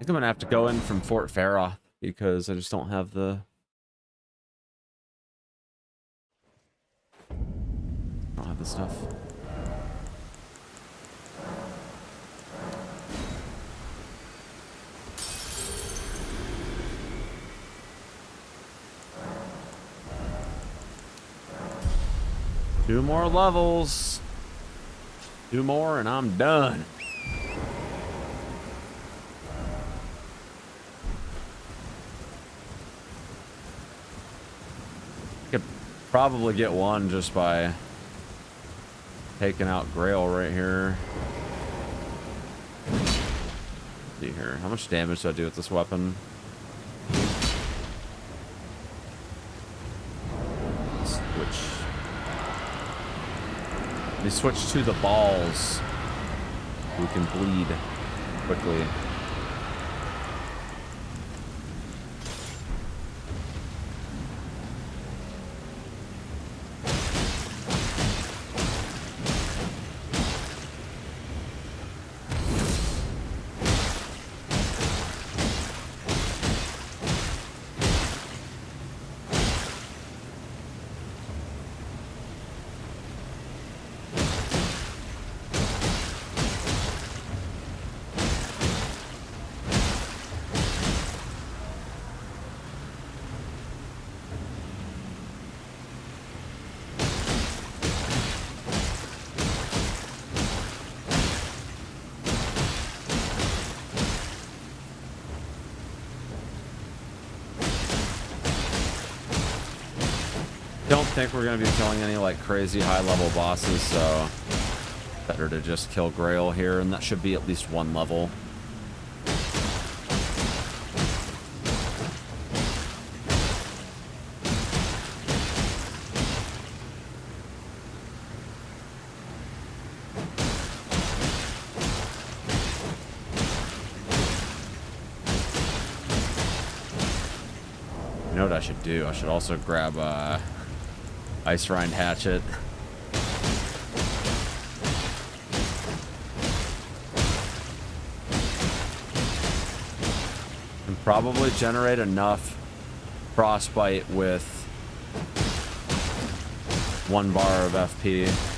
think I'm gonna have to go in from Fort Farah because I just don't have the... I don't have the stuff. Two more levels. Two more and I'm done. Could probably get one just by taking out Grail right here. Let's see here. How much damage do I do with this weapon? Switch. Let me switch to the balls. We can bleed quickly. Don't think we're going to be killing any like crazy high level bosses, so better to just kill Grail here, and that should be at least one level. You know what I should do? I should also grab Ice Rind Hatchet. And probably generate enough frostbite with 1 bar of FP.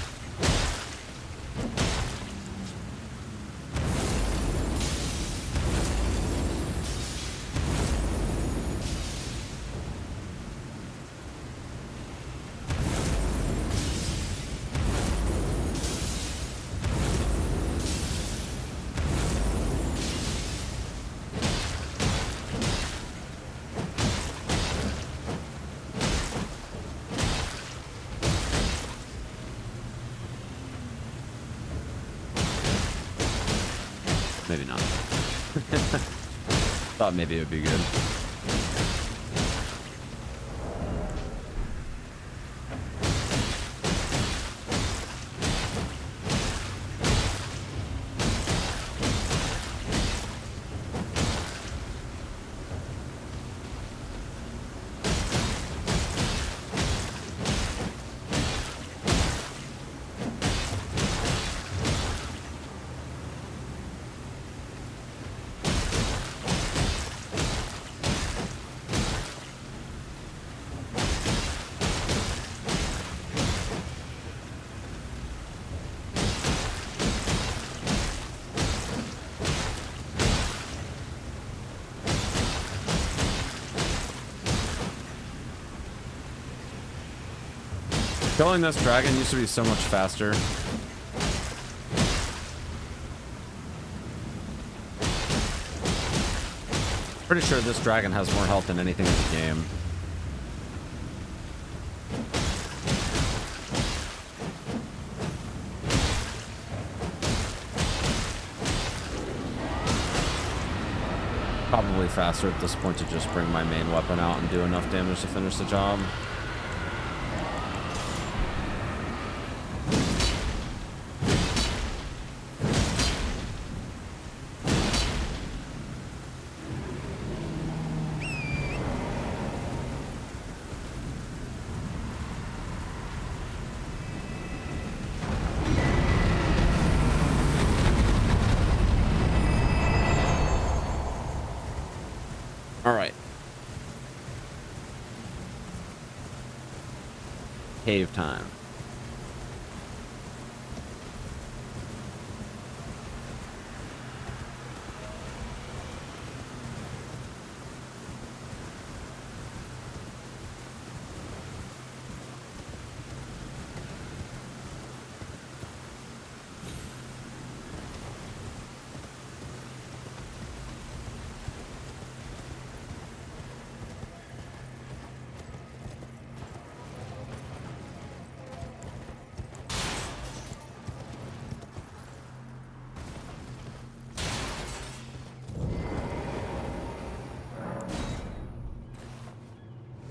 Maybe not. Thought maybe it would be good. Killing this dragon used to be so much faster. Pretty sure this dragon has more health than anything in the game. Probably faster at this point to just bring my main weapon out and do enough damage to finish the job. All right. Cave time.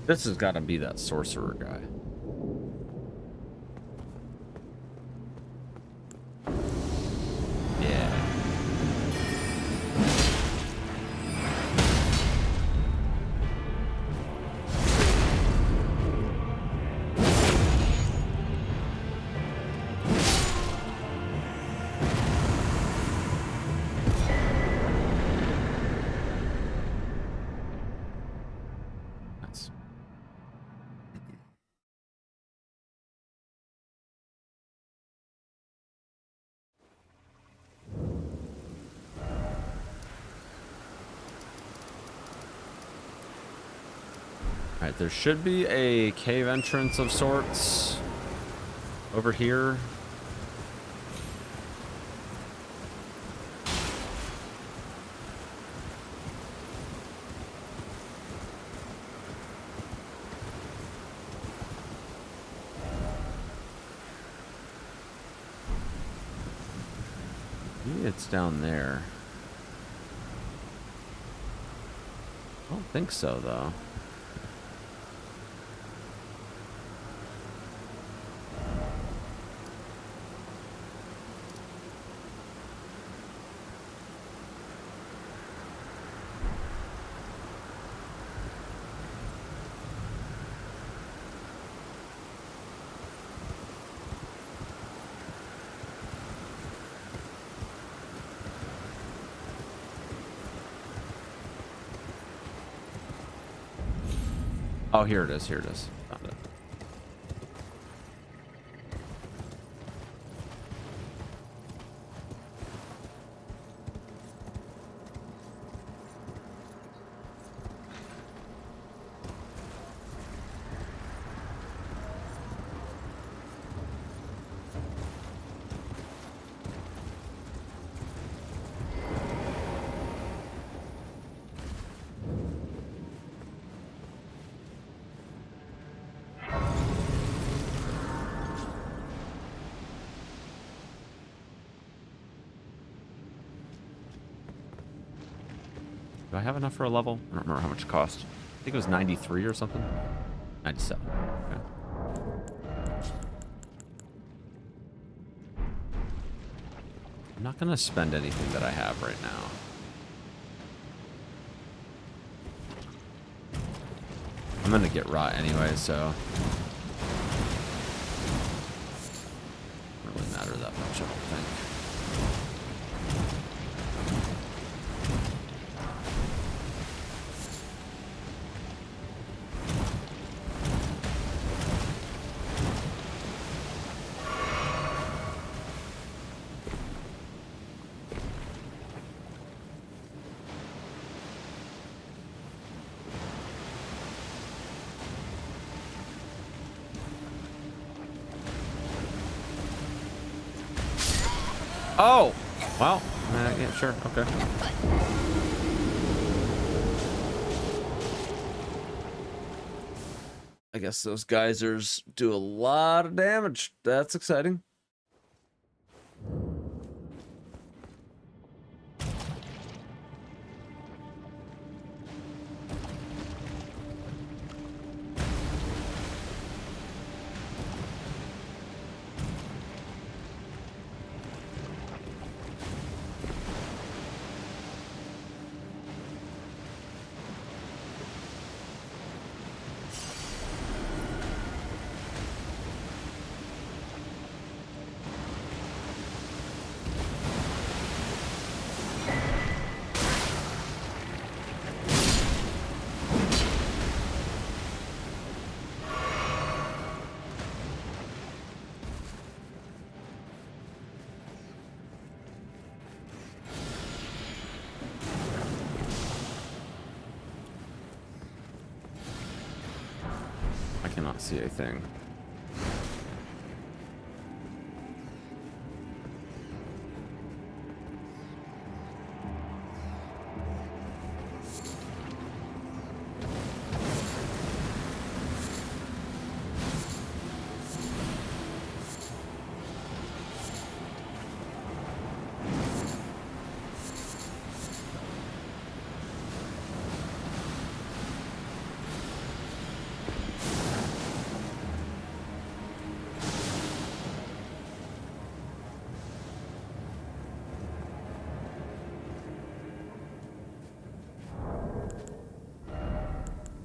This has got to be that sorcerer guy. Yeah. Nice. All right, there should be a cave entrance of sorts over here. Maybe it's down there. I don't think so, though. Oh, here it is. Here it is. Found it. Do I have enough for a level? I don't remember how much it cost. I think it was 93 or something. 97. Okay. I'm not going to spend anything that I have right now. I'm going to get rot anyway, so... Doesn't really matter that much, I don't think. Oh! Well, yeah, sure, okay. I guess those geysers do a lot of damage. That's exciting. Cannot see a thing.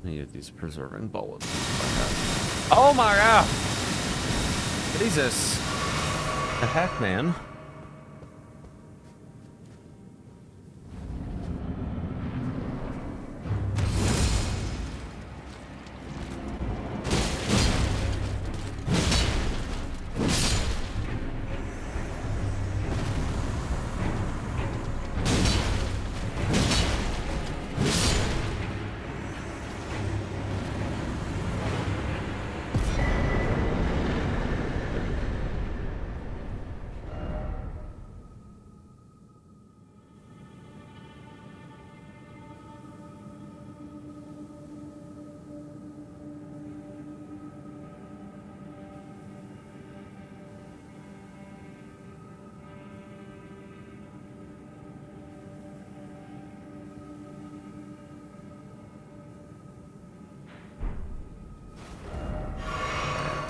Need these preserving bullets. Oh my god! Jesus! The heck, man?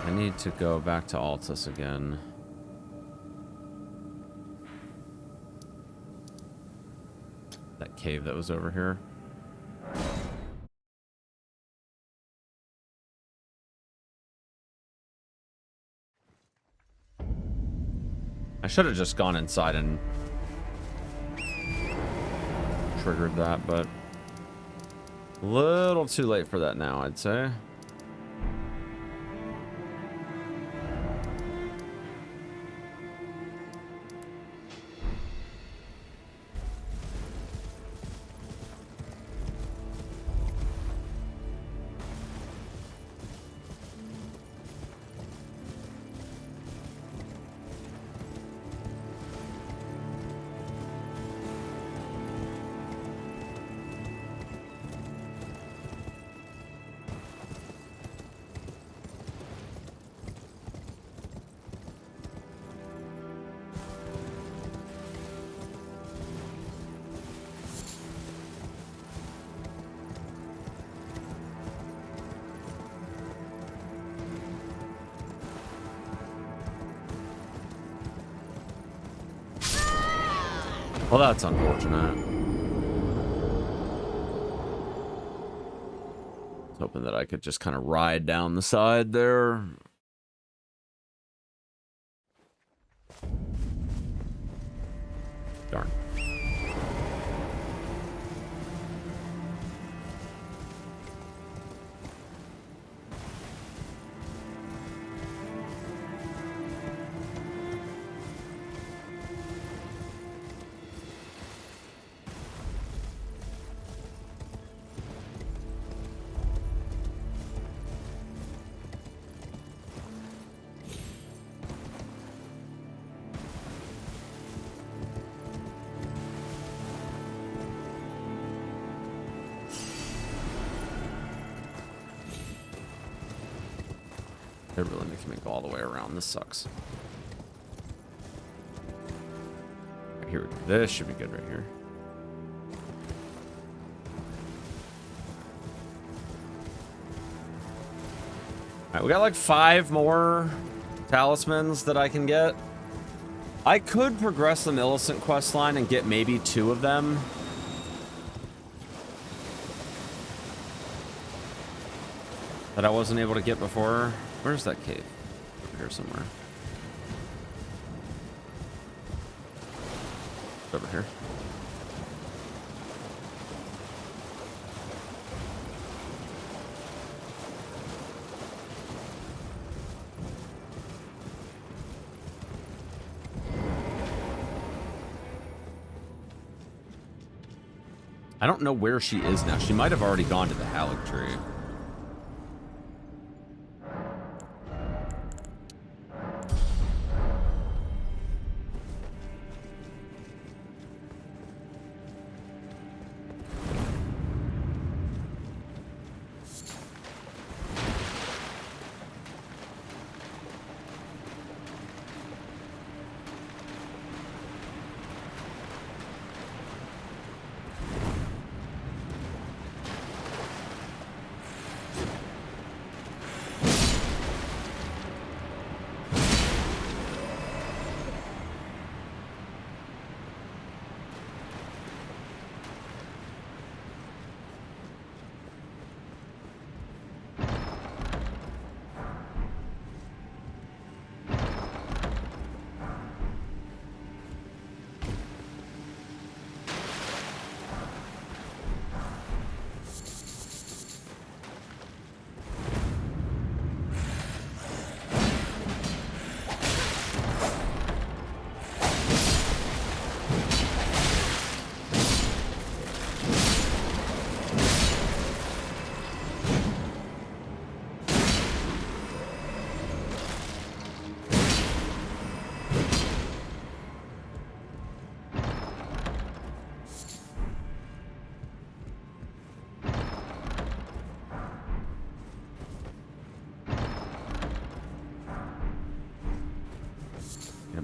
I need to go back to Altus again. That cave that was over here. I should have just gone inside and triggered that, but a little too late for that now, I'd say. Well, that's unfortunate. I was hoping that I could just kind of ride down the side there. Darn. It really makes me go all the way around. This sucks. Right, here we go. This should be good right here. Alright, we got like 5 more talismans that I can get. I could progress the Millicent quest line and get maybe 2 of them. That I wasn't able to get before. Where's that cave? Over here somewhere. It's over here. I don't know where she is now. She might have already gone to the Erdtree.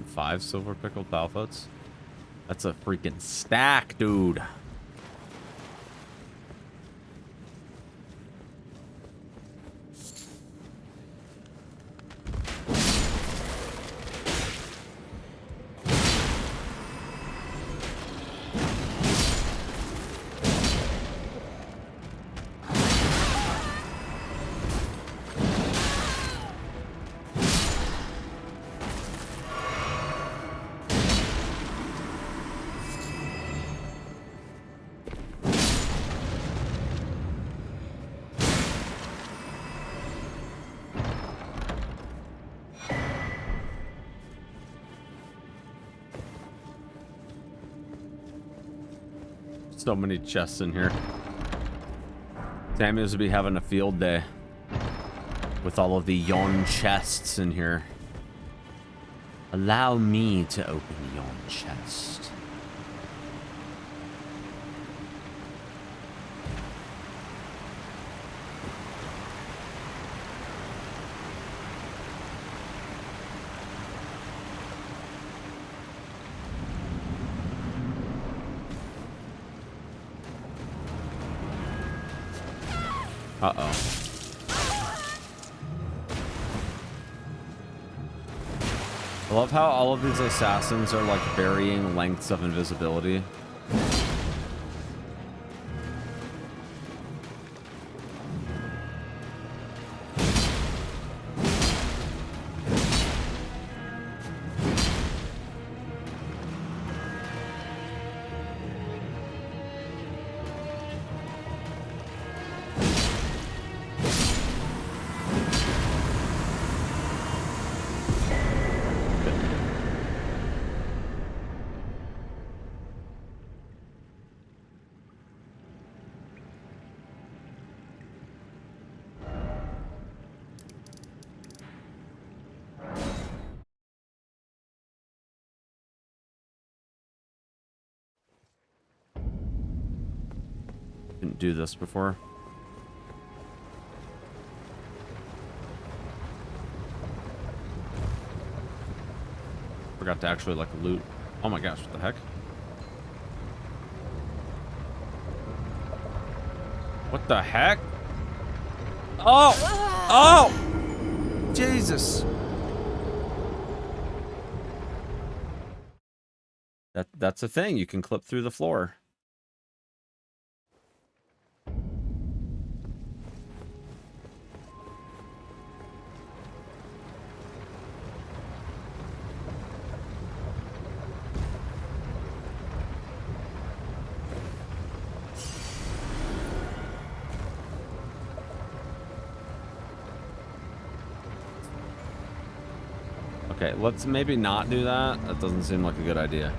5 silver pickled Balfoots. That's a freaking stack, dude. So many chests in here. Samuels would be having a field day with all of the yon chests in here. Allow me to open yon chest. Uh-oh. I love how all of these assassins are like varying lengths of invisibility. Didn't do this before. Forgot to actually like loot. Oh my gosh, what the heck? What the heck? Oh! Oh! Jesus! That's a thing. You can clip through the floor. Okay, let's maybe not do that. That doesn't seem like a good idea.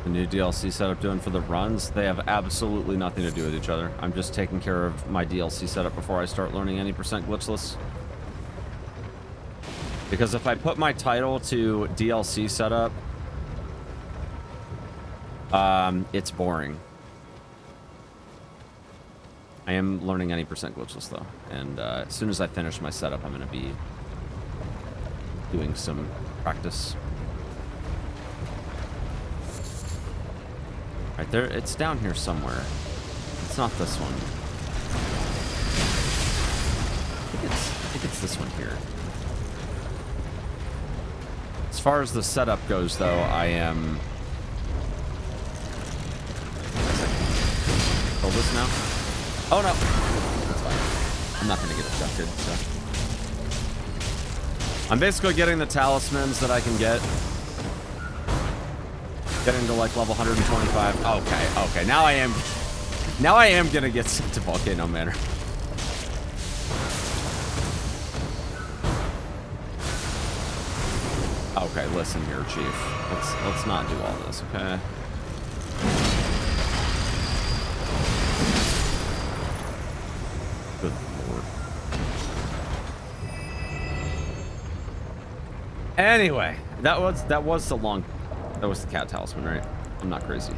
New DLC setup doing for the runs, they have absolutely nothing to do with each other. I'm just taking care of my DLC setup before I start learning any percent glitchless. Because if I put my title to DLC setup, it's boring. I am learning any percent glitchless though, and as soon as I finish my setup, I'm going to be doing some practice. Right there, it's down here somewhere. It's not this one. I think it's this one here. As far as the setup goes, though, I am. Kill this now? Oh no! That's fine. I'm not gonna get abducted, so. I'm basically getting the talismans that I can get. Getting to like level 125. Okay. Now I am gonna get sent to Volcano Manor. Okay, listen here, Chief. Let's not do all this, okay? Anyway, that was the cat talisman, right? I'm not crazy.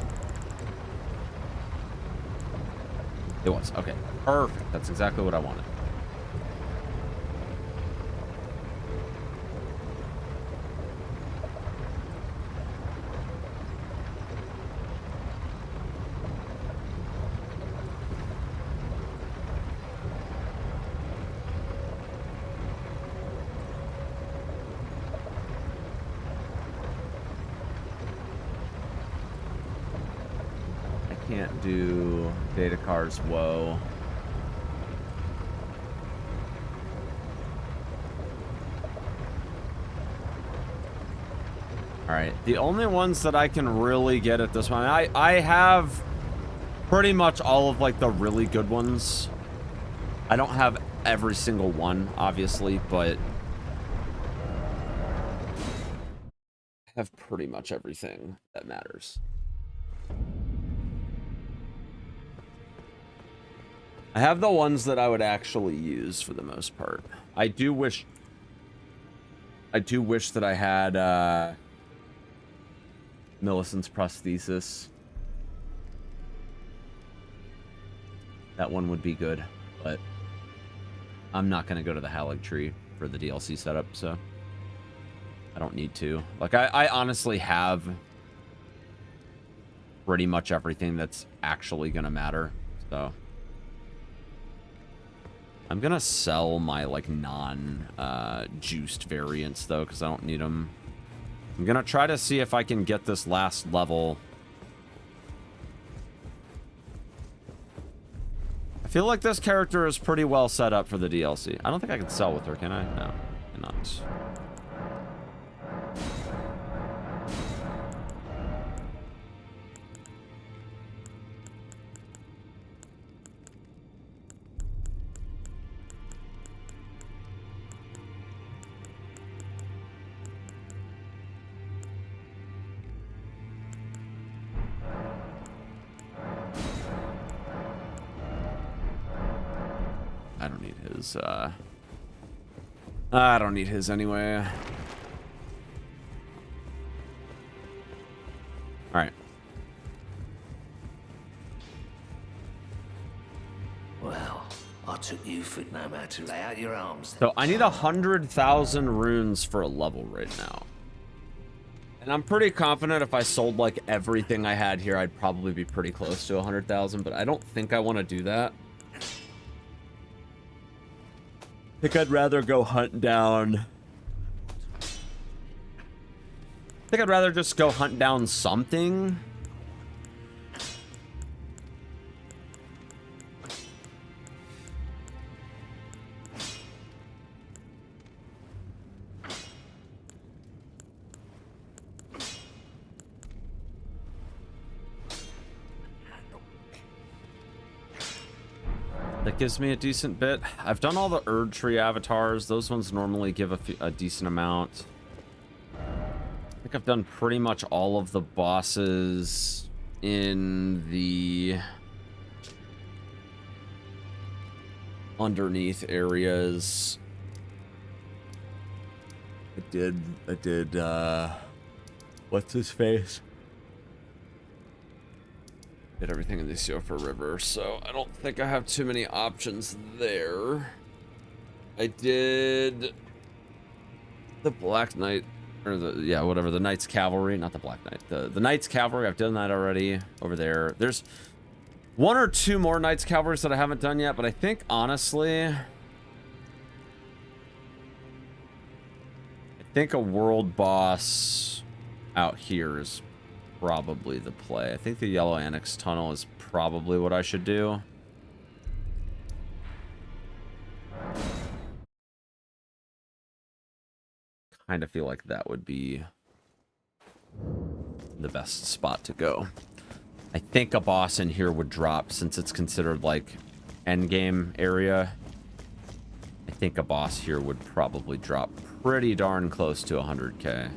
It was. Okay. Perfect. That's exactly what I wanted. Can't do data cards. Whoa. All right. The only ones that I can really get at this one, I have pretty much all of like the really good ones. I don't have every single one, obviously, but I have pretty much everything that matters. I have the ones that I would actually use for the most part. I do wish that I had Millicent's prosthesis. That one would be good, but I'm not going to go to the Erdtree for the DLC setup, so I don't need to. Like, I honestly have pretty much everything that's actually going to matter, so I'm going to sell my, like, non-juiced variants, though, because I don't need them. I'm going to try to see if I can get this last level. I feel like this character is pretty well set up for the DLC. I don't think I can sell with her, can I? No, I cannot. I don't need his, I don't need his anyway. Alright. Well, I took you for no man to lay out your arms. So I need 100,000 runes for a level right now. And I'm pretty confident if I sold like everything I had here, I'd probably be pretty close to 100,000, but I don't think I want to do that. I think I'd rather go hunt down. I think I'd rather just go hunt down something. That gives me a decent bit. I've done all the Erdtree avatars. Those ones normally give a decent amount. I think I've done pretty much all of the bosses in the underneath areas. I did, what's his face? Did everything in the Siofa River, so I don't think I have too many options there. I did the Black Knight, or the, yeah, whatever, the Knight's Cavalry, not the Black Knight, the Knight's Cavalry. I've done that already over there. There's one or two more Knight's Cavalries that I haven't done yet, but I think honestly, I think a world boss out here is probably the play. I think the Yellow Annex Tunnel is probably what I should do. Kind of feel like that would be the best spot to go. I think a boss in here would drop since it's considered like endgame area. I think a boss here would probably drop pretty darn close to 100k.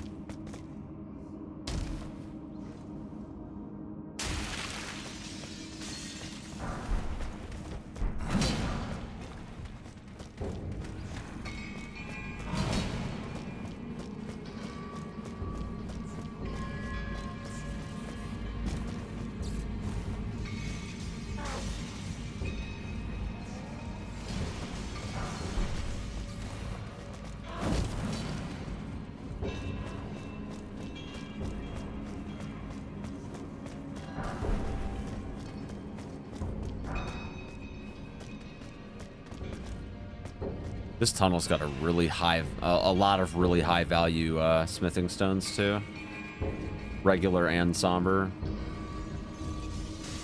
This tunnel's got a really high, a lot of really high value smithing stones too. Regular and somber.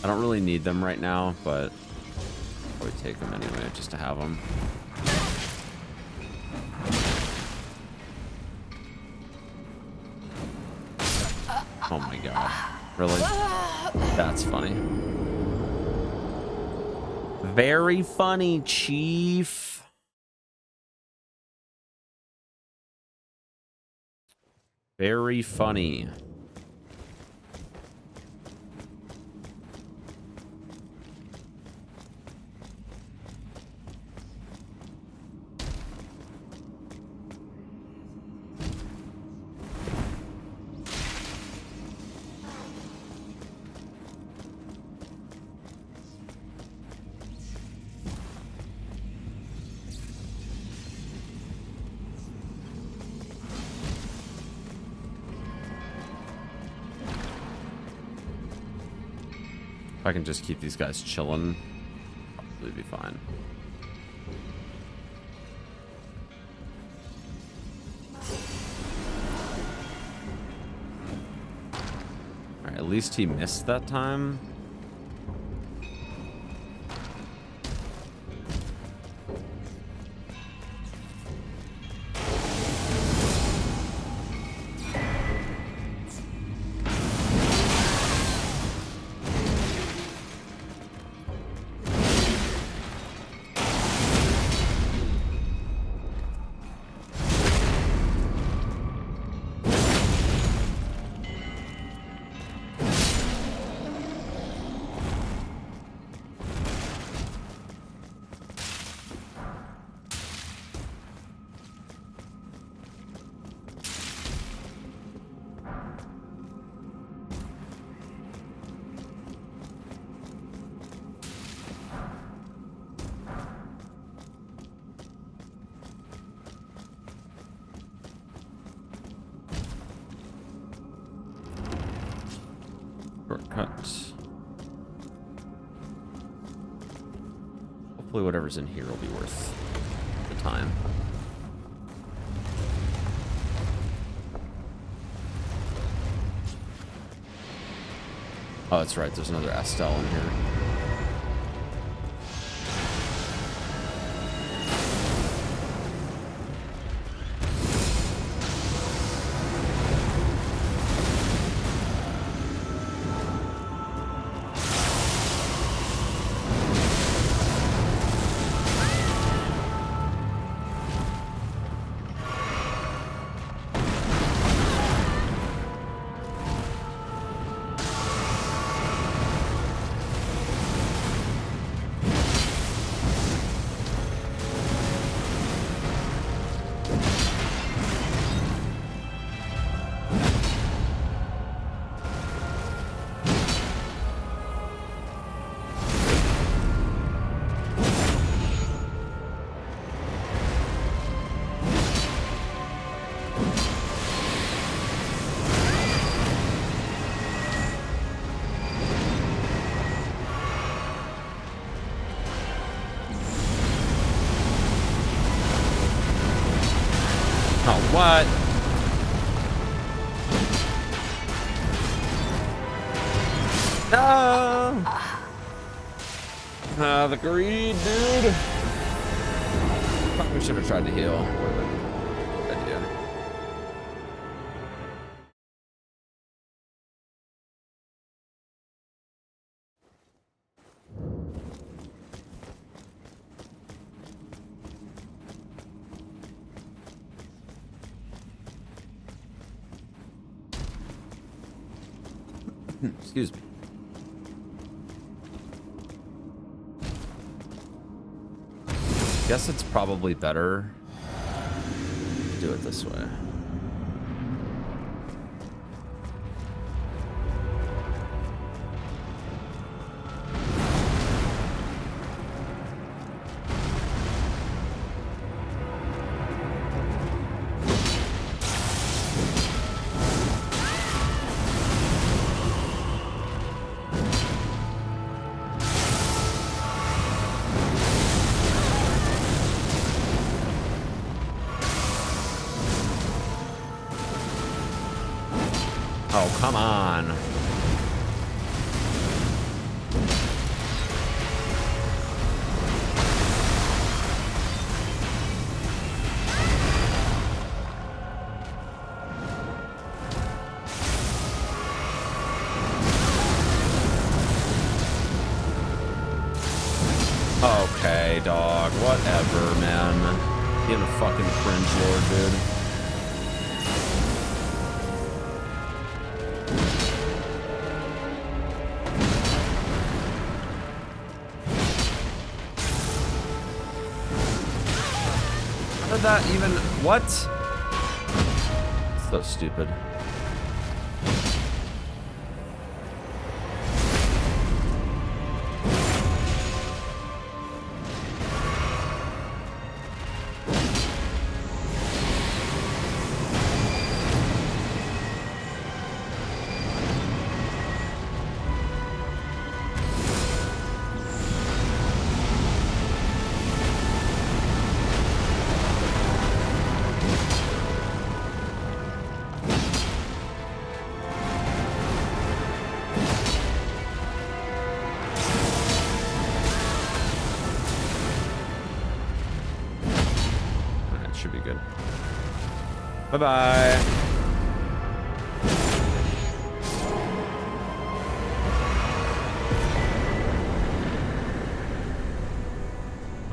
I don't really need them right now, but I'll probably take them anyway just to have them. Oh my god. Really? That's funny. Very funny, Chief. Very funny. If I can just keep these guys chilling, probably be fine. Alright, at least he missed that time. Shortcuts. Hopefully whatever's in here will be worth the time. Oh, that's right. There's another Estelle in here. What? No! The greed, dude. Probably should have tried to heal. Good idea. Excuse me. Guess it's probably better to do it this way. Oh, come on. Okay, dog. Whatever, man. Being a fucking cringe lord, dude. How did that even... What? So stupid. Bye-bye.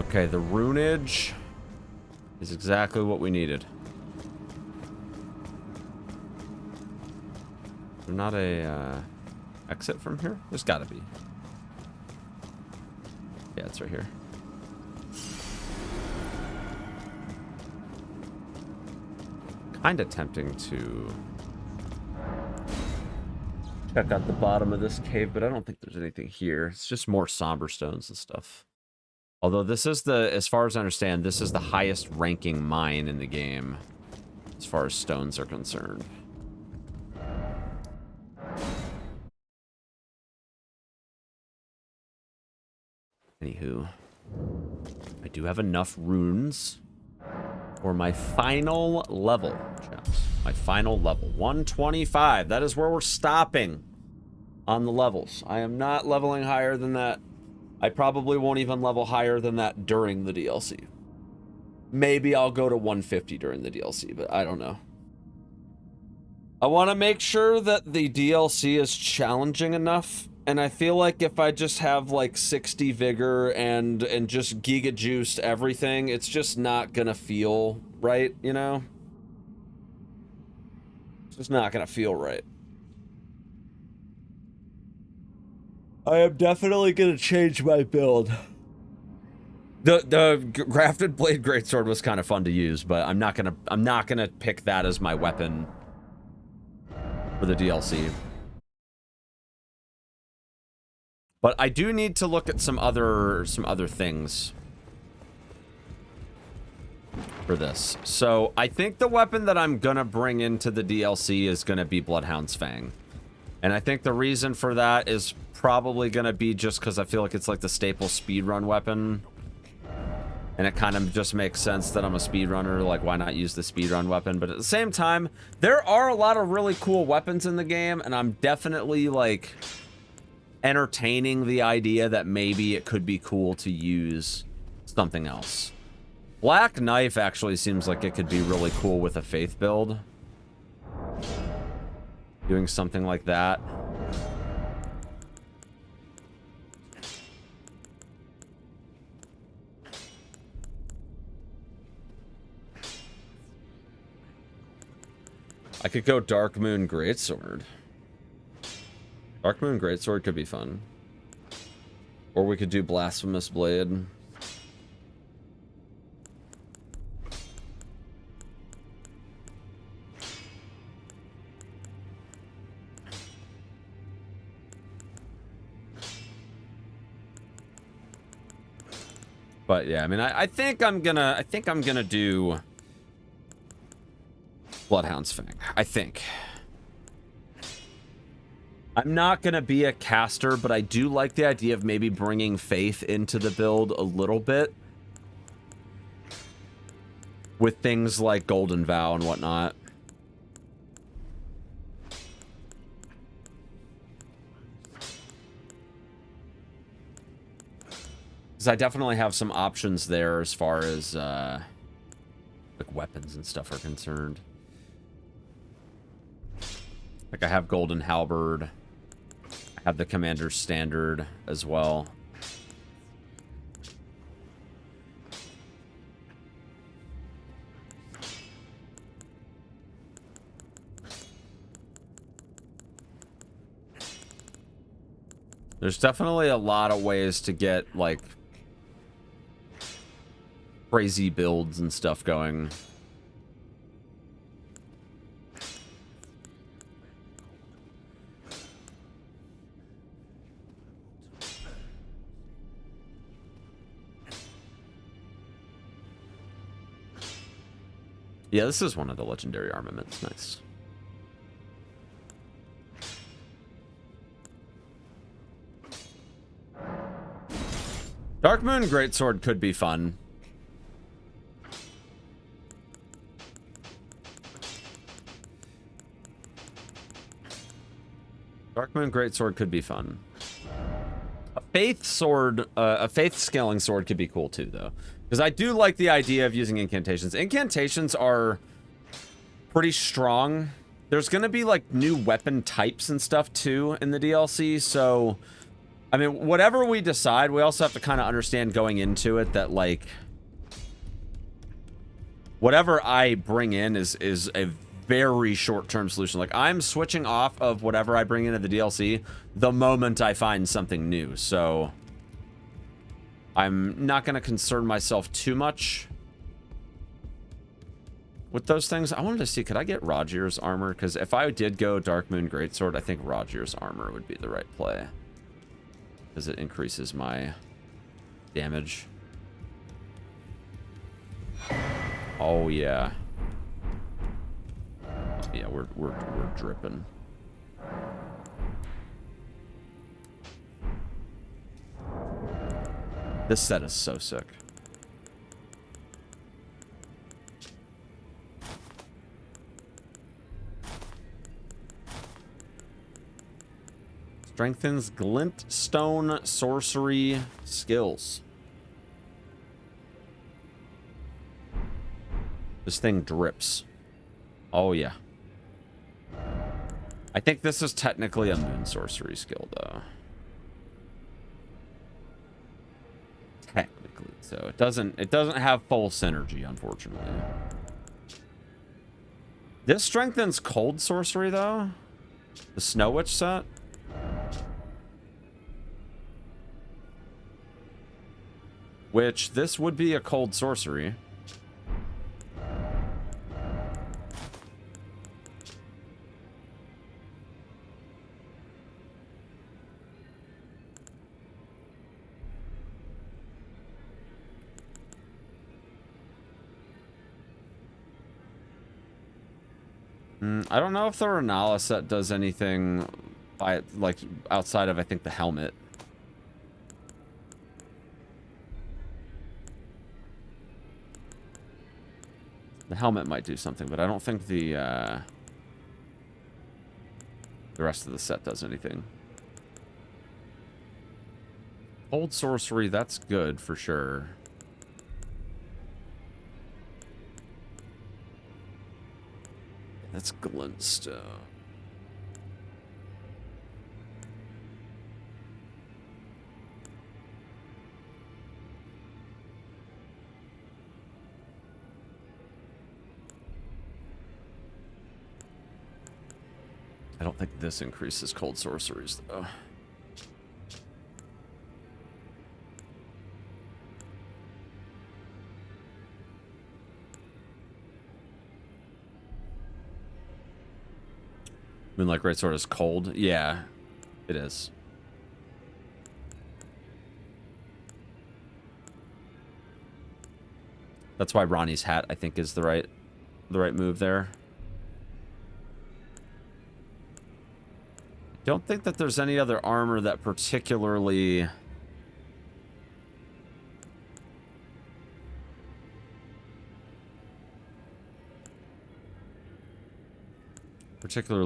Okay, the runage is exactly what we needed. There's not a exit from here? There's gotta be. Yeah, it's right here. Kind of tempting to check out the bottom of this cave, but I don't think there's anything here. It's just more somber stones and stuff. Although this is the, as far as I understand, this is the highest ranking mine in the game as far as stones are concerned. Anywho, I do have enough runes for my final level, chaps. My final level. 125. That is where we're stopping on the levels. I am not leveling higher than that. I probably won't even level higher than that during the DLC. Maybe I'll go to 150 during the DLC, but I don't know. I want to make sure that the DLC is challenging enough, and I feel like if I just have like 60 vigor and just giga juiced everything, it's just not gonna feel right, you know? It's just not gonna feel right. I am definitely gonna change my build. The grafted blade greatsword was kind of fun to use, but I'm not gonna pick that as my weapon for the DLC. But I do need to look at some other things for this. So I think the weapon that I'm gonna bring into the DLC is gonna be Bloodhound's Fang. And I think the reason for that is probably gonna be just because I feel like it's like the staple speedrun weapon. And it kind of just makes sense that I'm a speedrunner, like why not use the speedrun weapon? But at the same time, there are a lot of really cool weapons in the game, and I'm definitely like entertaining the idea that maybe it could be cool to use something else. Black Knife actually seems like it could be really cool with a Faith build. Doing something like that. I could go Dark Moon Greatsword. Dark Moon Greatsword could be fun. Or we could do Blasphemous Blade. But yeah, I mean, I think I'm gonna do Bloodhound's Fang. I think. I'm not gonna be a caster, but I do like the idea of maybe bringing Faith into the build a little bit. With things like Golden Vow and whatnot. Because I definitely have some options there as far as like weapons and stuff are concerned. Like I have Golden Halberd. I have the Commander's Standard as well. There's definitely a lot of ways to get, like, crazy builds and stuff going. Yeah, this is one of the legendary armaments. Nice. Dark Moon Greatsword could be fun. Dark Moon Greatsword could be fun. A Faith Sword, a Faith Scaling Sword could be cool too, though. Because I do like the idea of using incantations. Incantations are pretty strong. There's going to be, like, new weapon types and stuff, too, in the DLC, so... I mean, whatever we decide, we also have to kind of understand going into it that, like, whatever I bring in is a very short-term solution. Like, I'm switching off of whatever I bring into the DLC the moment I find something new, so I'm not going to concern myself too much with those things. I wanted to see, could I get Rogier's armor? Because if I did go Dark Moon Greatsword, I think Rogier's armor would be the right play. Because it increases my damage. Oh yeah. Yeah, we're dripping. This set is so sick. Strengthens glintstone sorcery skills. This thing drips. Oh, yeah. I think this is technically a moon sorcery skill, though. Technically. So it doesn't have full synergy, unfortunately. This strengthens cold sorcery, though. The Snow Witch set. Which, this would be a cold sorcery. I don't know if the Renala set does anything by, like, outside of, I think, the helmet. The helmet might do something, but I don't think the rest of the set does anything. Cold sorcery, that's good for sure. That's glintstone. I don't think this increases cold sorceries, though. Moonlight Greatsword is cold? Yeah, it is. That's why Ronnie's hat, I think, is the right move there. Don't think that there's any other armor that particularly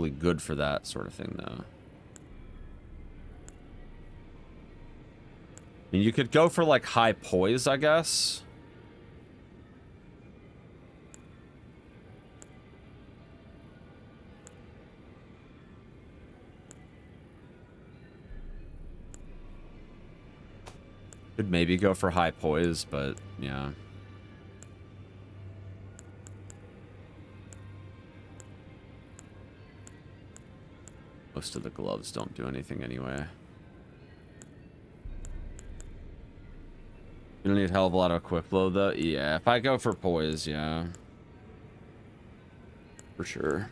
good for that sort of thing, though. mean, you could go for like high poise, I guess. Could maybe go for high poise, but yeah. Most of the gloves don't do anything anyway. You don't need a hell of a lot of quick blow though. Yeah, if I go for poise, yeah. For sure.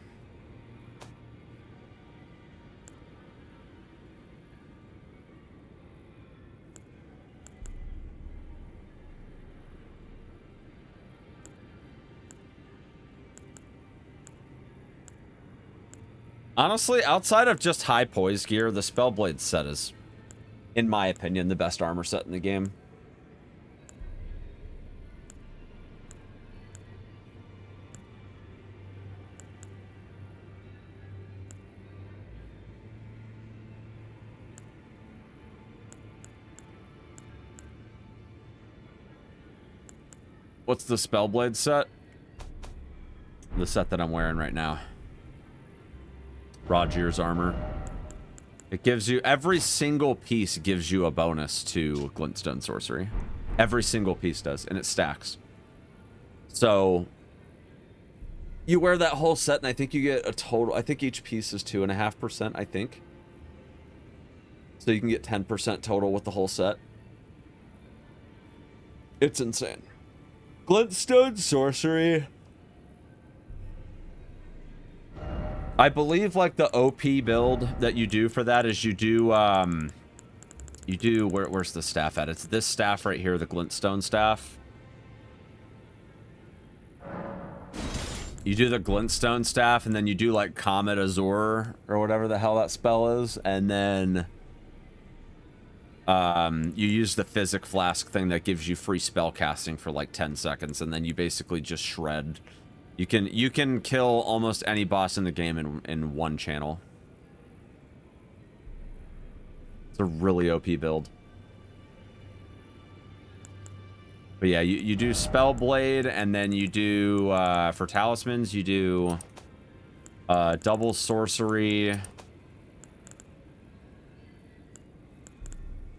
Honestly, outside of just high poise gear, the Spellblade set is, in my opinion, the best armor set in the game. What's the Spellblade set? The set that I'm wearing right now. Roger's armor. It gives you, every single piece gives you a bonus to Glintstone Sorcery. Every single piece does, and it stacks. So, you wear that whole set, and I think you get a total, I think each piece is 2.5%, I think. So you can get 10% total with the whole set. It's insane. Glintstone Sorcery. I believe like the OP build that you do for that is you do where's the staff at? It's this staff right here, the Glintstone staff. You do the Glintstone staff, and then you do like Comet Azure or whatever the hell that spell is, and then you use the Physic Flask thing that gives you free spell casting for like 10 seconds, and then you basically just shred. You can kill almost any boss in the game in one channel. It's a really OP build. But yeah, you do Spellblade, and then you do, for talismans, you do double sorcery.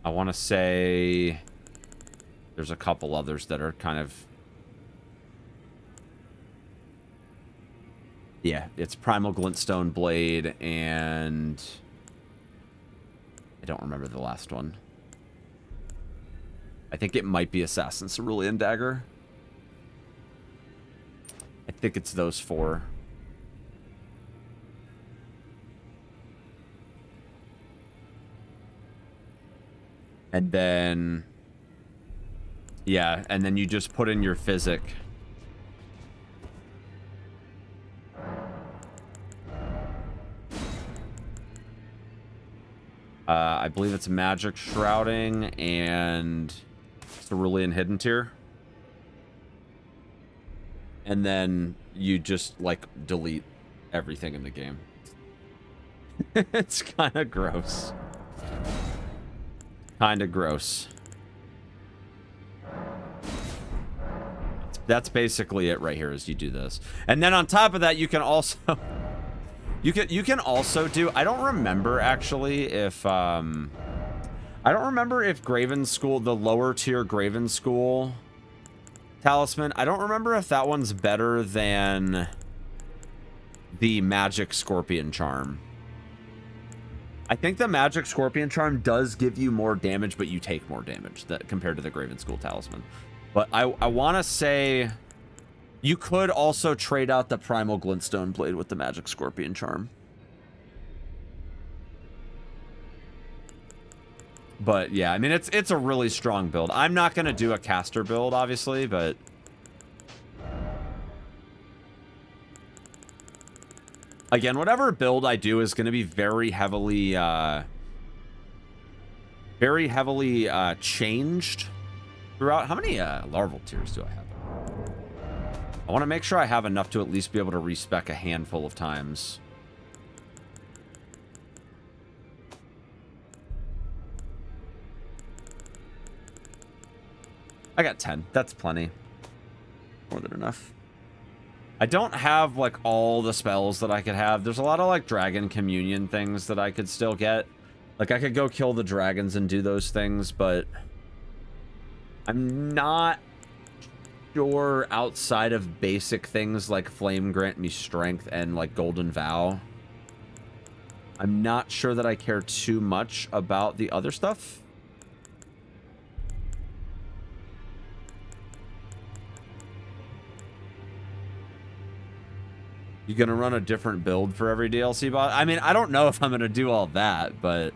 I want to say there's a couple others that are kind of... Yeah, it's Primal Glintstone Blade, and I don't remember the last one. I think it might be Assassin Cerulean Dagger. I think it's those four. And then... Yeah, and then you just put in your Physic. I believe it's Magic Shrouding and Cerulean Hidden Tier. And then you just, like, delete everything in the game. It's kind of gross. Kind of gross. That's basically it right here, is you do this. And then on top of that, you can also... You can also do... I don't remember, actually, if... I don't remember if Graven School, the lower tier Graven School talisman, I don't remember if that one's better than the Magic Scorpion Charm. I think the Magic Scorpion Charm does give you more damage, but you take more damage compared to the Graven School talisman. But I want to say... You could also trade out the Primal Glintstone Blade with the Magic Scorpion Charm. But yeah, I mean, it's a really strong build. I'm not going to do a caster build, obviously, but... Again, whatever build I do is going to be very heavily changed throughout. How many larval tiers do I have? I want to make sure I have enough to at least be able to respec a handful of times. I got 10. That's plenty. More than enough. I don't have, like, all the spells that I could have. There's a lot of, like, Dragon Communion things that I could still get. Like, I could go kill the dragons and do those things, but I'm not sure outside of basic things like Flame Grant Me Strength and, like, Golden Vow. I'm not sure that I care too much about the other stuff. You gonna run a different build for every DLC boss? I mean, I don't know if I'm gonna do all that, but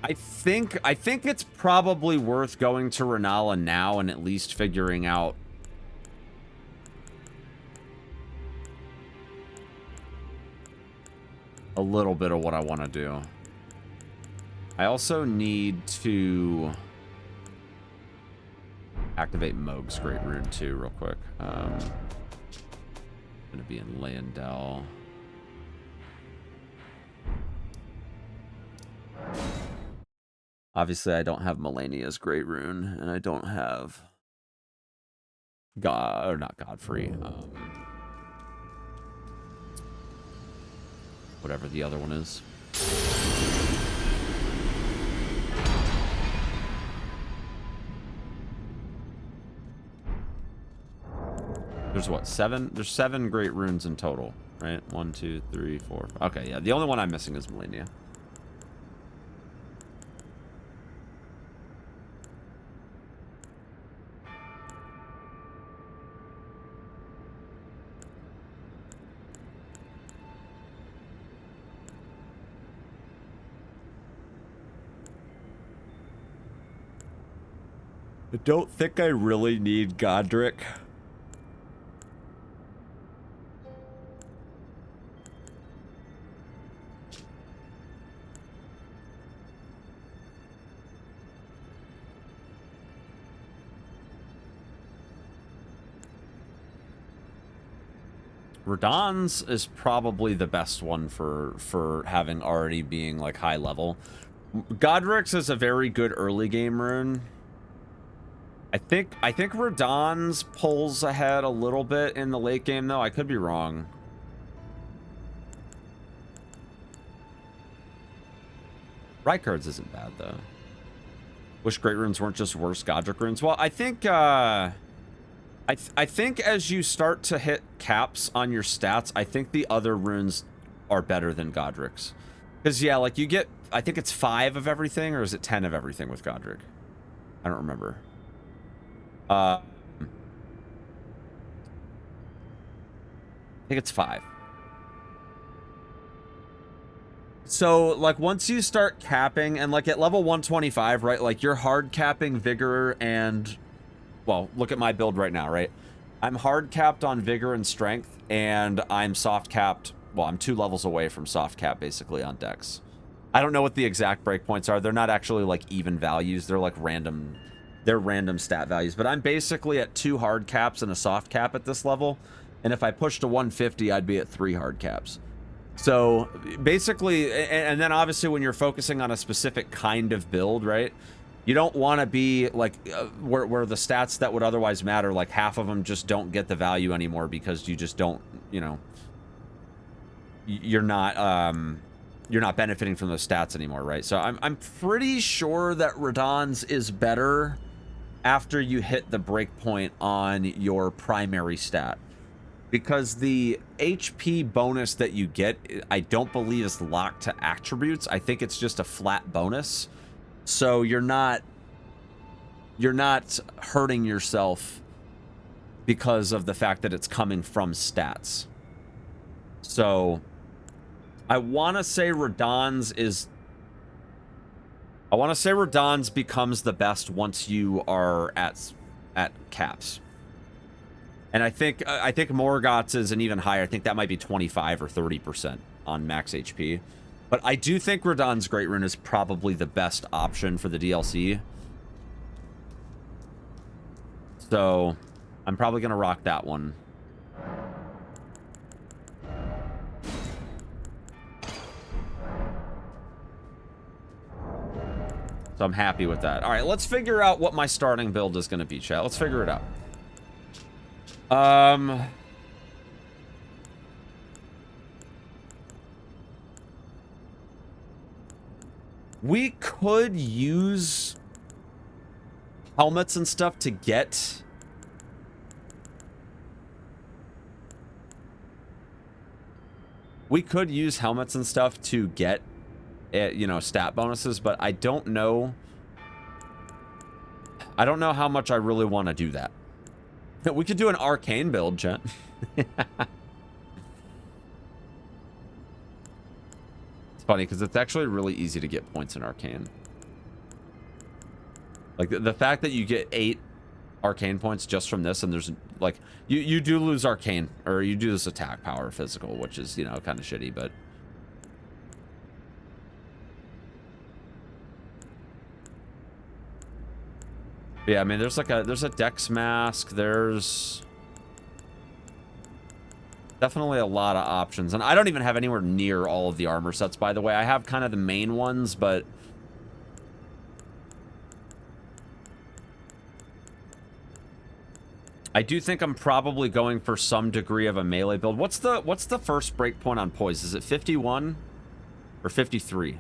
I think it's probably worth going to Renala now and at least figuring out a little bit of what I want to do. I also need to activate Moog's Great Rune too, real quick. Gonna be in Landell. Obviously, I don't have Melania's Great Rune, and I don't have God, or not Godfrey. Whatever the other one is. There's what, 7? There's 7 Great Runes in total, right? 1, 2, 3, 4. Okay, yeah. The only one I'm missing is Melania. I don't think I really need Godric. Radahn's is probably the best one for having already being like high level. Godric's is a very good early game rune. I think Radahn's pulls ahead a little bit in the late game though. I could be wrong. Rykard's isn't bad though. Wish Great Runes weren't just worse Godric runes. Well, I think I think as you start to hit caps on your stats, I think the other runes are better than Godric's. Because, yeah, like, you get, I think it's 5 of everything, or is it 10 of everything with Godric? I don't remember. I think it's 5. So, like, once you start capping, and, like, at level 125, right, like, you're hard capping Vigor and... Well, look at my build right now, right? I'm hard capped on Vigor and Strength, and I'm soft capped. Well, I'm 2 levels away from soft cap, basically, on Dex. I don't know what the exact breakpoints are. They're not actually, like, even values. They're, like, random. They're random stat values. But I'm basically at 2 hard caps and a soft cap at this level. And if I push to 150, I'd be at 3 hard caps. So, basically, and then obviously when you're focusing on a specific kind of build, right? You don't want to be like where the stats that would otherwise matter, like half of them just don't get the value anymore because you just don't, you know, you're not benefiting from those stats anymore, right? So I'm pretty sure that Radahn's is better after you hit the breakpoint on your primary stat, because the HP bonus that you get, I don't believe is locked to attributes. I think it's just a flat bonus. So you're not hurting yourself because of the fact that it's coming from stats. So I want to say Radahn's becomes the best once you are at caps. And I think Morgoth's is an even higher. I think that might be 25 or 30% on max HP. But I do think Radahn's Great Rune is probably the best option for the DLC. So, I'm probably going to rock that one. So So I'm happy with that. All right, let's figure out what my starting build is going to be, chat. Let's figure it out. We could use helmets and stuff to get... We could use helmets and stuff to get, you know, stat bonuses, but I don't know. I don't know how much I really want to do that. We could do an arcane build, chat. It's funny because it's actually really easy to get points in arcane. Like the fact that you get 8 arcane points just from this, and there's like you do lose arcane, or you do lose attack power physical, which is, you know, kind of shitty, but yeah, I mean, there's a dex mask, there's definitely a lot of options, and I don't even have anywhere near all of the armor sets, by the way. I have kind of the main ones, but I do think I'm probably going for some degree of a melee build. What's the first breakpoint on poise? Is it 51 or 53?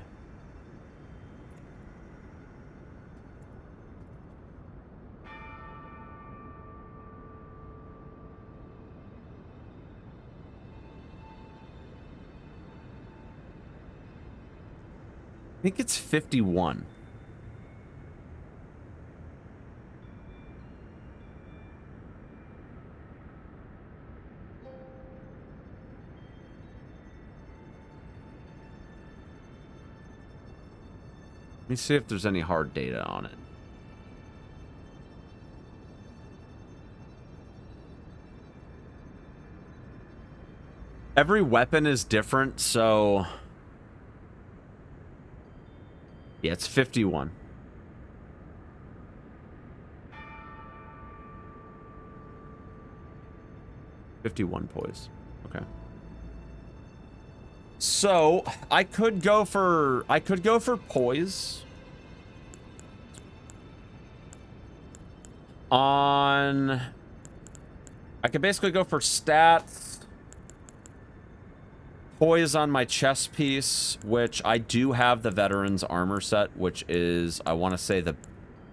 I think it's 51. Let me see if there's any hard data on it. Every weapon is different, so... Yeah, it's 51. 51 poise. Okay. So, I could go for poise. I could basically go for stats. Poise on my chest piece, which I do have the veteran's armor set, which is, I want to say, the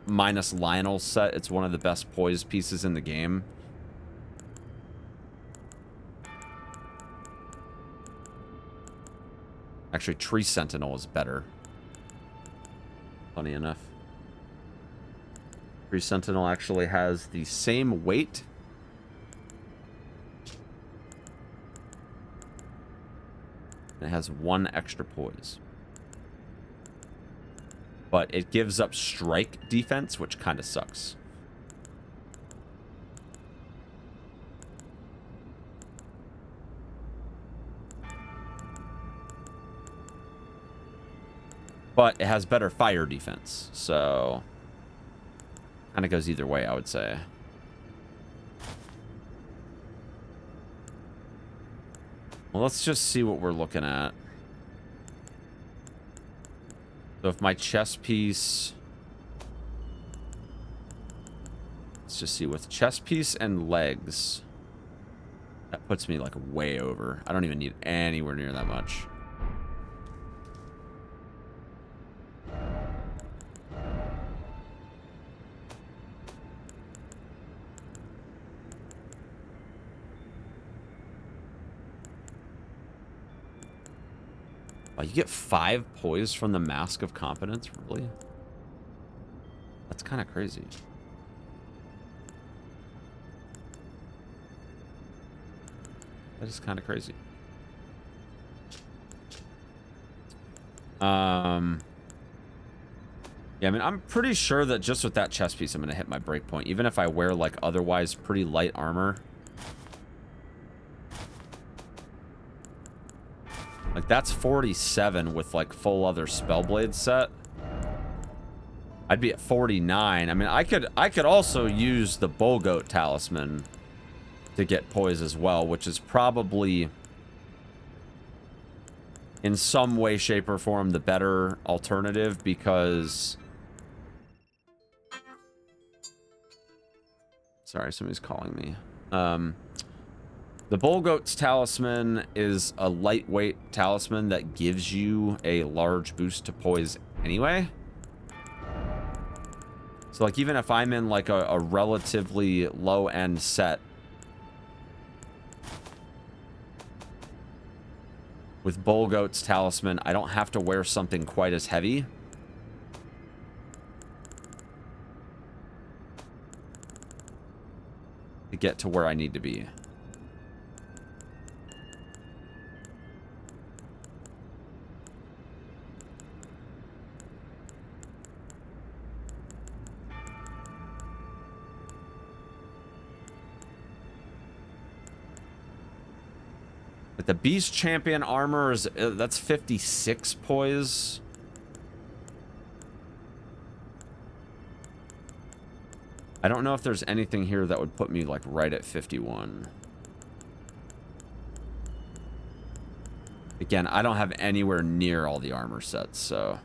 minus Lionel's set. It's one of the best poise pieces in the game. Actually, Tree Sentinel is better. Funny enough. Tree Sentinel actually has the same weight. It has 1 extra poise. But it gives up strike defense, which kind of sucks. But it has better fire defense, so kind of goes either way, I would say. Well, let's just see what we're looking at. So if my chest piece... Let's just see, with chest piece and legs, that puts me like way over. I don't even need anywhere near that much. Oh, you get 5 poise from the Mask of Competence? Really? That's kind of crazy. That is kind of crazy. Yeah, I mean, I'm pretty sure that just with that chest piece, I'm going to hit my breakpoint, even if I wear, like, otherwise pretty light armor. Like, that's 47 with, like, full other Spellblade set. I'd be at 49. I mean, I could also use the Bullgoat Talisman to get poise as well, which is probably, in some way, shape, or form, the better alternative, because Sorry, somebody's calling me. The Bull Goat's Talisman is a lightweight talisman that gives you a large boost to poise anyway. So, like, even if I'm in, like, a relatively low-end set, with Bull Goat's Talisman, I don't have to wear something quite as heavy. To get to where I need to be. But the Beast Champion armor is, that's 56 poise. I don't know if there's anything here that would put me, like, right at 51. Again, I don't have anywhere near all the armor sets, so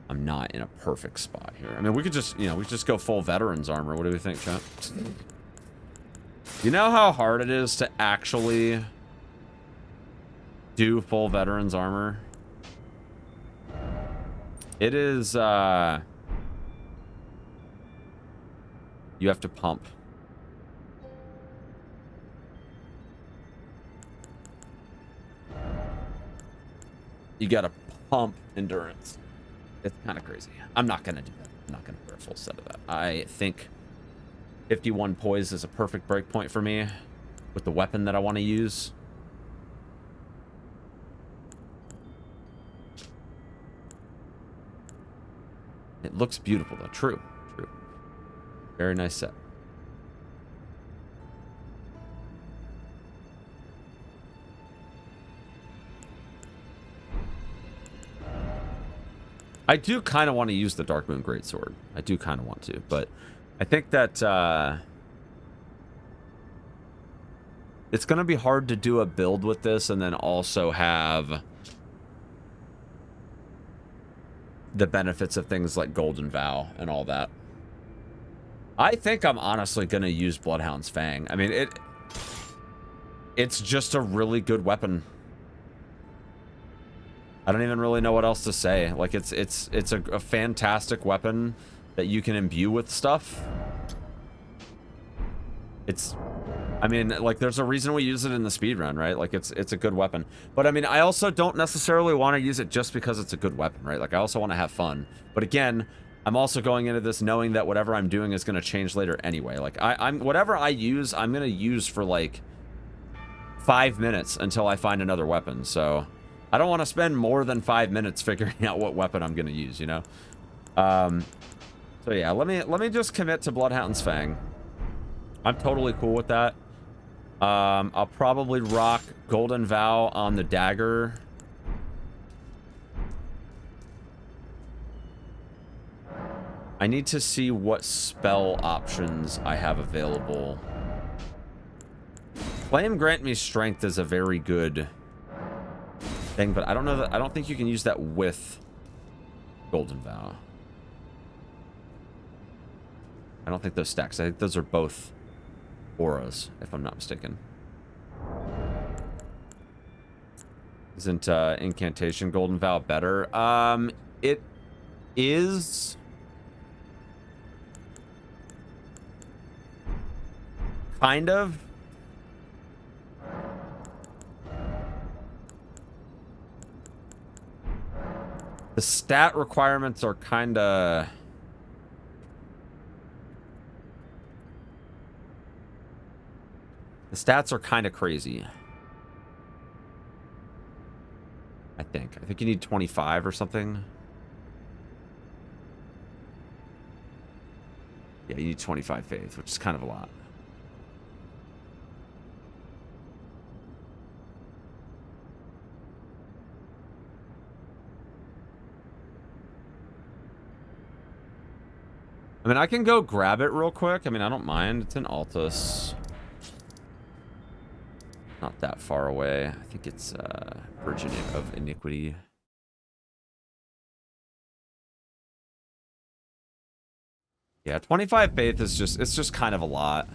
I'm not in a perfect spot here. I mean, we could just, you know, we could just go full veterans armor. What do we think, chat? You know how hard it is to actually do full veterans armor? It is, you have to pump. You gotta pump endurance. It's kind of crazy. I'm not gonna do that. I'm not gonna wear a full set of that. I think 51 poise is a perfect breakpoint for me with the weapon that I want to use. It looks beautiful though. True. True. Very nice set. I do kind of want to use the Darkmoon Greatsword. I do kind of want to, but I think that it's going to be hard to do a build with this and then also have the benefits of things like Golden Vow and all that. I think I'm honestly going to use Bloodhound's Fang. I mean, it's just a really good weapon. I don't even really know what else to say. Like, it's a fantastic weapon that you can imbue with stuff. I mean, like, there's a reason we use it in the speedrun, right? Like, it's a good weapon. But, I mean, I also don't necessarily want to use it just because it's a good weapon, right? Like, I also want to have fun. But again, I'm also going into this knowing that whatever I'm doing is going to change later anyway. Like, whatever I use, I'm going to use for, like, 5 minutes until I find another weapon. So I don't want to spend more than 5 minutes figuring out what weapon I'm going to use, you know? So yeah, let me just commit to Bloodhound's Fang. I'm totally cool with that. I'll probably rock Golden Vow on the dagger. I need to see what spell options I have available. Flame Grant Me Strength is a very good thing, but I don't know that, I don't think you can use that with Golden Vow. I don't think those stacks. I think those are both auras, if I'm not mistaken. Isn't Incantation Golden Vow better? It is kind of. The stat requirements are kind of. The stats are kind of crazy. I think you need 25 or something. Yeah, you need 25 faith, which is kind of a lot. I mean, I can go grab it real quick. I mean, I don't mind. It's in Altus. Not that far away. I think it's Virgin of Iniquity. Yeah, 25 faith is just, it's just kind of a lot.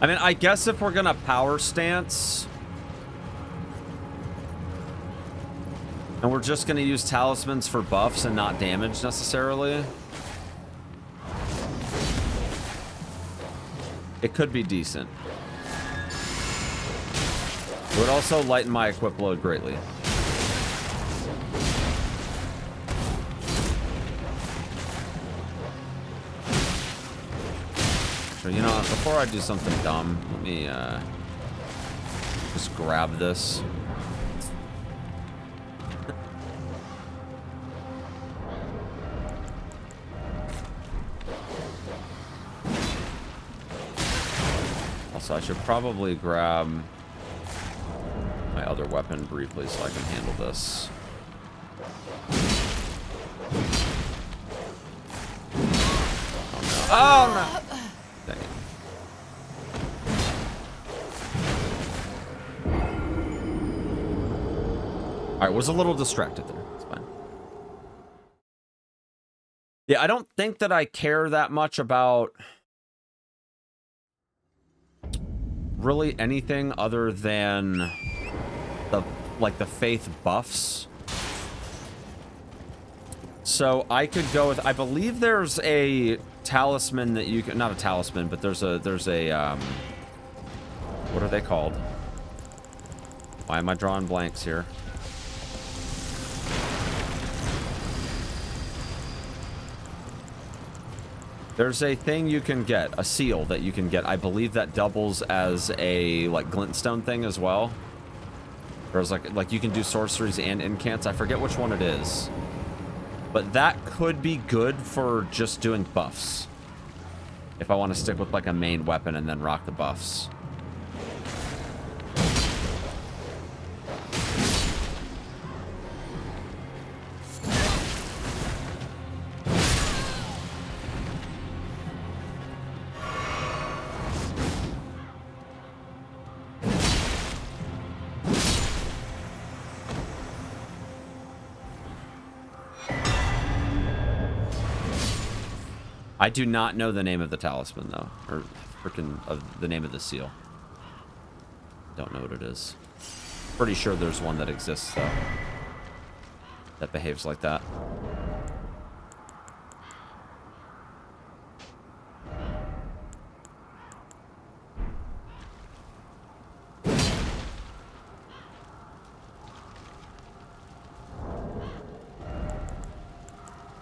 I mean, I guess if we're gonna power stance and we're just gonna use talismans for buffs and not damage necessarily, it could be decent. It would also lighten my equip load greatly. So, you know, before I do something dumb, let me just grab this. Also, I should probably grab my other weapon briefly so I can handle this. Oh no. Oh no! Dang it. Alright, was a little distracted there. It's fine. Yeah, I don't think that I care that much about really anything other than the faith buffs. So I could go with, I believe there's a talisman that you can, not a talisman, but there's a what are they called? Why am I drawing blanks here? There's a thing you can get, a seal that you can get. I believe that doubles as a like glintstone thing as well. Whereas like you can do sorceries and incants. I forget which one it is. But that could be good for just doing buffs. If I want to stick with like a main weapon and then rock the buffs. I do not know the name of the talisman, though. Or freaking the name of the seal. Don't know what it is. Pretty sure there's one that exists, though. That behaves like that.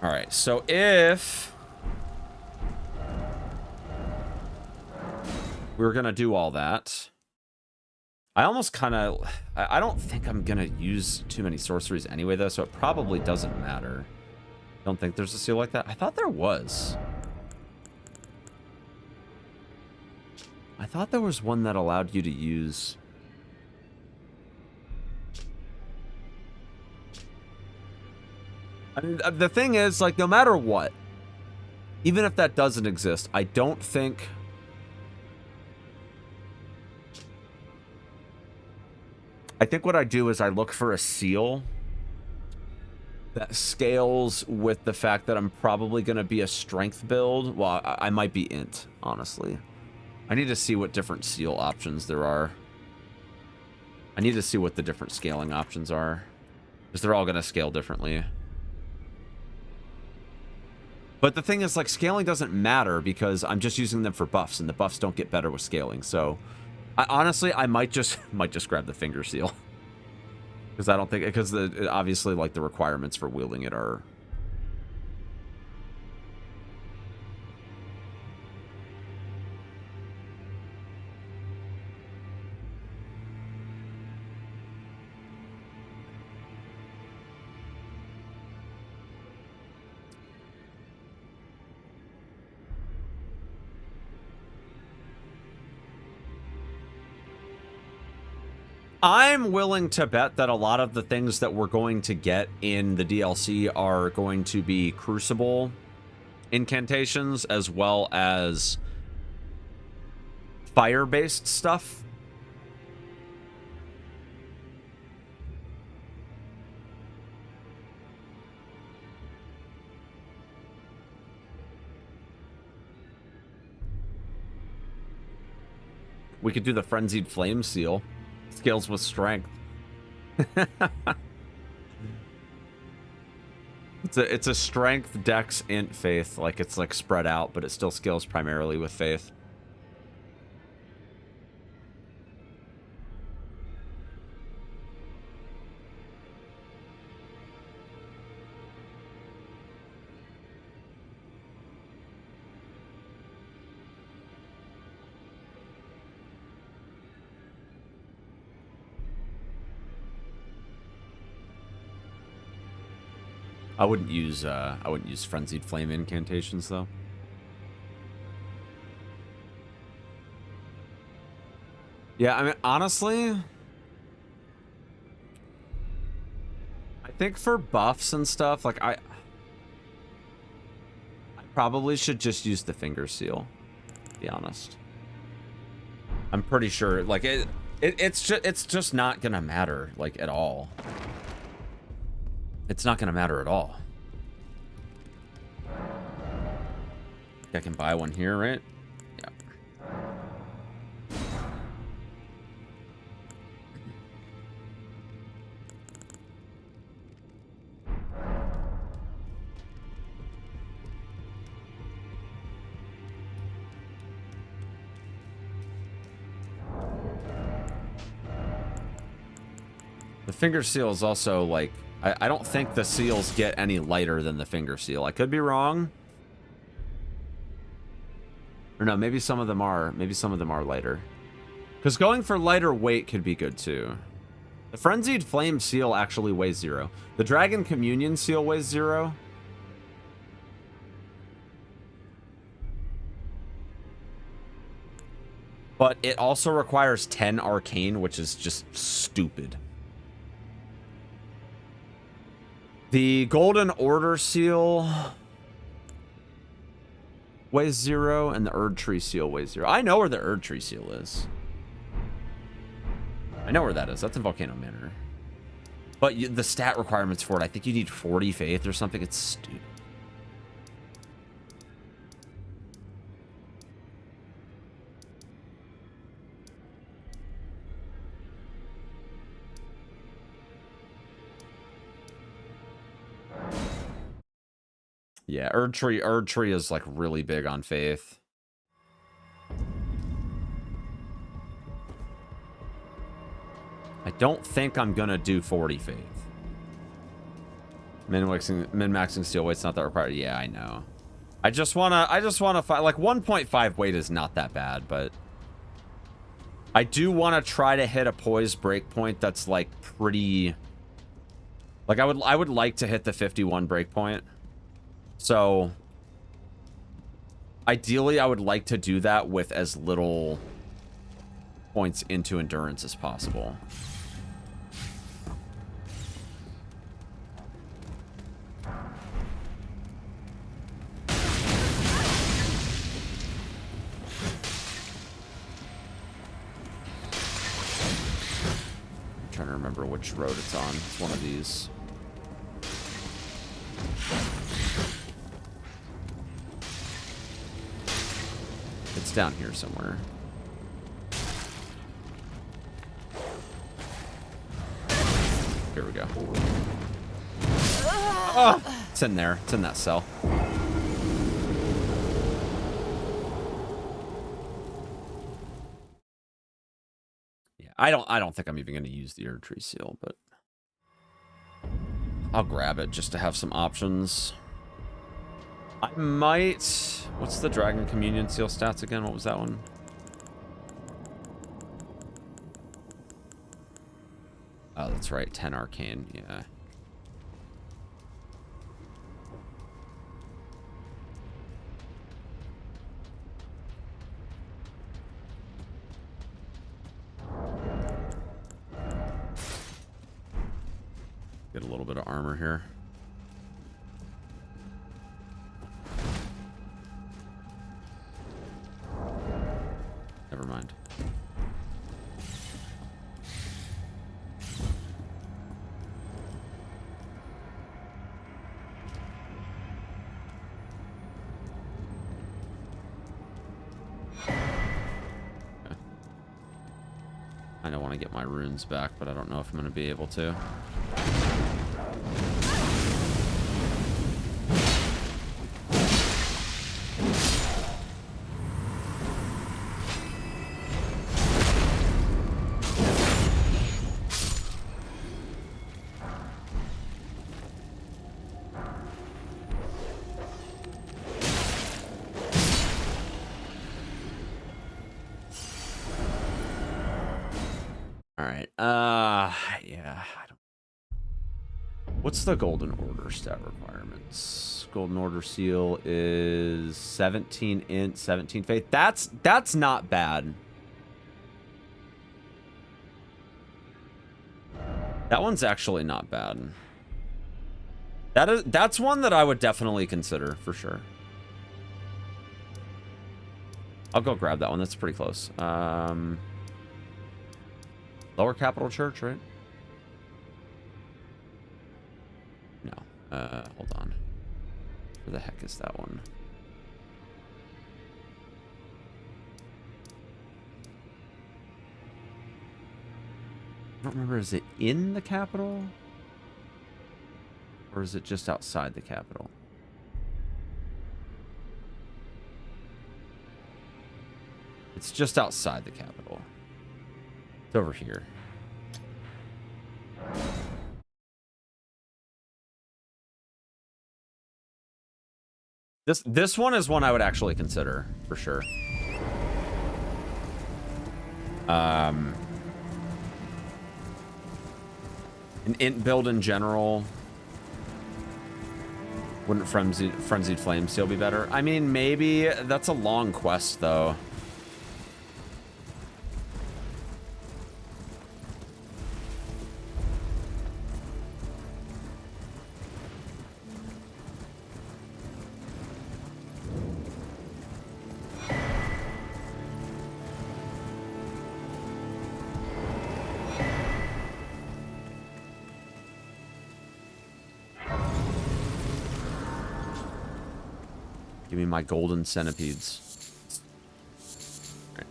Alright, so if we're gonna do all that, I almost kind of, I don't think I'm gonna use too many sorceries anyway, though, so it probably doesn't matter. Don't think there's a seal like that. I thought there was. I thought there was one that allowed you to use. I mean, the thing is, like, no matter what, even if that doesn't exist, I don't think. I think what I do is I look for a seal that scales with the fact that I'm probably going to be a strength build. Well, I might be int, honestly. I need to see what different seal options there are. I need to see what the different scaling options are. Because they're all going to scale differently. But the thing is, like, scaling doesn't matter because I'm just using them for buffs, and the buffs don't get better with scaling. So, honestly, I might just grab the finger seal. Because I don't think, because obviously, like, the requirements for wielding it are. I'm willing to bet that a lot of the things that we're going to get in the DLC are going to be Crucible incantations as well as fire-based stuff. We could do the Frenzied Flame Seal. Scales with strength. It's a strength, dex, int, faith. Like, it's like spread out, but it still scales primarily with faith. I wouldn't use Frenzied Flame incantations though. Yeah, I mean, honestly, I think for buffs and stuff, like I probably should just use the Finger Seal, to be honest. I'm pretty sure, like it's just not gonna matter, like, at all. It's not gonna matter at all. I can buy one here, right? Yeah. The Finger Seal is also like, I don't think the seals get any lighter than the Finger Seal. I could be wrong. Or no, maybe some of them are. Maybe some of them are lighter. Because going for lighter weight could be good too. The Frenzied Flame Seal actually weighs 0. The Dragon Communion Seal weighs 0. But it also requires 10 arcane, which is just stupid. The Golden Order Seal weighs 0, and the Erdtree Seal weighs 0. I know where the Erdtree Seal is. I know where that is. That's in Volcano Manor. But the stat requirements for it, I think you need 40 faith or something. It's stupid. Yeah, Erdtree is like really big on faith. I don't think I'm gonna do 40 faith. Min-maxing steel weight's not that required. Yeah, I know. I just wanna fight, like 1.5 weight is not that bad, but I do wanna try to hit a poise breakpoint that's like pretty, like I would like to hit the 51 breakpoint. So, ideally, I would like to do that with as little points into endurance as possible. I'm trying to remember which road it's on. It's one of these. It's down here somewhere. Here we go. Oh, it's in there. It's in that cell. Yeah, I don't think I'm even going to use the Erdtree Seal, but I'll grab it just to have some options. I might... What's the Dragon Communion Seal stats again? What was that one? Oh, that's right. 10 arcane. Yeah. Get a little bit of armor here. Never mind. I don't want to get my runes back, but I don't know if I'm going to be able to. Yeah. What's the Golden Order stat requirements? Golden Order seal is 17 int, 17 faith. That's not bad. That one's actually not bad. That's one that I would definitely consider for sure. I'll go grab that one. That's pretty close. Lower Capital Church, right? No. Hold on. Where the heck is that one? I don't remember. Is it in the capital? Or is it just outside the capital? It's just outside the capital. It's over here. This one is one I would actually consider for sure. An int build in general. Wouldn't Frenzied Flame Seal be better? I mean, maybe. That's a long quest though. Give me my golden centipedes. Right.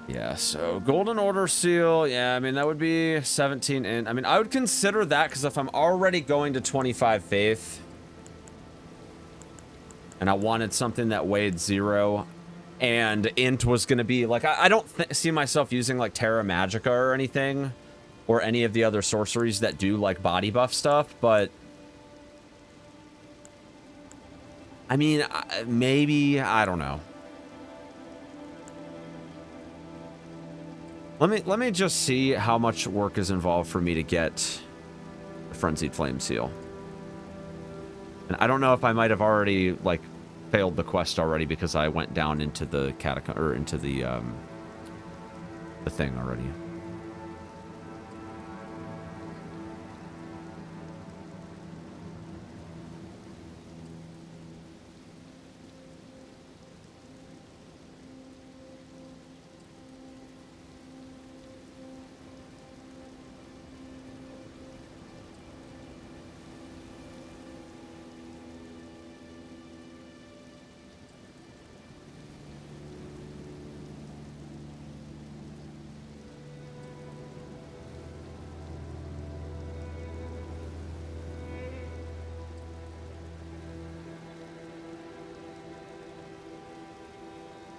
Yeah, so Golden Order Seal. Yeah, I mean, that would be 17 int. I mean, I would consider that because if I'm already going to 25 faith and I wanted something that weighed 0 and int was going to be like, I don't see myself using like Terra Magica or anything. Or any of the other sorceries that do, like, body buff stuff, but... I mean, maybe... I don't know. Let me just see how much work is involved for me to get the Frenzied Flame Seal. And I don't know if I might have already, like, failed the quest already because I went down into the catacomb... or into the thing already.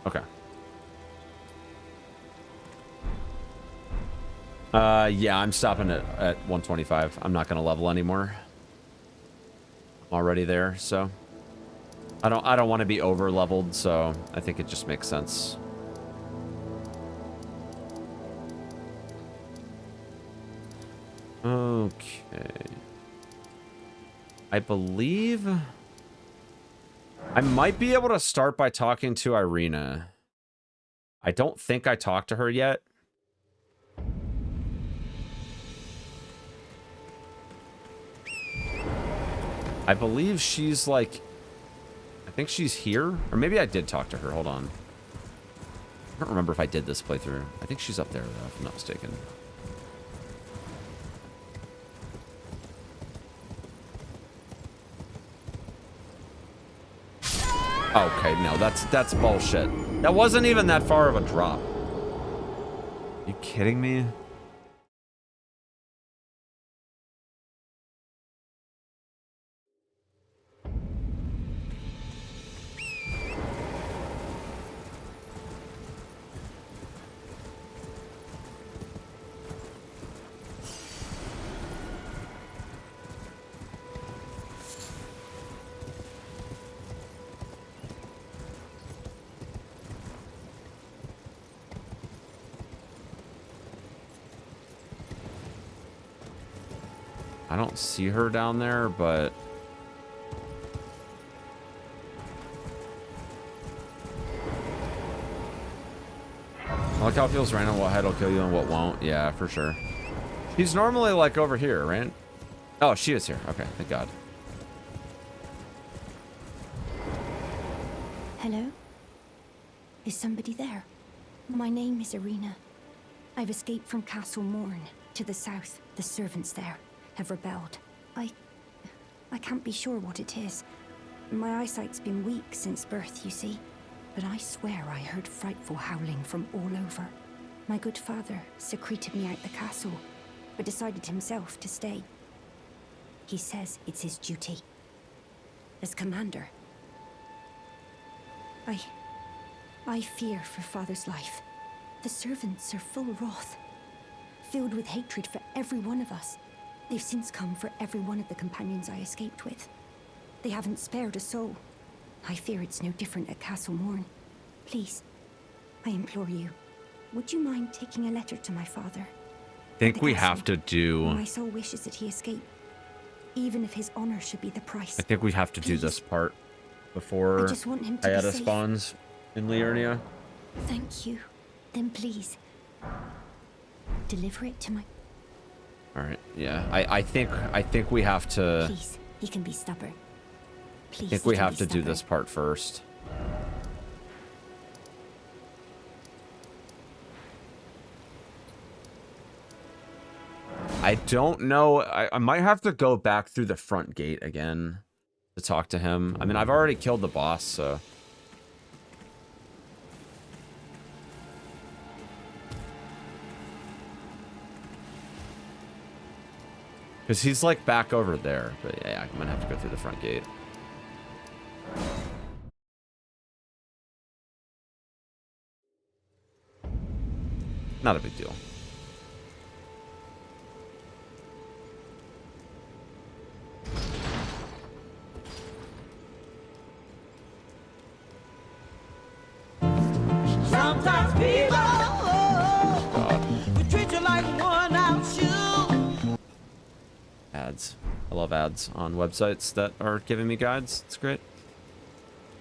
Okay. Yeah, I'm stopping at 125. I'm not gonna level anymore. I'm already there, so I don't want to be over leveled, so I think it just makes sense. Okay. I believe I might be able to start by talking to Irina. I don't think I talked to her yet. I believe she's like, I think she's here, or maybe I did talk to her. Hold on. I don't remember if I did this playthrough. I think she's up there, though, if I'm not mistaken. Okay, no, that's bullshit. That wasn't even that far of a drop. You kidding me? I don't see her down there, but... I like how it feels random what head will kill you and what won't. Yeah, for sure. She's normally, like, over here, right? Oh, she is here. Okay, thank God. Hello? Is somebody there? My name is Irina. I've escaped from Castle Morn to the south. The servants there have rebelled. I can't be sure what it is. My eyesight's been weak since birth, you see. But I swear I heard frightful howling from all over. My good father secreted me out the castle, but decided himself to stay. He says it's his duty. As commander. I fear for father's life. The servants are full wrath, filled with hatred for every one of us. They've since come for every one of the companions I escaped with. They haven't spared a soul. I fear it's no different at Castle Morn. Please, I implore you, would you mind taking a letter to my father? I think we have to do... My soul wishes that he escape, even if his honor should be the price. I think we have to do this part before I just want him to be Ayada safe. spawns in Liurnia. Thank you. Then please, deliver it to my... Alright, yeah. I think we have to... Please, he can be stubborn. Please, I think we have to do this part first. I don't know. I might have to go back through the front gate again to talk to him. I mean, I've already killed the boss, so... Because he's, like, back over there. But, yeah, I'm going to have to go through the front gate. Not a big deal. Sometimes people we treat you like one out shoe. Ads. I love ads on websites that are giving me guides. It's great.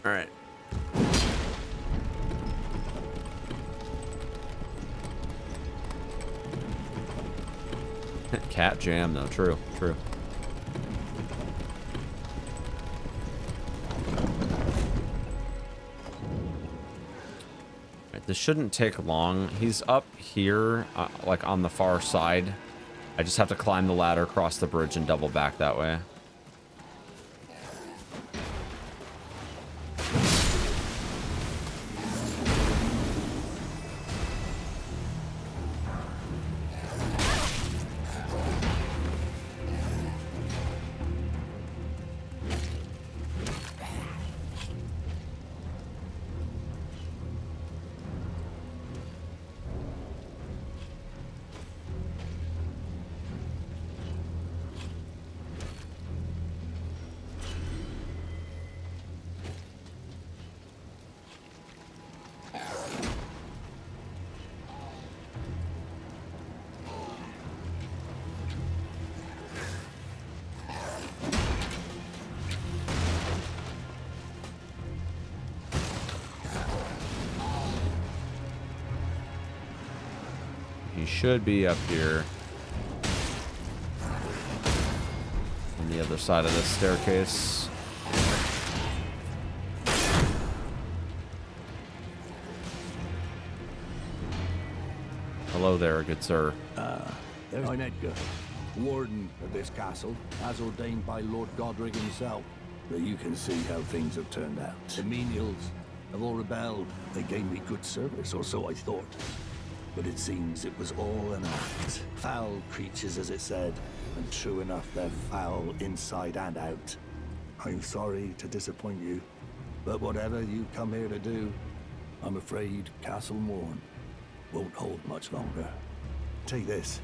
All right. Cat jam, though. True. True. This shouldn't take long. He's up here, like on the far side. I just have to climb the ladder, cross the bridge, and double back that way. He should be up here. On the other side of this staircase. Hello there, good sir. I'm Edgar, warden of this castle, as ordained by Lord Godric himself. But you can see how things have turned out. The menials have all rebelled. They gave me good service, or so I thought. But it seems it was all an act. Foul creatures, as it said. And true enough, they're foul inside and out. I'm sorry to disappoint you, but whatever you come here to do, I'm afraid Castle Morn won't hold much longer. Take this,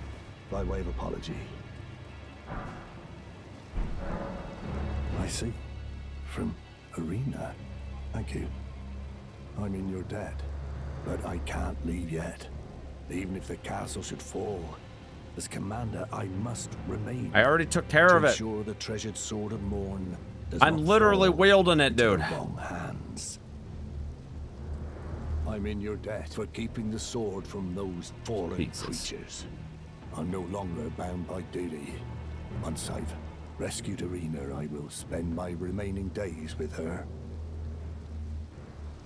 by way of apology. I see. From Arena. Thank you. I mean, you're dead, but I can't leave yet. Even if the castle should fall, as commander, I must remain. I already took care of it. Ensure the treasured sword of Morn does I'm not literally fall wielding it, into dude. the wrong hands. I'm in your debt for keeping the sword from those fallen Jesus. creatures. I'm no longer bound by duty. Once I've rescued Arena, I will spend my remaining days with her.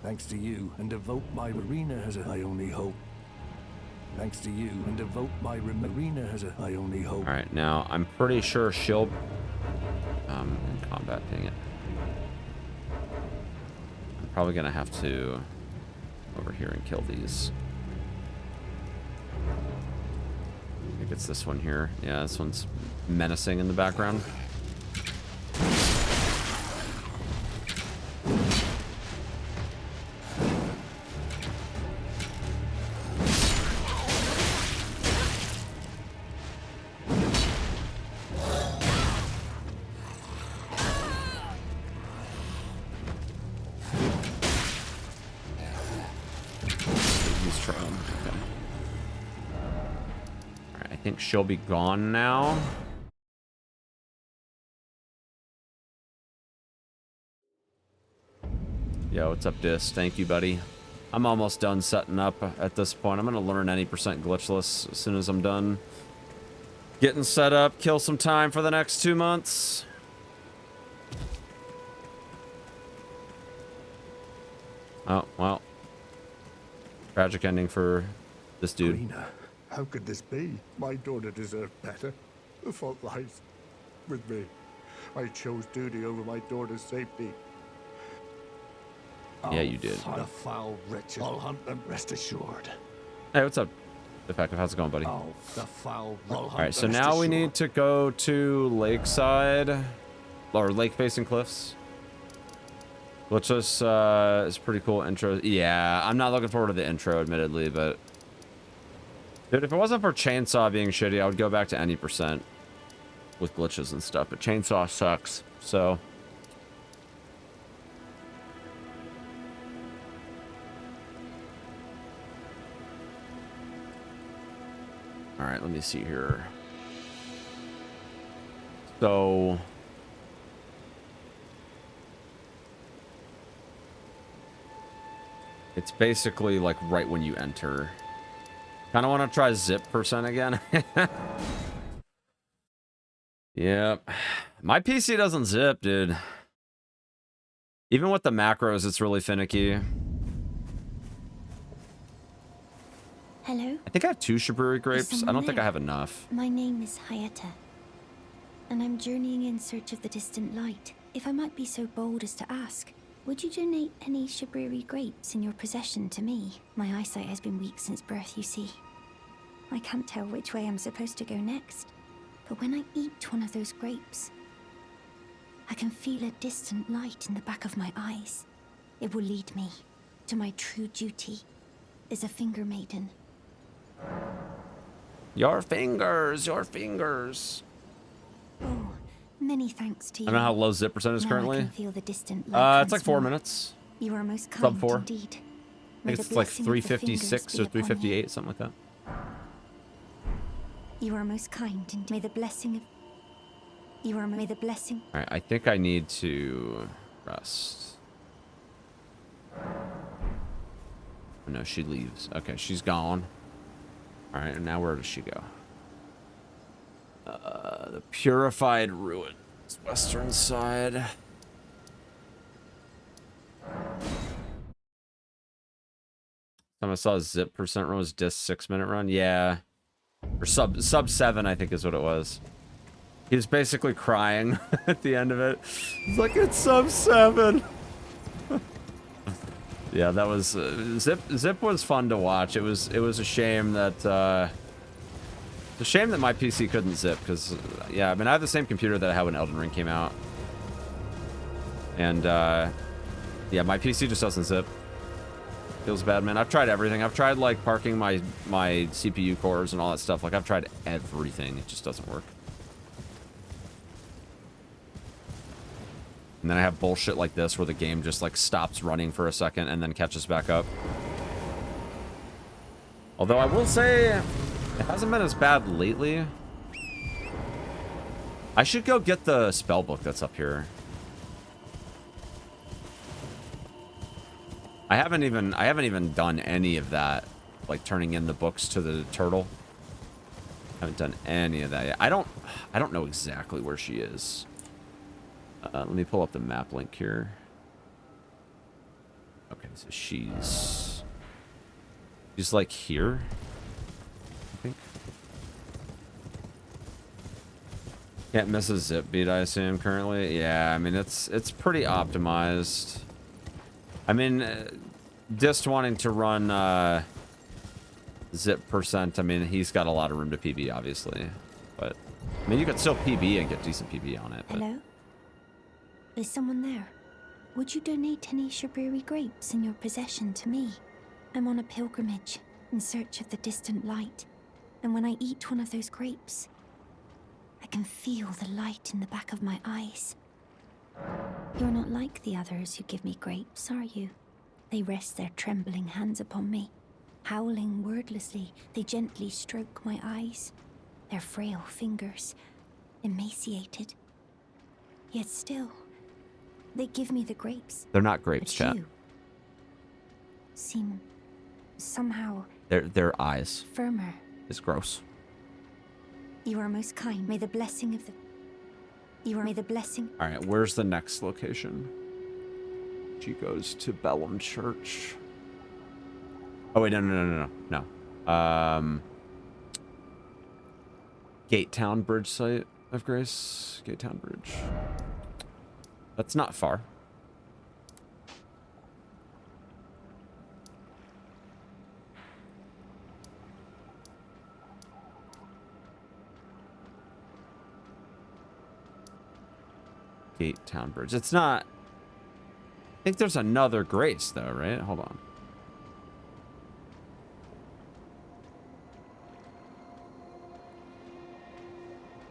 Thanks to you, and devote my Arena as my only hope. Thanks to you, and devote my Arena as my only hope. All right, now I'm pretty sure she'll in combat. Dang it! I'm probably gonna have to over here and kill these. I think it's this one here. Yeah, this one's menacing in the background. She'll be gone now. Yo, what's up, Dis? Thank you, buddy. I'm almost done setting up at this point. I'm gonna learn any percent glitchless as soon as I'm done getting set up. Kill some time for the next 2 months. Oh, well. Tragic ending for this dude. Arena. How could this be? My daughter deserved better. The fault lies with me. I chose duty over my daughter's safety. Yeah, you did. The foul wretches. I'll hunt them, rest assured. Hey, what's up, Defective? How's it going, buddy? Oh, the foul. All right, so now we need to go to Lakeside, or lake-facing cliffs. Which is pretty cool intro. Yeah, I'm not looking forward to the intro, admittedly, but dude, if it wasn't for Chainsaw being shitty, I would go back to any percent with glitches and stuff. But Chainsaw sucks, so. All right, let me see here. So. It's basically like right when you enter. Kind of want to try zip percent again. Yep. My PC doesn't zip, dude. Even with the macros, it's really finicky. Hello? I think I have 2 Shiburi grapes. I someone don't think I there? have enough. My name is Hayata, and I'm journeying in search of the distant light. If I might be so bold as to ask, would you donate any Shiburi grapes in your possession to me? My eyesight has been weak since birth, you see. I can't tell which way I'm supposed to go next, but when I eat one of those grapes, I can feel a distant light in the back of my eyes. It will lead me to my true duty as a finger maiden. Your fingers, your fingers. Oh, many thanks to you. I don't know how low zip percent is Now currently. I can feel the distant light It's like 4 transform. minutes. You are most Sub kind 4. indeed. I think it's like 356 or 358, something like that. You are most kind, and may the blessing of may the blessing. All right, I think I need to rest. Oh, no, she leaves. Okay, she's gone. All right, and now where does she go? The Purified Ruins, western side. Time I saw zip percent run was disc 6-minute run. Yeah, or sub 7, I think is what it was. He was basically crying at the end of it. He's like, it's sub 7. Yeah, that was Zip was fun to watch. It was a shame that it's a shame that my PC couldn't zip because yeah, I mean I have the same computer that I had when Elden Ring came out, and yeah, my PC just doesn't zip. Feels bad, man. I've tried everything. I've tried like parking my CPU cores and all that stuff. Like I've tried everything. It just doesn't work. And then I have bullshit like this where the game just like stops running for a second and then catches back up. Although I will say it hasn't been as bad lately. I should go get the spell book that's up here. I haven't even done any of that, like turning in the books to the turtle. I haven't done any of that yet. I don't know exactly where she is. Let me pull up the map link here. Okay, so she's like here, I think. Can't miss a zip beat, I assume, currently. Yeah, I mean, it's pretty optimized. I mean, Dist wanting to run zip percent, I mean, he's got a lot of room to PB, obviously. But, I mean, you could still PB and get decent PB on it. But... Hello? Is someone there? Would you donate any Shabriri grapes in your possession to me? I'm on a pilgrimage in search of the distant light. And when I eat one of those grapes, I can feel the light in the back of my eyes. You're not like the others who give me grapes, are you? They rest their trembling hands upon me. Howling wordlessly, they gently stroke my eyes. Their frail fingers, emaciated. Yet still, they give me the grapes. They're not grapes, But chat. you seem somehow Their eyes. firmer. It's gross. You are most kind. May the blessing of the... May the blessing... All right, where's the next location? She goes to Bellum Church. Oh, wait, no. Gate Town Bridge site of Grace. Gate Town Bridge. That's not far. Gate Town Bridge. It's not... I think there's another Grace, though, right? Hold on.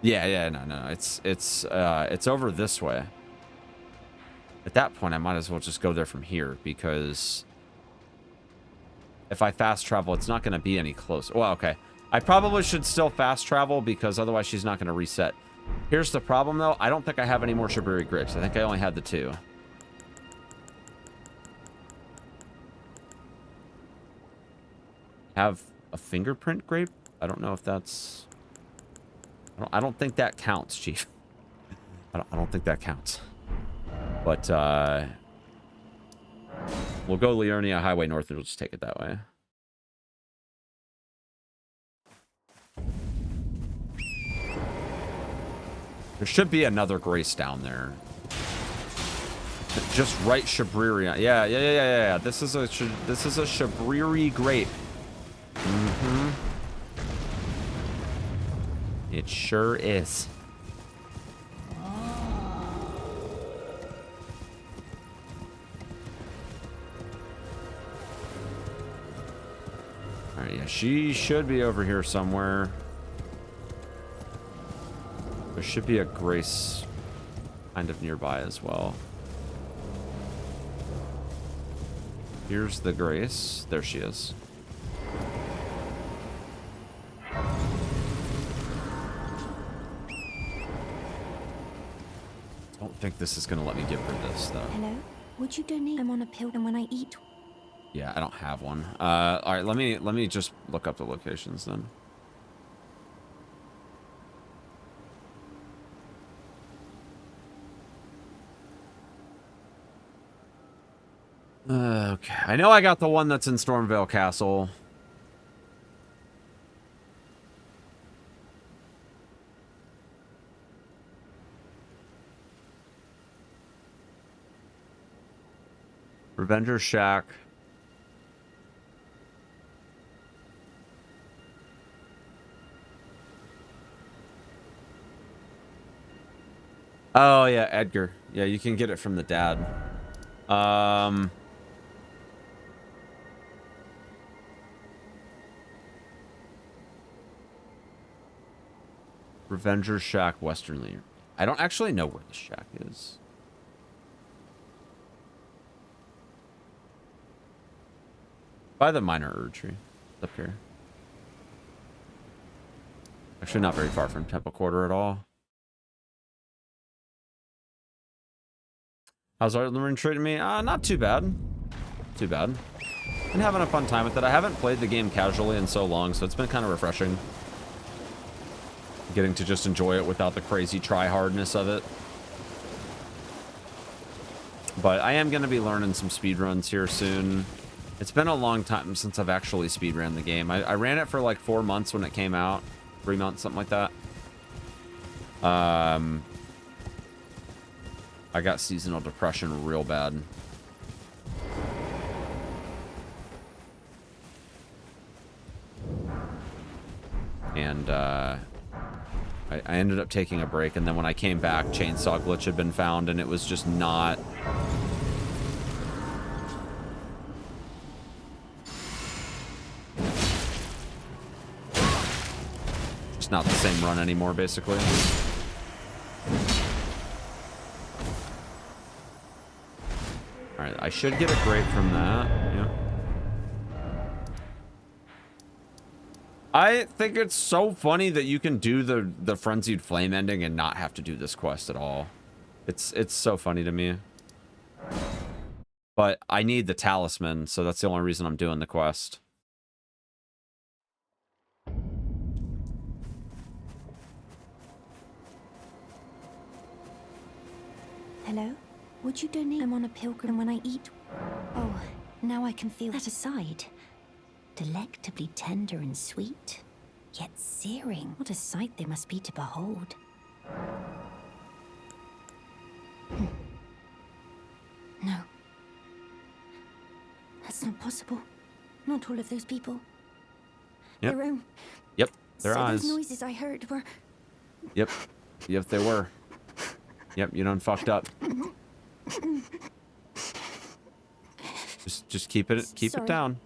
Yeah, no. It's over this way. At that point, I might as well just go there from here, because if I fast travel, it's not going to be any closer. Well, okay. I probably should still fast travel, because otherwise she's not going to reset. Here's the problem, though. I don't think I have any more Shabriri grapes. I think I only had the 2. Have a fingerprint grape? I don't know if that's... I don't think that counts, Chief. I don't think that counts. But, we'll go Liurnia Highway North and we'll just take it that way. There should be another Grace down there. Just right Shabriri. Yeah. This is a Shabriri grape. Mm-hmm. It sure is. Alright, yeah, she should be over here somewhere. There should be a Grace kind of nearby as well. Here's the Grace. There she is. I don't think this is going to let me give her this, though. Hello? Would you donate? I'm on a pill, and when I eat... Yeah, I don't have one. All right, let me just look up the locations then. Okay, I know I got the one that's in Stormvale Castle. Revenger Shack. Oh yeah, Edgar. Yeah, you can get it from the dad. Revenger Shack, Westernly. I don't actually know where the shack is. By the minor Erdtree. Up here. Actually not very far from Temple Quarter at all. How's Elden Ring treating me? Not too bad. Too bad. Been having a fun time with it. I haven't played the game casually in so long, so it's been kind of refreshing. Getting to just enjoy it without the crazy try-hardness of it. But I am going to be learning some speedruns here soon. It's been a long time since I've actually speedrun the game. I ran it for like 4 months when it came out. 3 months, something like that. I got seasonal depression real bad. And I ended up taking a break, and then when I came back, Chainsaw Glitch had been found, and it was just not... It's not the same run anymore, basically. Alright, I should get a grape from that. Yeah. I think it's so funny that you can do the Frenzied Flame ending and not have to do this quest at all. It's so funny to me. But I need the talisman, so that's the only reason I'm doing the quest. Hello? Would you donate? I'm on a pilgrim when I eat. Oh, now I can feel that aside. Delectably tender and sweet, yet searing. What a sight they must be to behold. No. That's not possible. Not all of those people. Yep. Their own. Yep, their so eyes. those noises I heard were... Yep. Yep, they were. Yep, you done fucked up. Just keep it Sorry. down.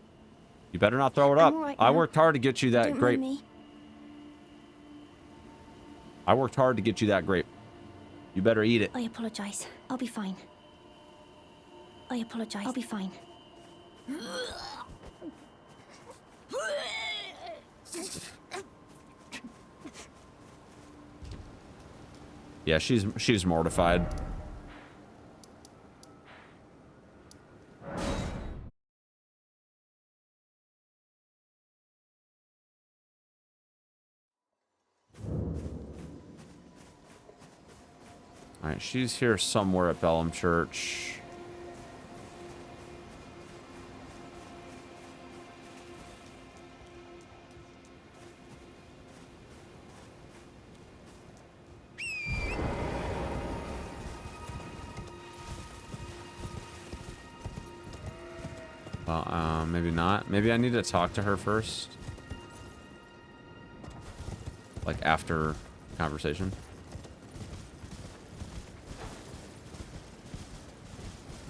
You better not throw it up. All right I now. worked hard to get you that Don't grape. mind me. I worked hard to get you that grape. You better eat it. I apologize. I'll be fine. I apologize. I'll be fine. Yeah, she's mortified. Alright, she's here somewhere at Bellum Church. Well, maybe not. Maybe I need to talk to her first. Like, after conversation.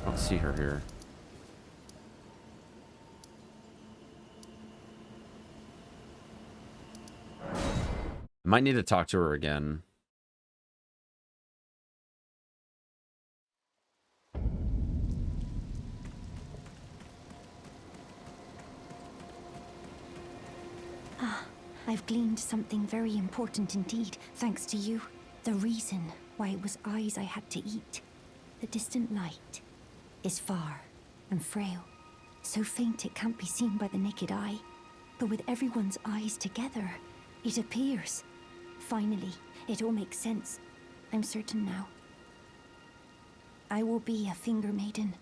I don't see her here. I might need to talk to her again. I've gleaned something very important indeed, thanks to you. The reason why it was eyes I had to eat. The distant light is far and frail. So faint it can't be seen by the naked eye. But with everyone's eyes together, it appears. Finally, it all makes sense. I'm certain now. I will be a finger maiden.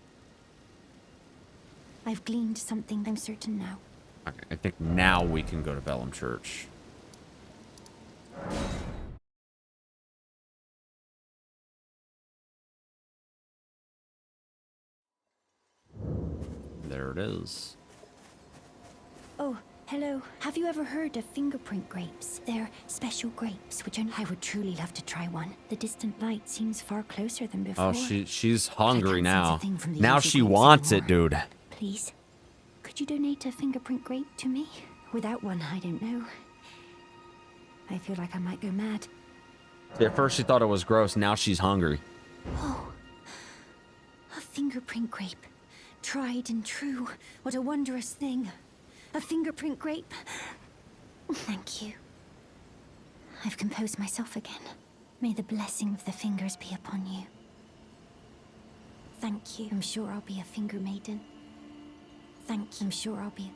I've gleaned something, I'm certain now. Okay, I think now we can go to Bellum Church. There it is. Oh, hello. Have you ever heard of fingerprint grapes? They're special grapes, which I would truly love to try one. The distant light seems far closer than before. Oh, she's hungry I can't sense now. a thing from the Now usual she grapes wants it, anymore. dude. Please, could you donate a fingerprint grape to me? Without one, I don't know. I feel like I might go mad. At first she thought it was gross. Now she's hungry. Oh, a fingerprint grape. Tried and true. What a wondrous thing. A fingerprint grape. Thank you. I've composed myself again. May the blessing of the fingers be upon you. Thank you. I'm sure I'll be a finger maiden. Thank you. I'm sure I'll be.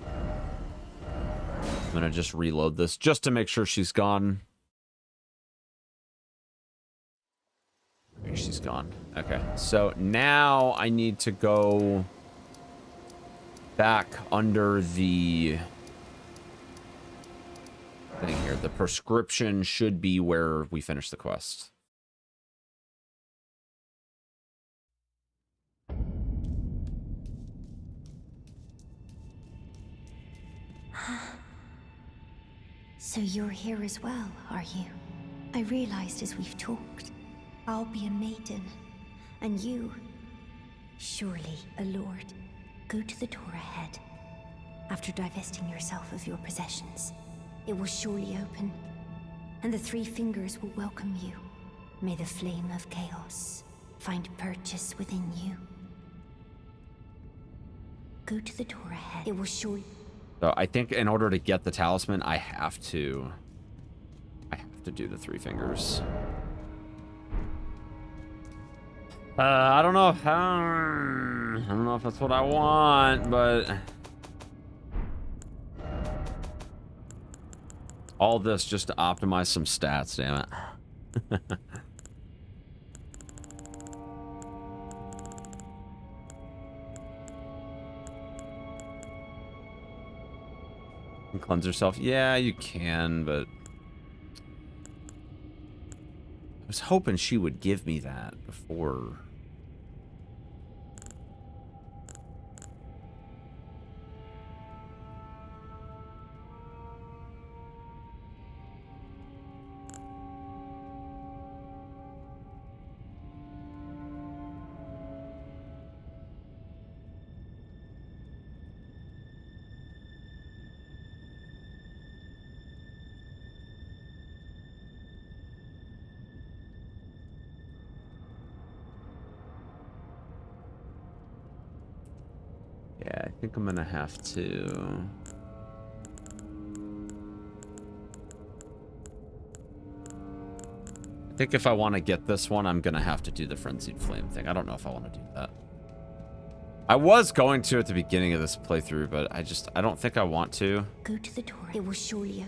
I'm gonna just reload this just to make sure she's gone. Okay, she's gone. Okay, so now I need to go back under the thing here. The prescription should be where we finish the quest. So you're here as well, are you? I realized as we've talked, I'll be a maiden, and you, surely a lord. Go to the door ahead. After divesting yourself of your possessions, it will surely open, and the three fingers will welcome you. May the flame of chaos find purchase within you. Go to the door ahead. It will surely... So I think in order to get the talisman, I have to do the three fingers. I don't know. I don't know if that's what I want, but all this just to optimize some stats. Damn it. Cleanse yourself. Yeah, you can, but I was hoping she would give me that before. Yeah, I think I'm gonna have to. I think if I want to get this one, I'm gonna have to do the Frenzied Flame thing. I don't know if I want to do that. I was going to at the beginning of this playthrough, but I don't think I want to. Go to the door. It will surely...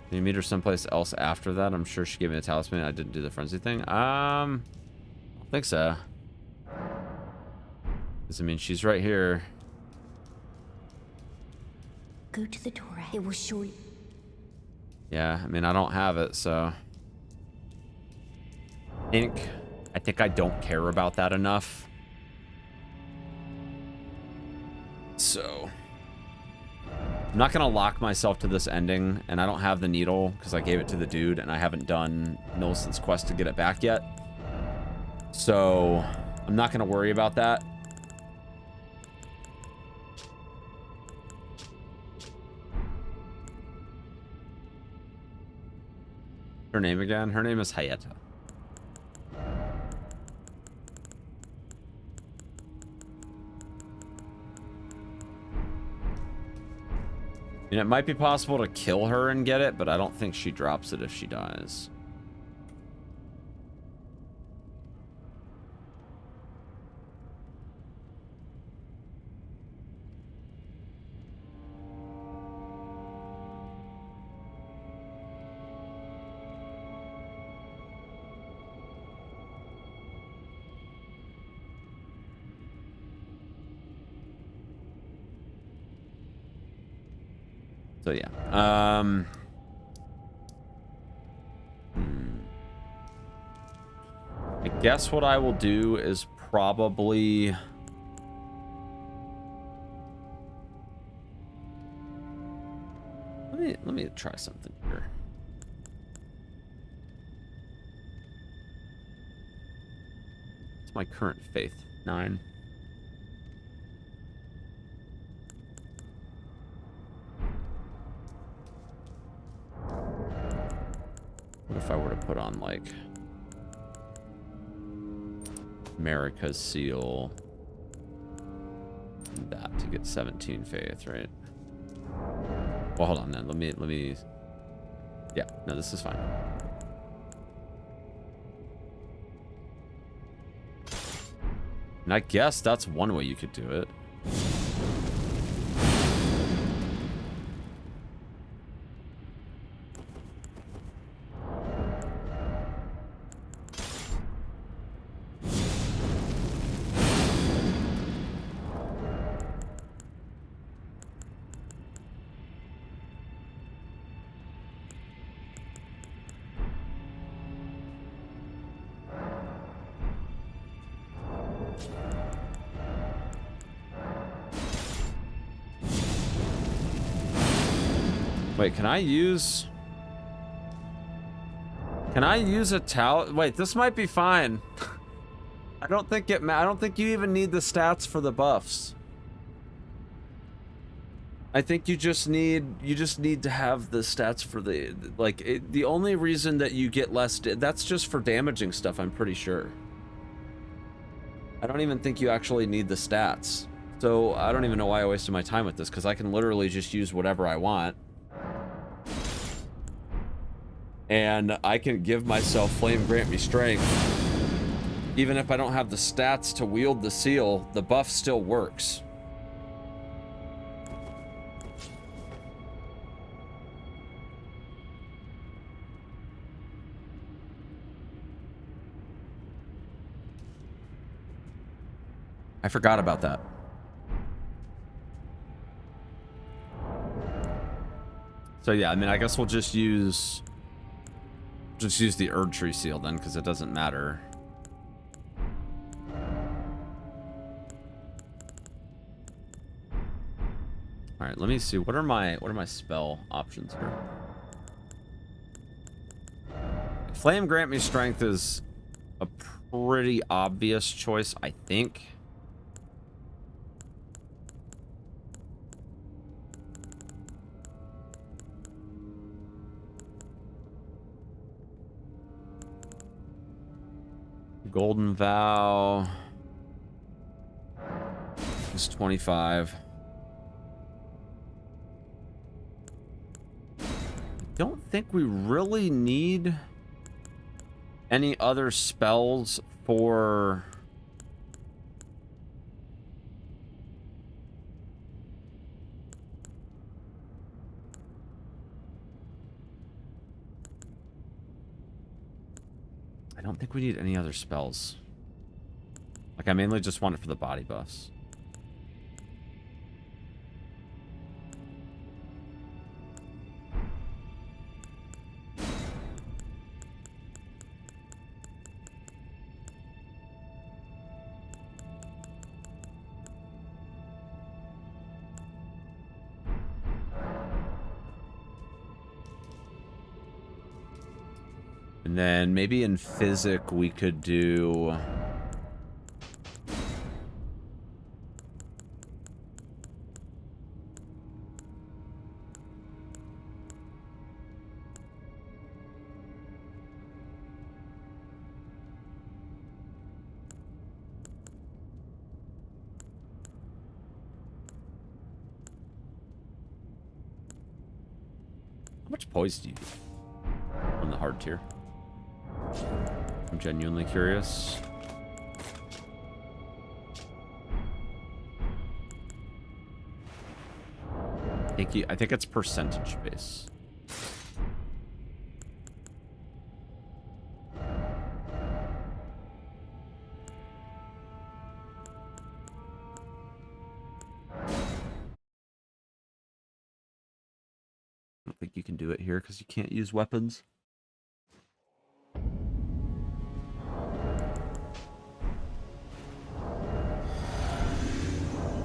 Can you meet her someplace else after that? I'm sure she gave me a talisman. I didn't do the frenzy thing. I don't think so. Does it mean she's right here? Go to the door. It will surely... Yeah, I mean, I don't have it, so... Ink. I think I don't care about that enough. So... I'm not gonna lock myself to this ending, and I don't have the needle, because I gave it to the dude, and I haven't done Millicent's quest to get it back yet. So... I'm not gonna worry about that. Her name again? Her name is Hayata. And it might be possible to kill her and get it, but I don't think she drops it if she dies. So yeah. I guess what I will do is probably... Let me try something here. It's my current faith. 9. What if I were to put on, like, America's seal? And that to get 17 faith, right? Well, hold on then. Let me... Yeah, no, this is fine. And I guess that's one way you could do it. Wait, can I use a towel? Wait, this might be fine. I don't think you even need the stats for the buffs. I think you just need to have the stats for the, like, the only reason that you get less, that's just for damaging stuff, I'm pretty sure. I don't even think you actually need the stats. So I don't even know why I wasted my time with this, because I can literally just use whatever I want. And I can give myself Flame Grant Me Strength. Even if I don't have the stats to wield the seal, the buff still works. I forgot about that. So yeah, I mean, I guess we'll just use the Erdtree seal then, because it doesn't matter. All right, let me see. What are my spell options here? Flame Grant Me Strength is a pretty obvious choice, I think. Golden Vow is 25. I don't think we really need any other spells for... I don't think we need any other spells. Like, I mainly just want it for the body buffs. And then maybe in Physic we could do... How much poise do you get on the hard tier? I'm genuinely curious. I think it's percentage base. think you can do it here because you can't use weapons.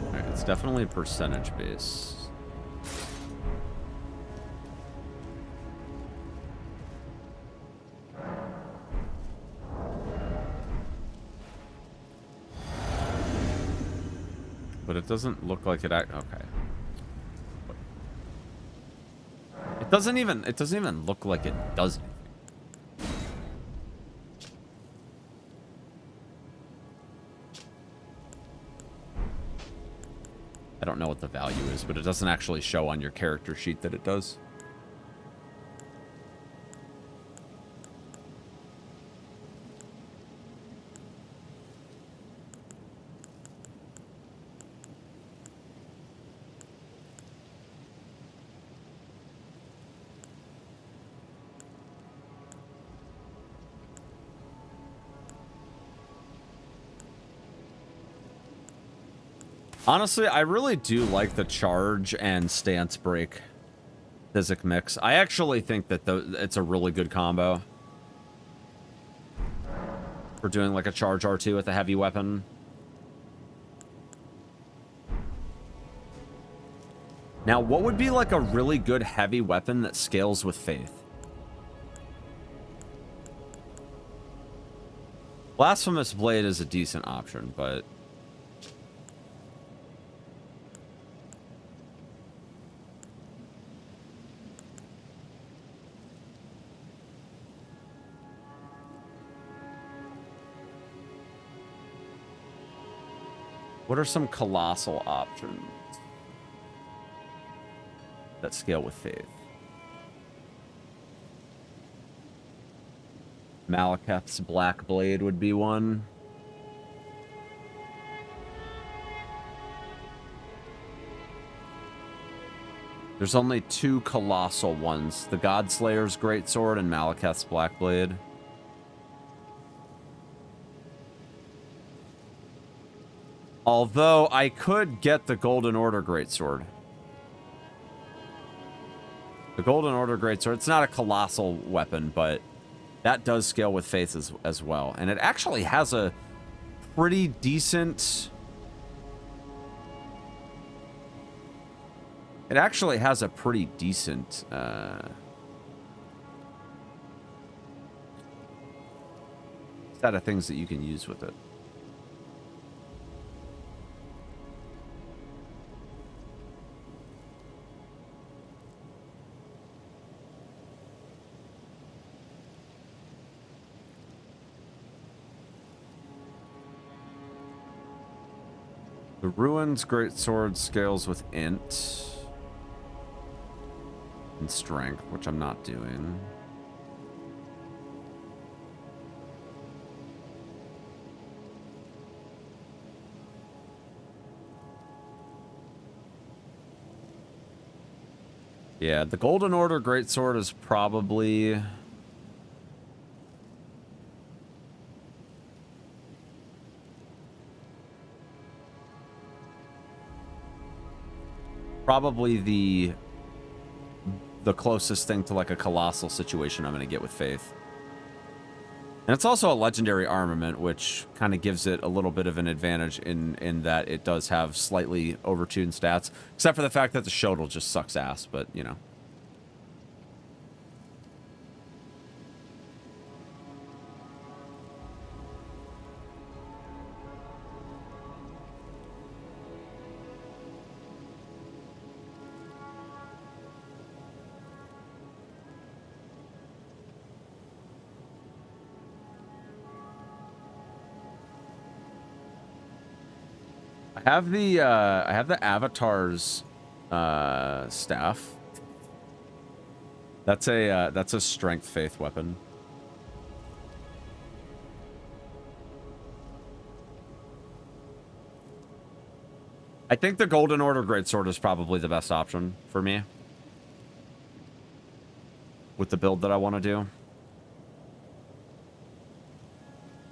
Alright, it's definitely a percentage base. But it doesn't look like it okay. It doesn't even look like it does anything. I don't know what the value is, but it doesn't actually show on your character sheet that it does. Honestly, I really do like the charge and stance break physic mix. I actually think that it's a really good combo for doing like a charge R2 with a heavy weapon. Now, what would be like a really good heavy weapon that scales with faith? Blasphemous Blade is a decent option, but... what are some colossal options that scale with faith? Malekith's Black Blade would be one. There's only two colossal ones. The Godslayer's Greatsword and Malekith's Black Blade. Although, I could get the Golden Order Greatsword. The Golden Order Greatsword, it's not a colossal weapon, but that does scale with faith as well. And it actually has a pretty decent... it actually has a pretty decent... set of things that you can use with it. The Ruin's Greatsword scales with int and strength, which I'm not doing. Yeah, the Golden Order Greatsword is probably... probably the closest thing to like a colossal situation I'm going to get with faith. And it's also a legendary armament, which kind of gives it a little bit of an advantage in that it does have slightly overtuned stats, except for the fact that the Shodel just sucks ass, but you know. I have the Avatar's staff. That's a strength faith weapon. I think the Golden Order Greatsword is probably the best option for me with the build that I want to do.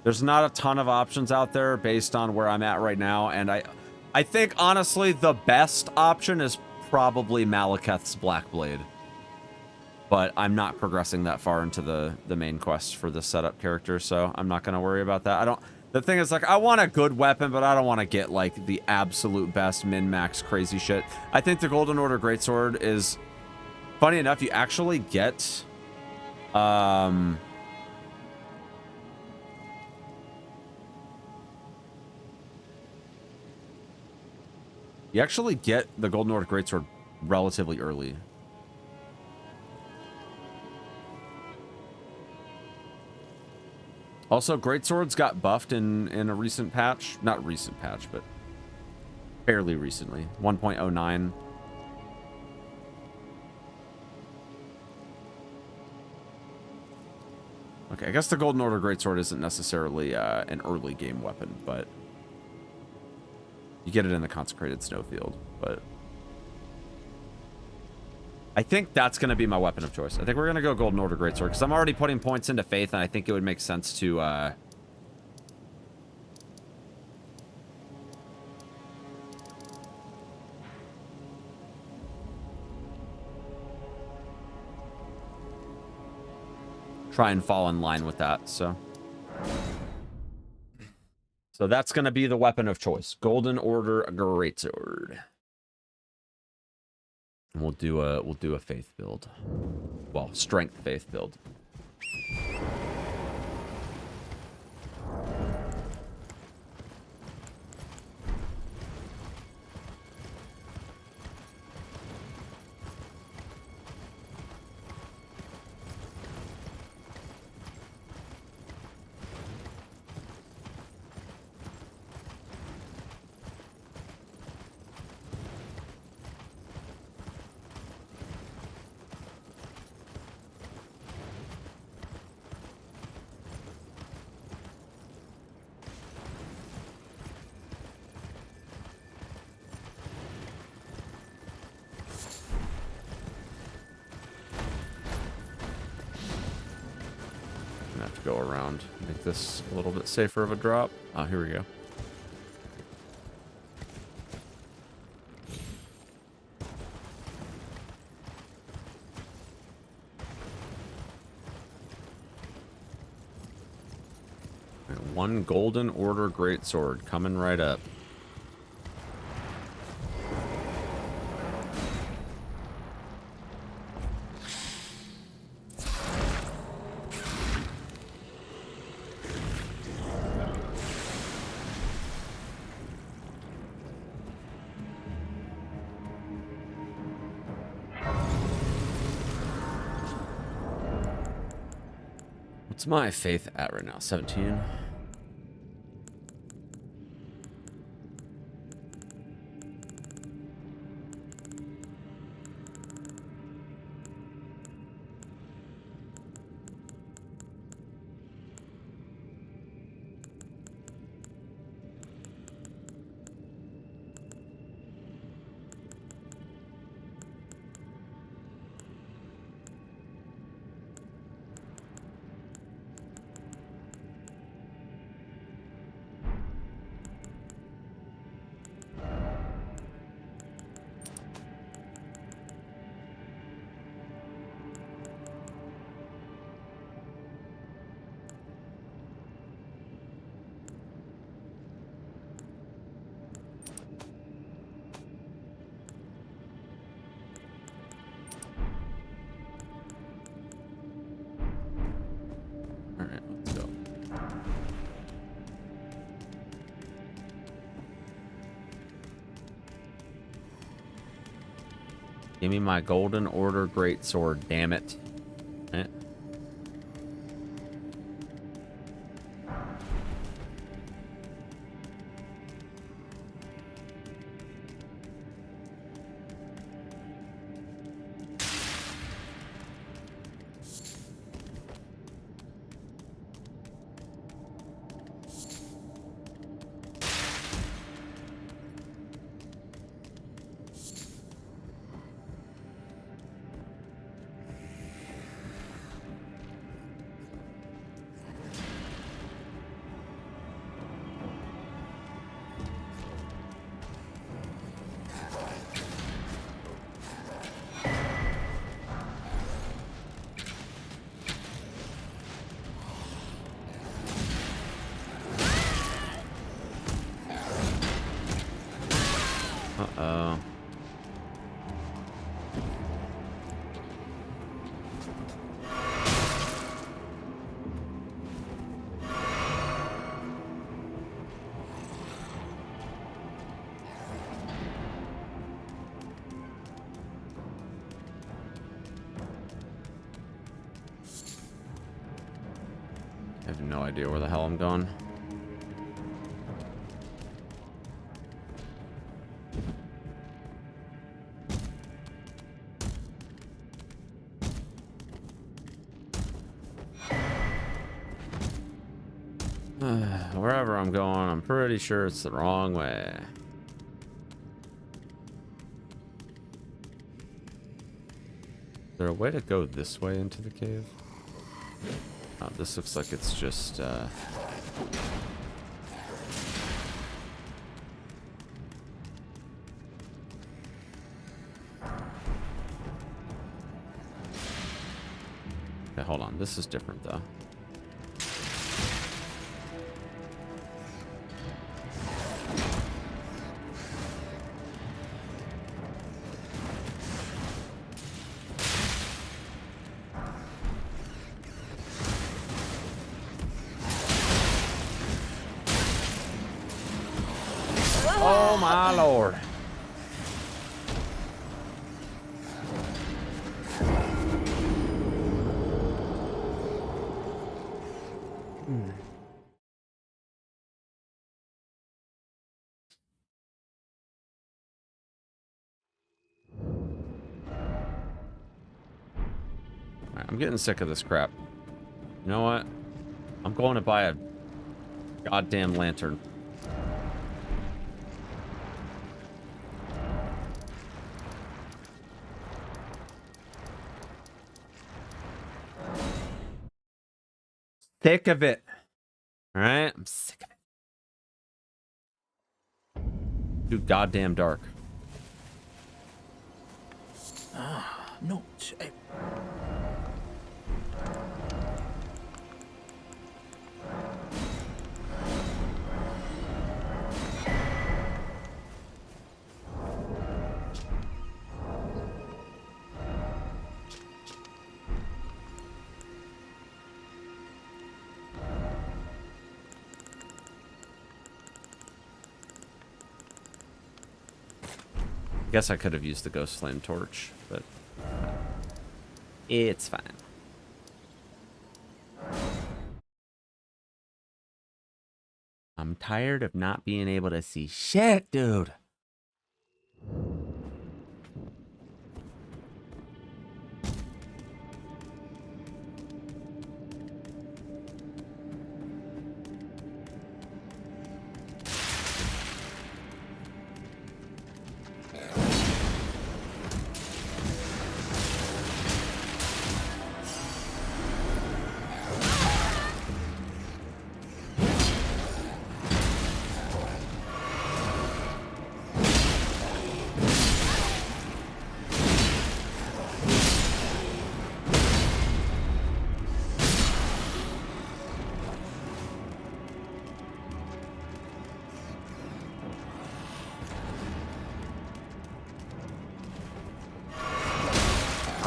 There's not a ton of options out there based on where I'm at right now, and I think, honestly, the best option is probably Malekith's Black Blade. but I'm not progressing that far into the main quest for the setup character, so I'm not gonna worry about that. I don't. The thing is, like, I want a good weapon, but I don't want to get like the absolute best min-max crazy shit. I think the Golden Order Greatsword is, funny enough, you actually get, you actually get the Golden Order Greatsword relatively early. Also, Greatswords got buffed in a recent patch. Not recent patch, but fairly recently. 1.09. Okay, I guess the Golden Order Greatsword isn't necessarily an early game weapon, but you get it in the Consecrated Snowfield. But I think that's going to be my weapon of choice. I think we're going to go Golden Order Greatsword, because I'm already putting points into Faith, and I think it would make sense to try and fall in line with that. So that's going to be the weapon of choice. Golden Order Greatsword. And we'll do a Faith build. Well, Strength Faith build. Go around, make this a little bit safer of a drop. Oh, here we go. Right, one Golden Order Greatsword coming right up. What's my faith at right now? 17? Give me my Golden Order Greatsword, damn it. Eh. Oh. I have no idea where the hell I'm going. Wherever I'm going, I'm pretty sure it's the wrong way. Is there a way to go this way into the cave? Oh, this looks like it's just, Okay, hold on. This is different, though. Oh my lord. Alright, I'm getting sick of this crap. You know what? I'm going to buy a goddamn lantern. Sick of it. Alright? I'm sick of it. Too goddamn dark. Not. I guess I could have used the ghost flame torch, but it's fine. I'm tired of not being able to see shit, dude.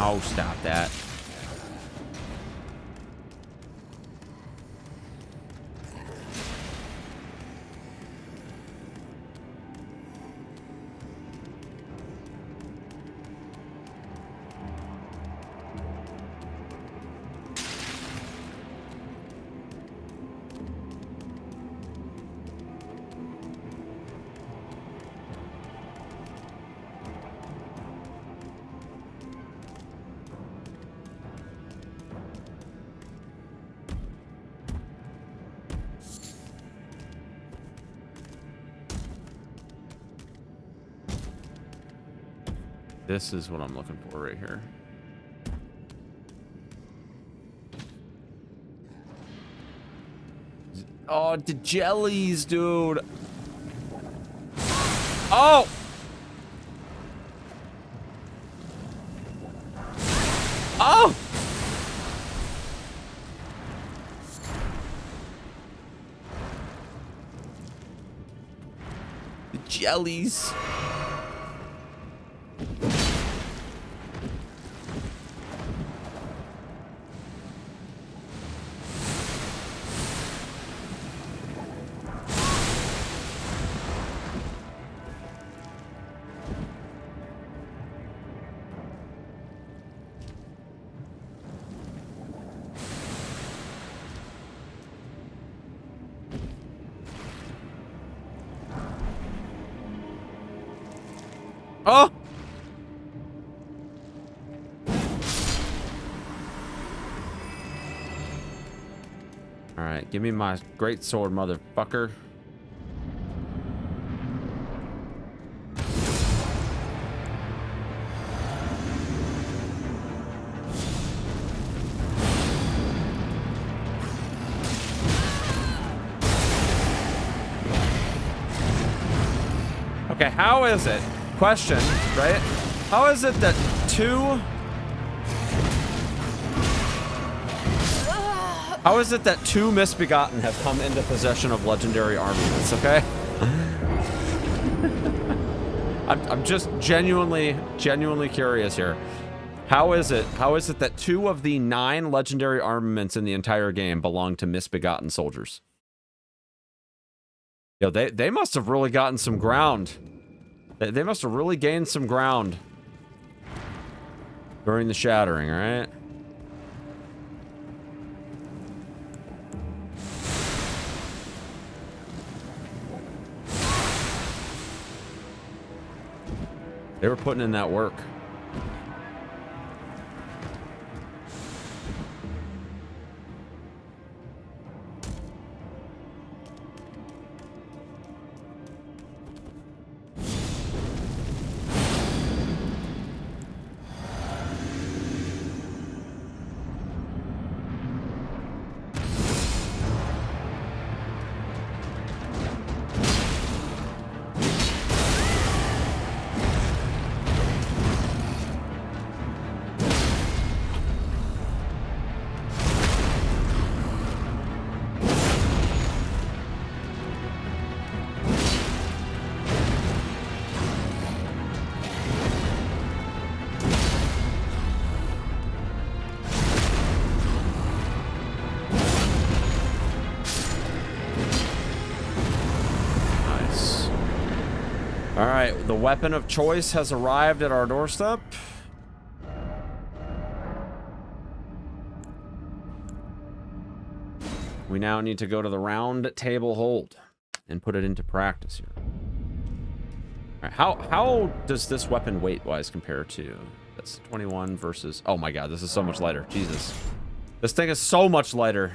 Oh, stop that. This is what I'm looking for right here. Oh, the jellies, dude. Oh! Oh! The jellies. Oh! Alright, give me my great sword, motherfucker. Okay, how is it? Question, right? How is it that two misbegotten have come into possession of legendary armaments, okay? I'm just genuinely curious here. How is it that 2 of the 9 legendary armaments in the entire game belong to misbegotten soldiers? Yo, they must have really gotten some ground. They must have really gained some ground during the shattering, right? They were putting in that work. Alright, the weapon of choice has arrived at our doorstep. We now need to go to the round table hold and put it into practice here. Alright, how does this weapon weight-wise compare to? That's 21 versus... Oh my god, this is so much lighter. Jesus. This thing is so much lighter.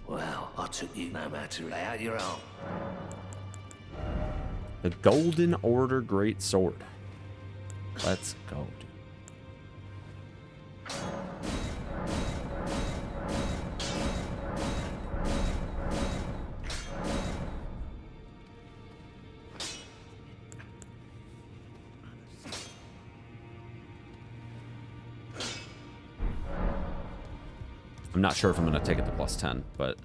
Well, I took you no matter to lay out your arm. The Golden Order Great Sword. Let's go, dude. I'm not sure if I'm going to take it to +10, but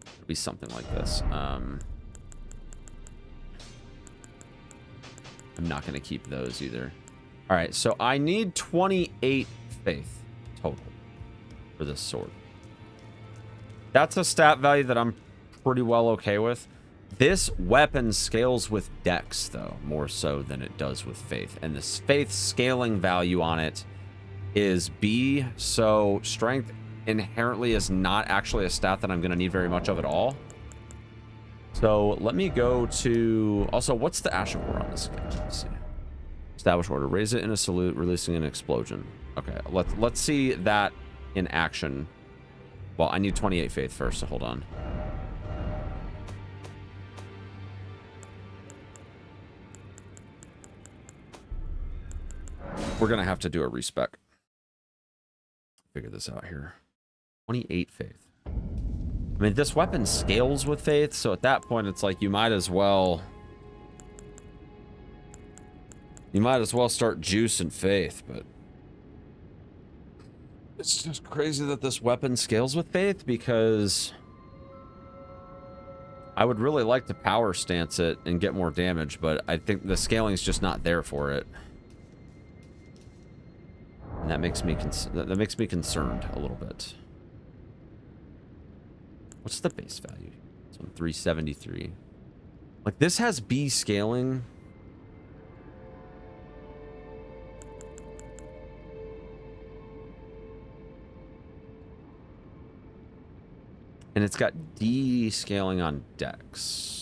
it'll be something like this. I'm not going to keep those either. All right, so I need 28 faith total for this sword. That's a stat value that I'm pretty well okay with. This weapon scales with dex, though, more so than it does with faith. And this faith scaling value on it is B, so strength inherently is not actually a stat that I'm going to need very much of at all. So let me go to... Also, what's the Ash of War on this scale? Let's see. Establish order. Raise it in a salute, releasing an explosion. Okay, let's see that in action. Well, I need 28 faith first, so hold on. We're going to have to do a respec. Figure this out here. 28 faith. I mean, this weapon scales with faith, so at that point, it's like you might as well start juicing faith, but it's just crazy that this weapon scales with faith, because I would really like to power stance it and get more damage, but I think the scaling is just not there for it. And that makes me concerned a little bit. What's the base value? It's on 373. Like, this has B scaling. And it's got D scaling on Dex.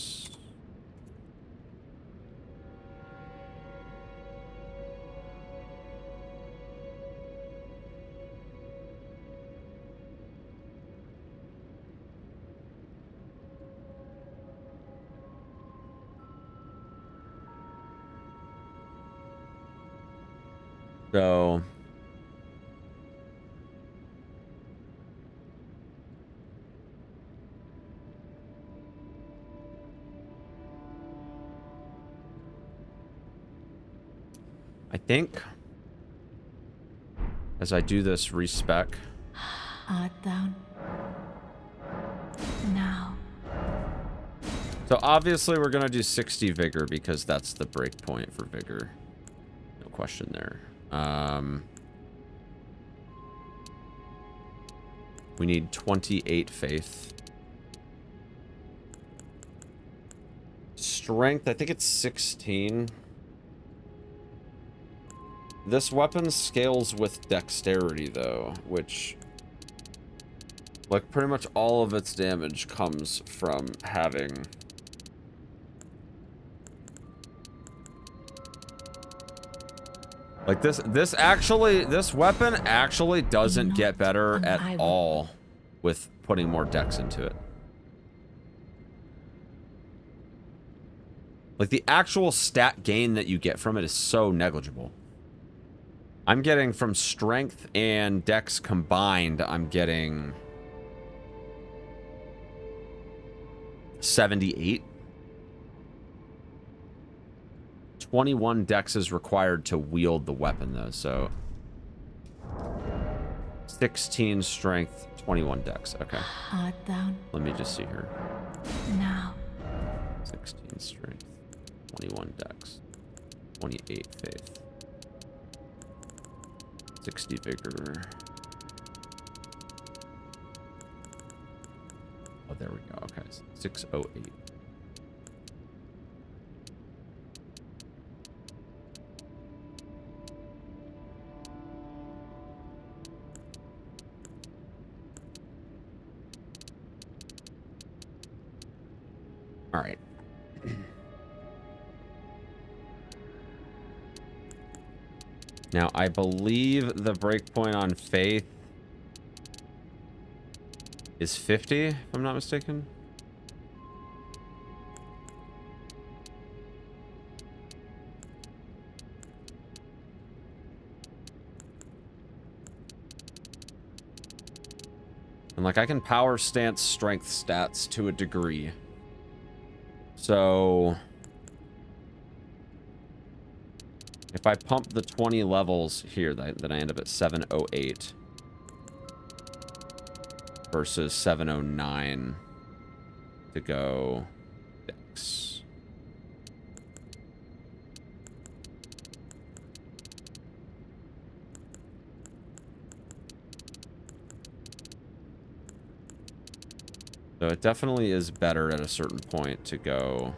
So I think as I do this respec, Art down. Now. so obviously we're gonna do 60 vigor because that's the break point for vigor. No question there. We need 28 faith. Strength, I think it's 16. This weapon scales with dexterity though, which, like, pretty much all of its damage comes from having like this weapon actually doesn't get better at all with putting more dex into it. Like, the actual stat gain that you get from it is so negligible. I'm getting from strength and dex combined, I'm getting 78. 21 dex is required to wield the weapon though, so 16 strength, 21 dex. Okay. Art down. Let me just see here. Now. 16 strength, 21 dex, 28 faith, 60 vigor. Oh, there we go. Okay, 608. All right. Now, I believe the breakpoint on faith is 50, if I'm not mistaken. And, like, I can power stance strength stats to a degree. So if I pump the 20 levels here, then I end up at 708 versus 709 to go dex. So it definitely is better at a certain point to go.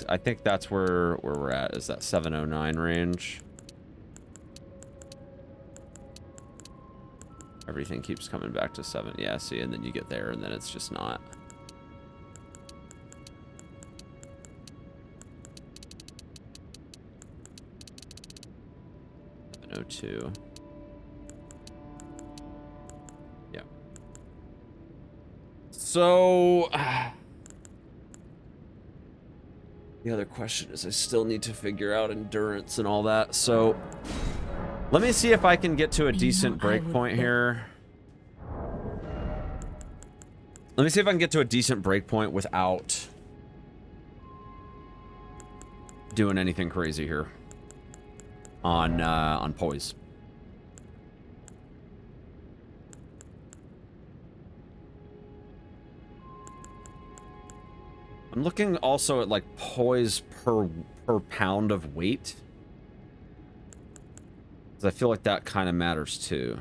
I think that's where we're at, is that 709 range. Everything keeps coming back to 7. Yeah, see, and then you get there, and then it's just not. $702. Yeah. So the other question is I still need to figure out endurance and all that. So let me see if I can get to a decent breakpoint here. Let me see if I can get to a decent breakpoint without doing anything crazy here on poise. I'm looking also at like poise per pound of weight, because I feel like that kind of matters too.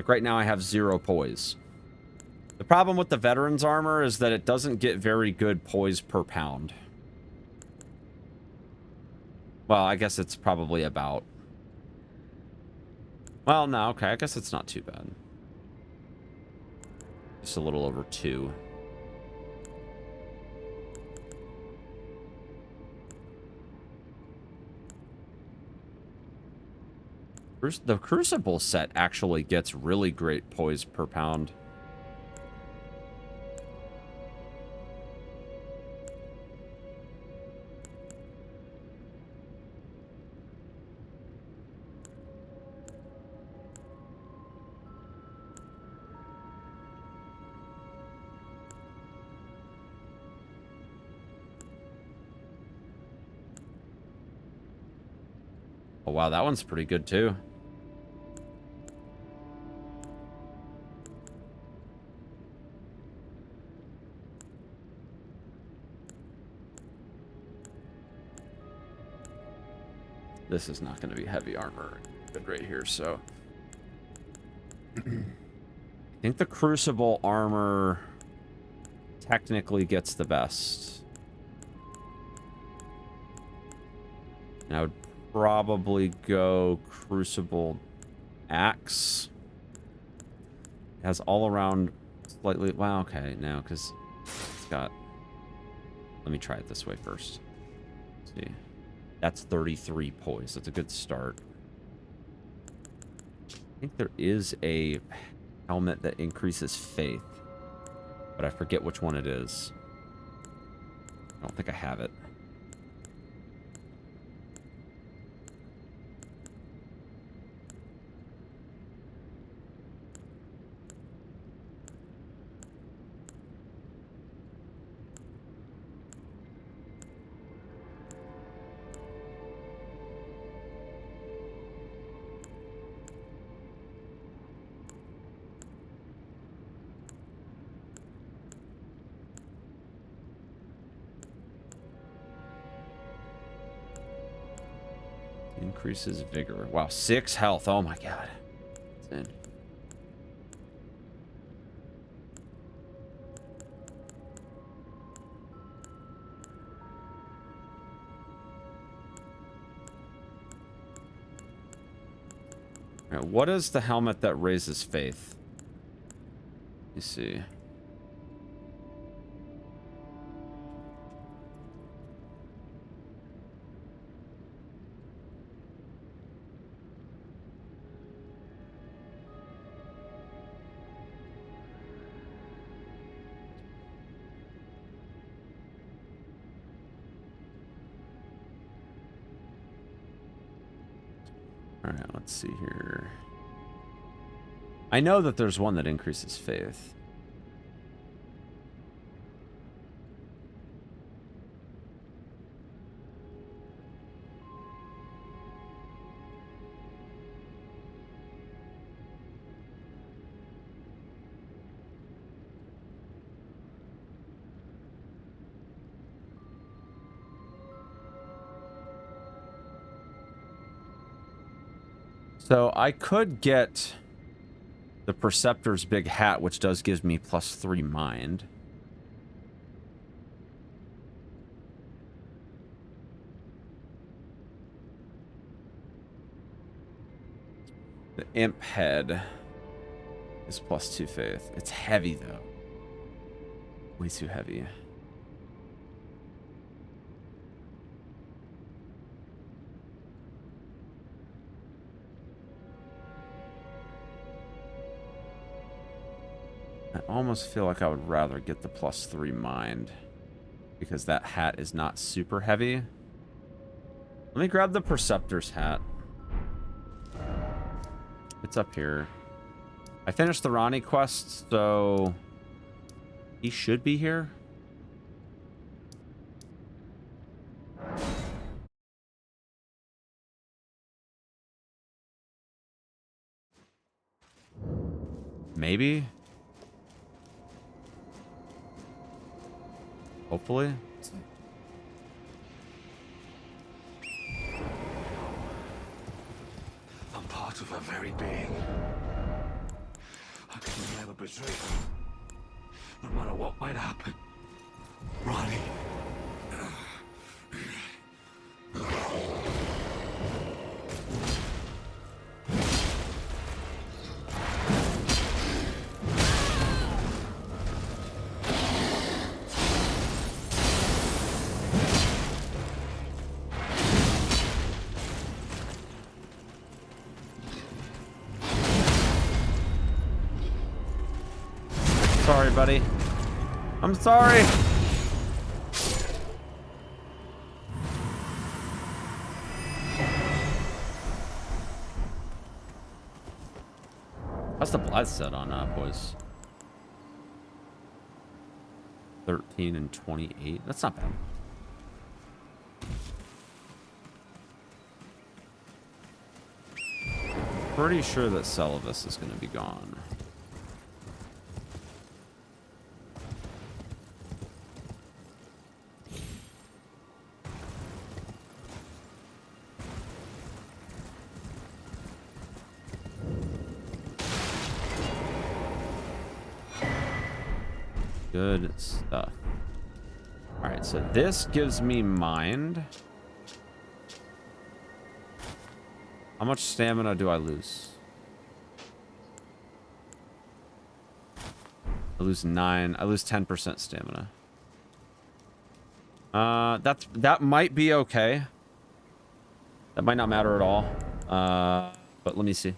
Like right now I have 0 poise. The problem with the veteran's armor is that it doesn't get very good poise per pound. Well, I guess it's probably about... Well, no, okay, I guess it's not too bad. Just a little over 2. The Crucible set actually gets really great poise per pound. Oh, wow, that one's pretty good, too. This is not going to be heavy armor good right here, so... I think the Crucible armor technically gets the best. And I would probably go Crucible Axe. It has all around slightly... Well, okay, no, because it's got... Let me try it this way first. Let's see. That's 33 poise. That's a good start. I think there is a helmet that increases faith, but I forget which one it is. I don't think I have it. Increases vigor. Wow, 6 health. Oh my god. Insane. Alright, what is the helmet that raises faith? Let me see. Alright, let's see here. I know that there's one that increases faith. So I could get the Preceptor's big hat, which does give me +3 mind. The Imp head is +2 faith. It's heavy though. Way too heavy. I almost feel like I would rather get the +3 mind, because that hat is not super heavy. Let me grab the Preceptor's hat. It's up here. I finished the Ronnie quest, so he should be here. Maybe. Hopefully. I'm part of her very being. betray them. No matter what might happen, Ronnie. Sorry, buddy. I'm sorry. What's the blood set on boys? 13 and 28. That's not bad. I'm pretty sure that Celavis is going to be gone. Good stuff. All right, so this gives me mind. How much stamina do I lose? I lose 9. I lose 10% stamina. That might be okay. That might not matter at all. But let me see.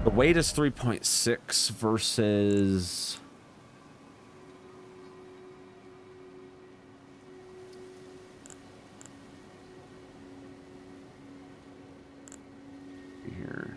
The weight is 3.6 versus... here.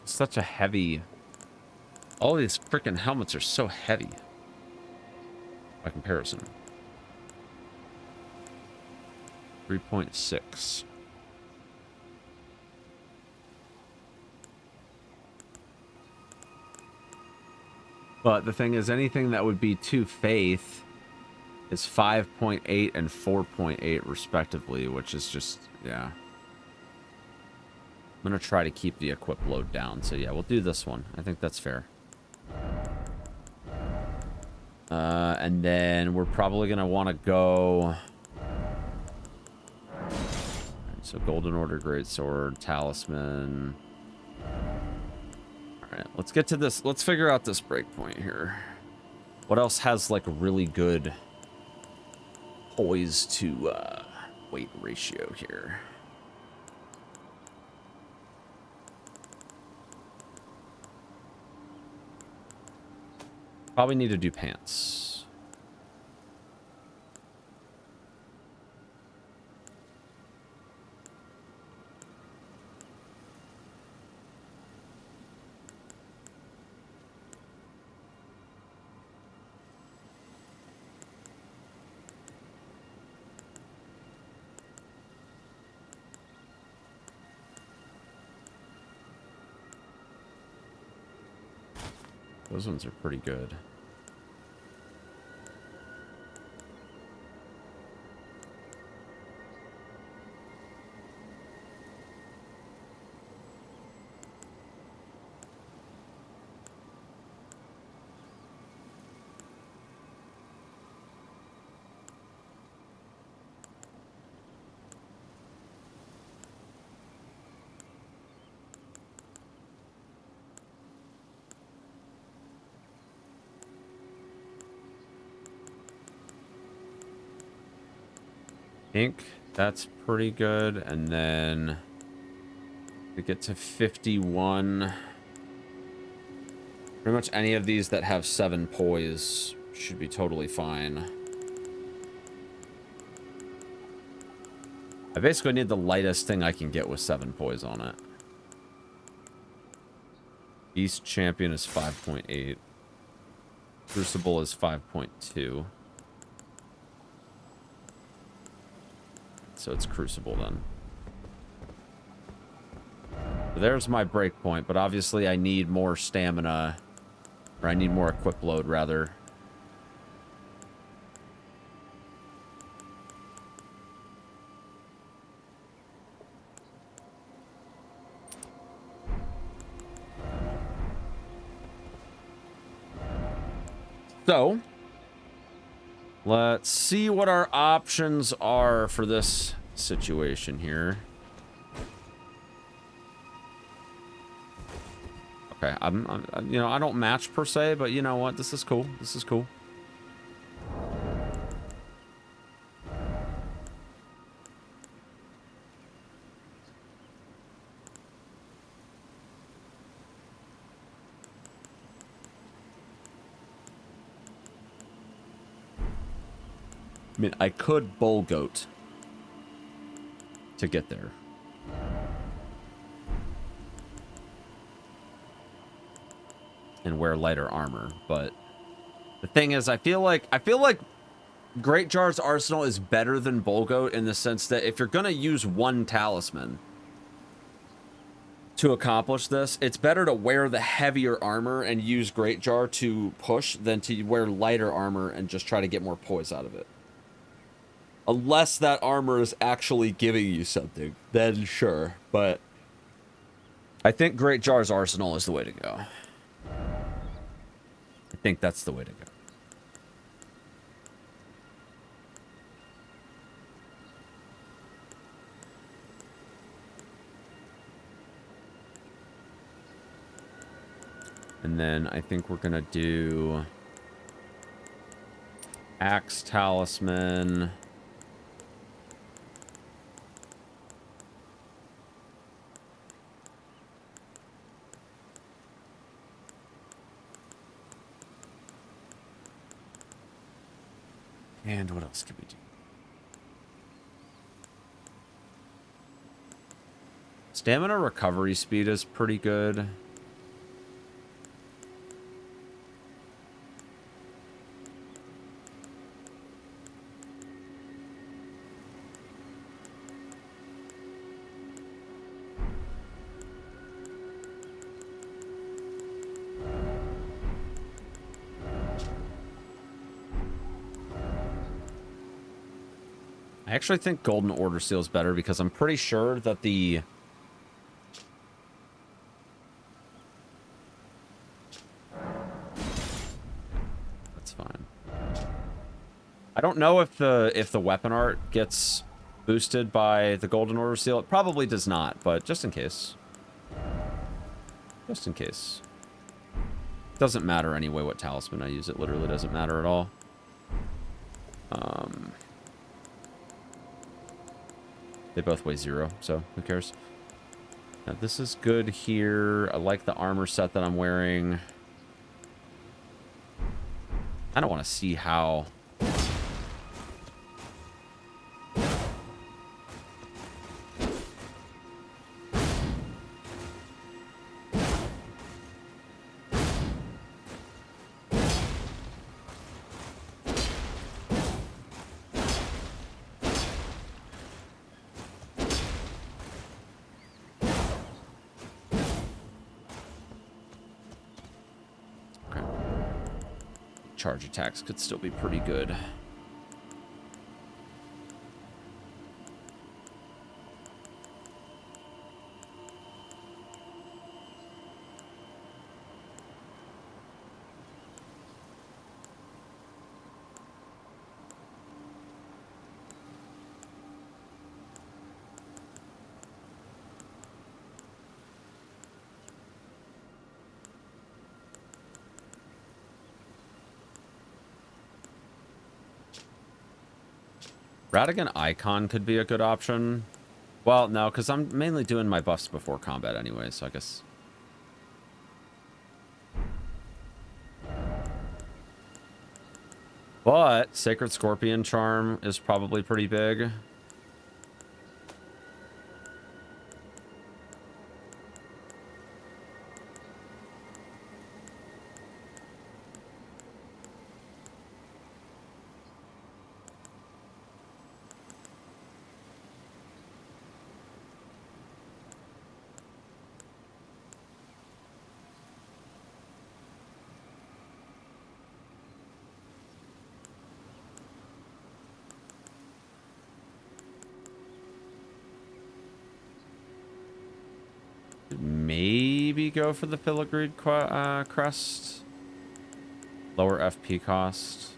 Such a heavy... All these freaking helmets are so heavy by comparison. 3.6. But the thing is, anything that would be 2 faith is 5.8 and 4.8 respectively, which is just, yeah. I'm going to try to keep the equip load down. So yeah, we'll do this one. I think that's fair. And then we're probably going to want to go... Right, so Golden Order Greatsword, Talisman. Alright, let's get to this. Let's figure out this breakpoint here. What else has like really good poise to weight ratio here? Probably need to do pants. Those ones are pretty good. I think that's pretty good. And then we get to 51. Pretty much any of these that have 7 poise should be totally fine. I basically need the lightest thing I can get with 7 poise on it. Beast Champion is 5.8. Crucible is 5.2. So it's Crucible then. So there's my breakpoint, but obviously I need more stamina. Or I need more equip load, rather. So, let's see what our options are for this situation here. Okay, I'm you know, I don't match per se, but you know what? This is cool. This is cool. I mean, I could bull goat to get there. And wear lighter armor, but the thing is, I feel like Great Jar's arsenal is better than bull goat in the sense that if you're gonna use one talisman to accomplish this, it's better to wear the heavier armor and use Great Jar to push than to wear lighter armor and just try to get more poise out of it. Unless that armor is actually giving you something, then sure. But I think Great Jar's arsenal is the way to go. I think that's the way to go. And then I think we're gonna do Axe Talisman. And what else could we do? Stamina recovery speed is pretty good. I actually think Golden Order Seal is better because I'm pretty sure that the... That's fine. I don't know if the weapon art gets boosted by the Golden Order Seal. It probably does not, but just in case. Just in case. Doesn't matter anyway what talisman I use. It literally doesn't matter at all. They both weigh 0, so who cares? Now, this is good here. I like the armor set that I'm wearing. I don't want to see how... Charge attacks could still be pretty good. Radigan Icon could be a good option. Well, no, because I'm mainly doing my buffs before combat anyway, so I guess... But Sacred Scorpion Charm is probably pretty big. Maybe go for the Filigree crest. Lower FP cost.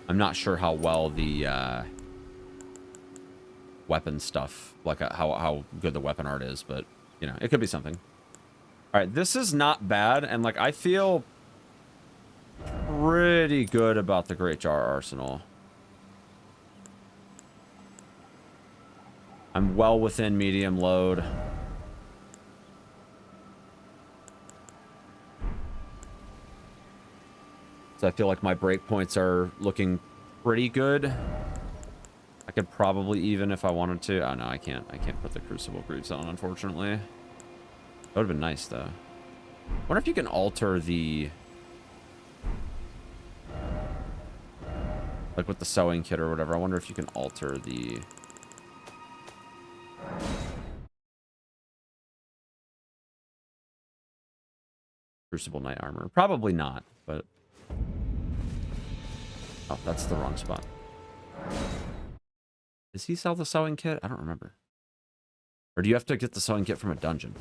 I'm not sure how well the weapon stuff, like how good the weapon art is, but you know, it could be something. All right, this is not bad, and like I feel pretty good about the Great Jar Arsenal. I'm well within medium load. So I feel like my breakpoints are looking pretty good. I could probably even if I wanted to. Oh no, I can't. I can't put the Crucible Greaves on, unfortunately. That would have been nice though. I wonder if you can alter the, like with the sewing kit or whatever. I wonder if you can alter the Crucible Knight armor. Probably not, but oh, that's the wrong spot. Does he sell the sewing kit? I don't remember. Or do you have to get the sewing kit from a dungeon?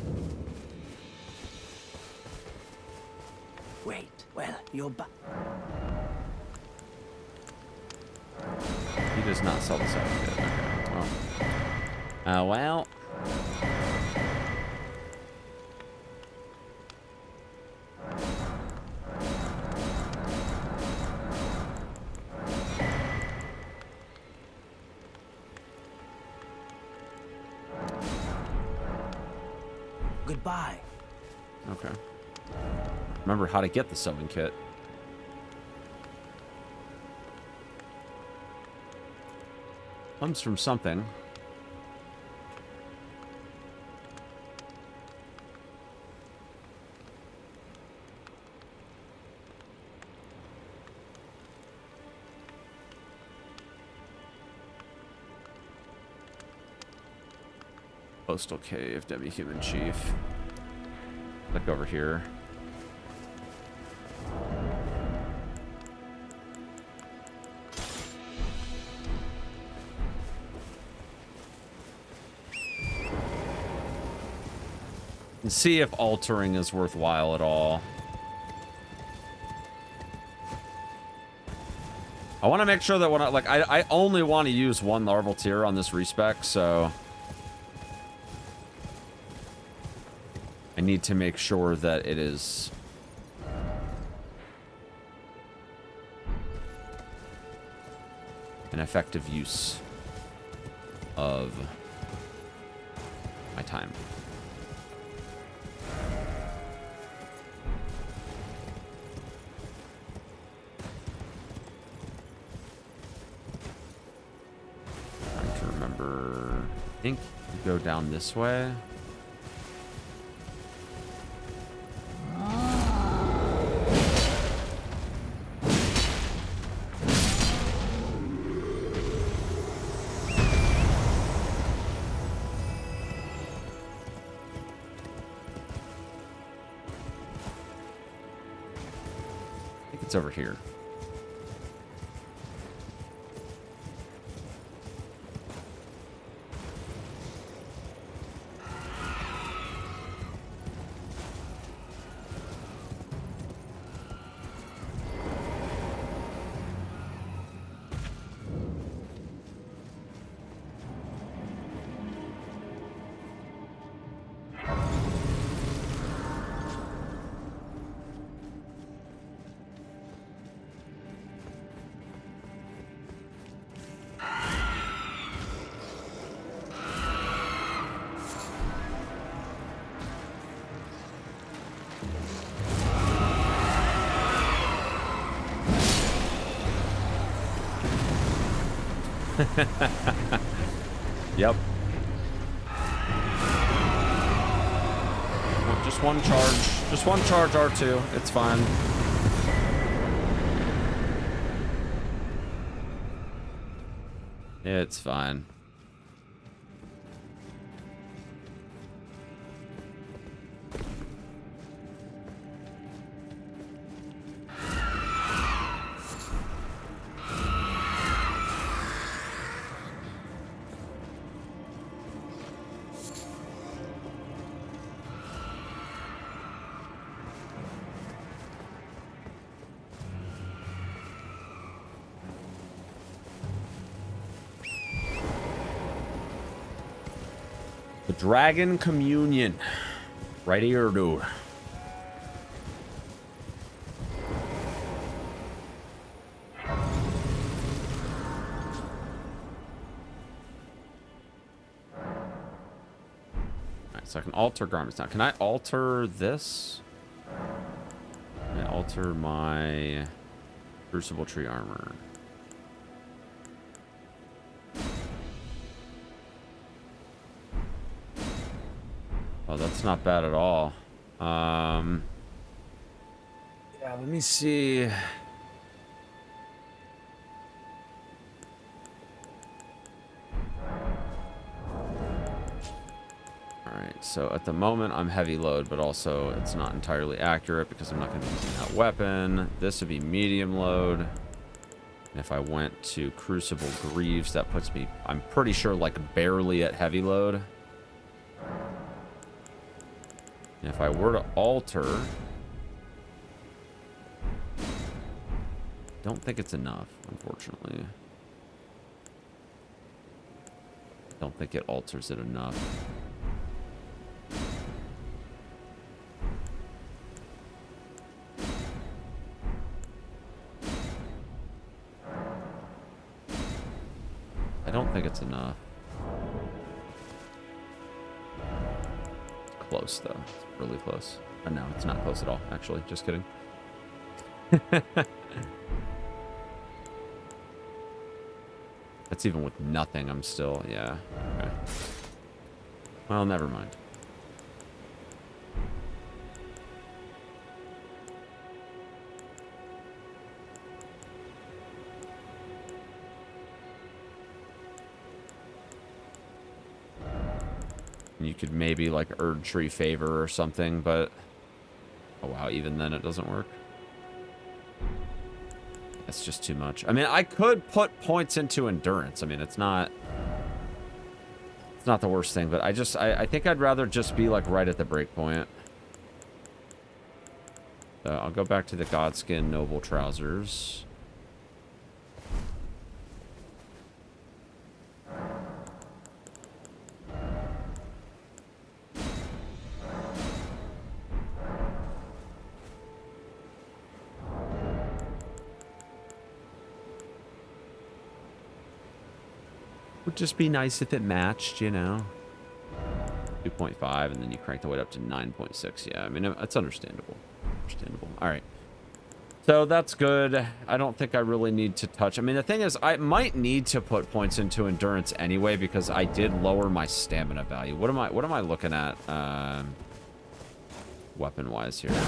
Wait, well, you're back. He does not sell the sewing kit. Okay, well. Well. Goodbye. Okay. Remember how to get the sewing kit. Comes from something. Postal Cave, Demi-Human Chief. Look over here. And see if altering is worthwhile at all. I want to make sure that when I only want to use one larval tier on this respec, so I need to make sure that it is an effective use of my time. Trying to remember. I think you go down this way. It's over here. Yep. Well, just one charge. Just one charge, R2. It's fine. It's fine. The Dragon Communion. Right here, dude. Alright, so I can alter garments now. Can I alter this? Can I alter my Crucible Tree armor? Oh, that's not bad at all. Yeah, let me see. Alright, so at the moment I'm heavy load, but also it's not entirely accurate because I'm not going to be using that weapon. This would be medium load. And if I went to Crucible Greaves, that puts me, I'm pretty sure, like barely at heavy load. And if I were to alter, don't think it's enough, unfortunately. Don't think it alters it enough. I don't think it's enough. It's close, though. It's really close. Oh, no, it's not close at all, actually. Just kidding. That's even with nothing. I'm still... Yeah. Okay. Well, never mind. You could maybe like Erdtree favor or something, but oh wow, even then it doesn't work. That's just too much. I mean, I could put points into endurance. I mean, it's not the worst thing, but I think I'd rather just be like right at the break point. So I'll go back to the Godskin Noble Trousers. Would just be nice if it matched, you know. 2.5, and then you crank the weight up to 9.6. Yeah, I mean, it's understandable. Understandable. All right. So that's good. I don't think I really need to touch. I mean, the thing is, I might need to put points into endurance anyway because I did lower my stamina value. What am I looking at weapon-wise here?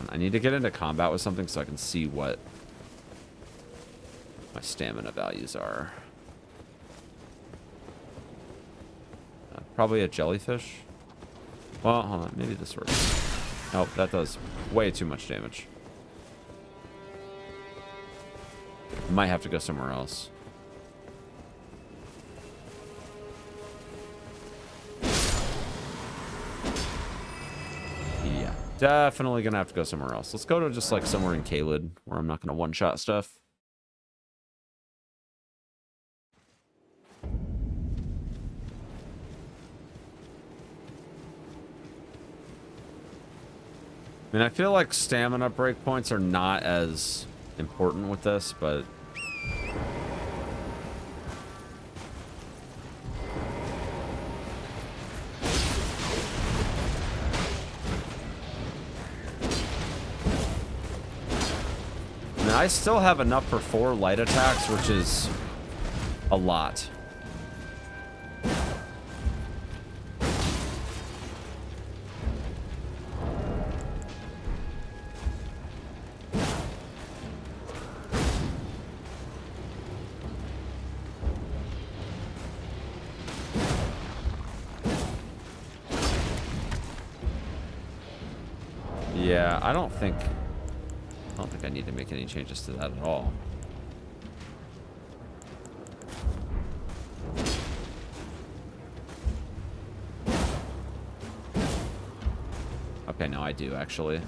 I need to get into combat with something so I can see what my stamina values are. Probably a jellyfish. Well, hold on. Maybe this works. Oh, that does way too much damage. Might have to go somewhere else. Yeah. Definitely gonna have to go somewhere else. Let's go to just like somewhere in Caelid where I'm not gonna one-shot stuff. I mean, I feel like stamina breakpoints are not as important with this, but mean, I still have enough for 4 light attacks, which is a lot. Yeah, I don't think I need to make any changes to that at all. Okay, no, I do actually.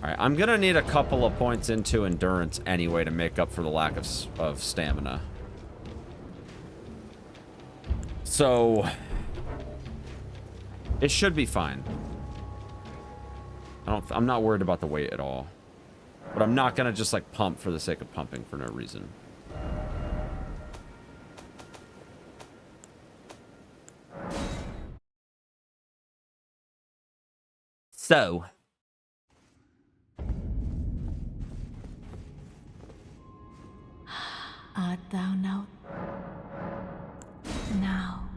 Alright, I'm gonna need a couple of points into endurance anyway to make up for the lack of stamina. So it should be fine. I'm not worried about the weight at all. But I'm not gonna just like pump for the sake of pumping for no reason. So Art thou now? Now.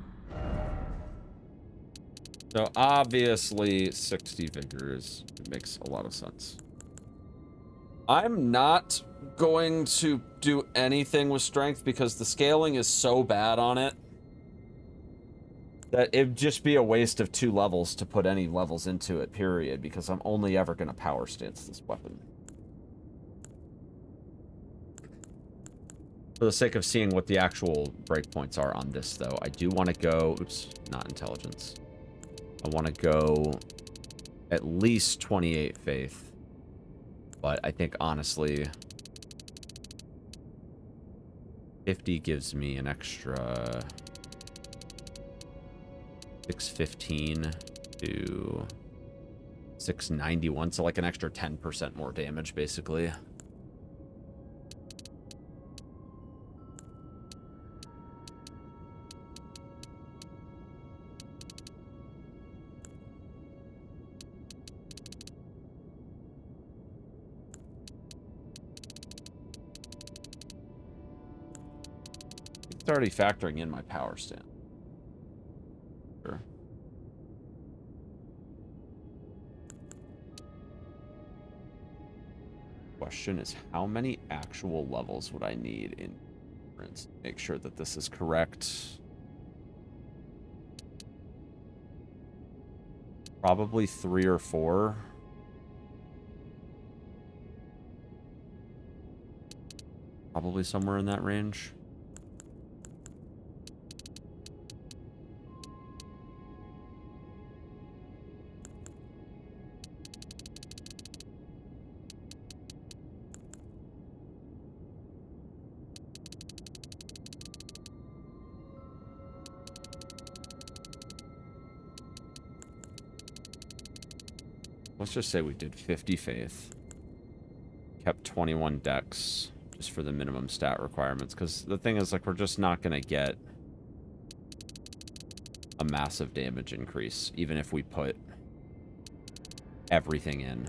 So obviously 60 vigor makes a lot of sense. I'm not going to do anything with strength because the scaling is so bad on it that it'd just be a waste of 2 levels to put any levels into it, period, because I'm only ever going to power stance this weapon. For the sake of seeing what the actual breakpoints are on this, though, I do want to go... Oops, not intelligence. I want to go at least 28 faith. But I think, honestly, 50 gives me an extra 615 to 691. So like an extra 10% more damage, basically. It's already factoring in my power stand. Sure. Question is, how many actual levels would I need in endurance to make sure that this is correct? Probably 3 or 4. Probably somewhere in that range. Let's just say we did 50 faith. Kept 21 dex just for the minimum stat requirements. Because the thing is, like, we're just not going to get a massive damage increase, even if we put everything in.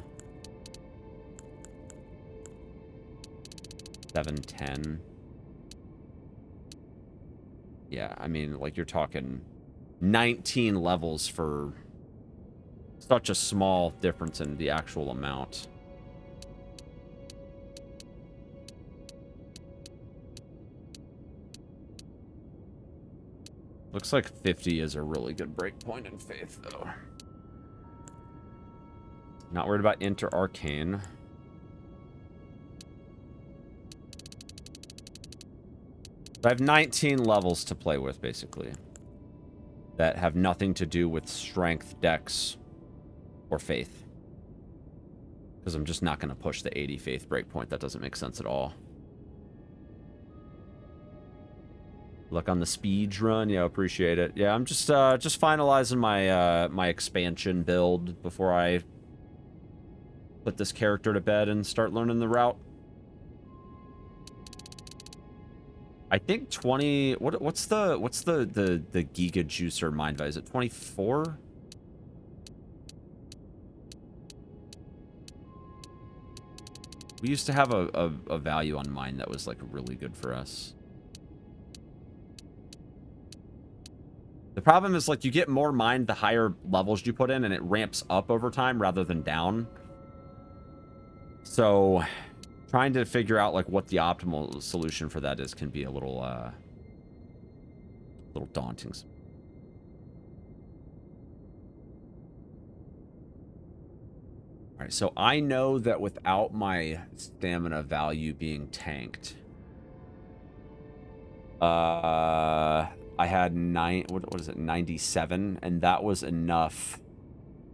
710. Yeah, I mean, like, you're talking 19 levels for such a small difference in the actual amount. Looks like 50 is a really good breakpoint in faith, though. Not worried about Enter Arcane. So I have 19 levels to play with, basically, that have nothing to do with strength, dex, or faith. Because I'm just not going to push the 80 faith breakpoint. That doesn't make sense at all. Look on the speed run. Yeah, appreciate it. Yeah, I'm just finalizing my my expansion build before I put this character to bed and start learning the route. I think 20. What's the Giga Juicer mind? Is it 24? We used to have a value on mine that was like really good for us. The problem is like you get more mind the higher levels you put in, and it ramps up over time rather than down. So trying to figure out like what the optimal solution for that is can be a little daunting. All right, so I know that without my stamina value being tanked, I had what is it, 97, and that was enough.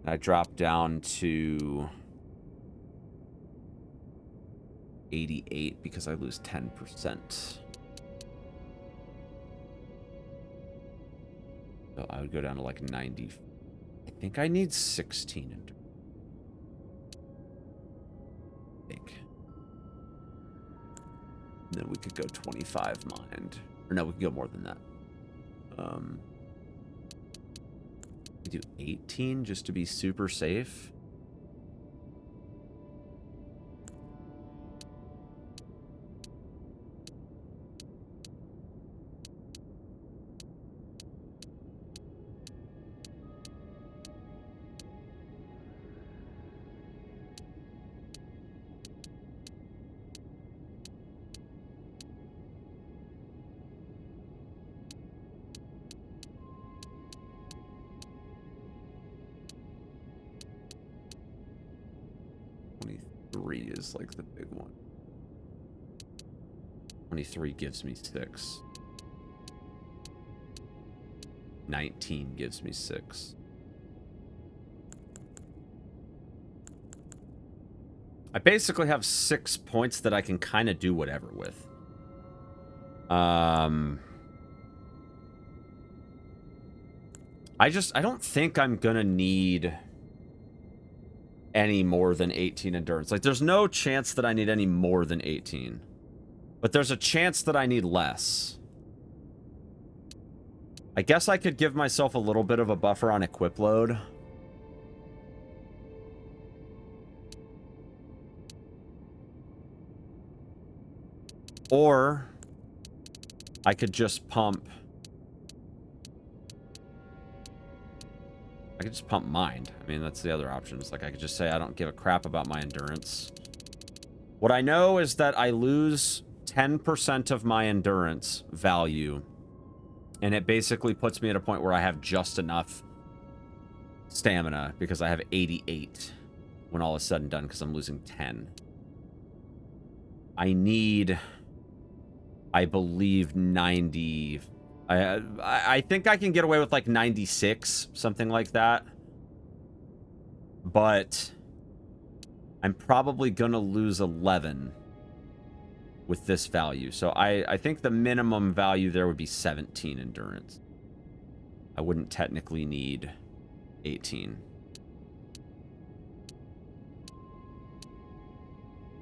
And I dropped down to 88 because I lose 10%. So I would go down to like 90. I think I need 16 endurance. Then we could go 25 mind. Or no, we could go more than that. We do 18 just to be super safe. Is like the big one. 23 gives me 6. 19 gives me 6. I basically have 6 points that I can kind of do whatever with. I don't think I'm gonna need any more than 18 endurance. Like, there's no chance that I need any more than 18. But there's a chance that I need less. I guess I could give myself a little bit of a buffer on equip load. Or I could just pump... I could just pump mind. I mean, that's the other option. It's like I could just say I don't give a crap about my endurance. What I know is that I lose 10% of my endurance value. And it basically puts me at a point where I have just enough stamina because I have 88 when all is said and done because I'm losing 10. I need, I believe, 90... I think I can get away with like 96, something like that. But I'm probably gonna lose 11 with this value. So I think the minimum value there would be 17 endurance. I wouldn't technically need 18.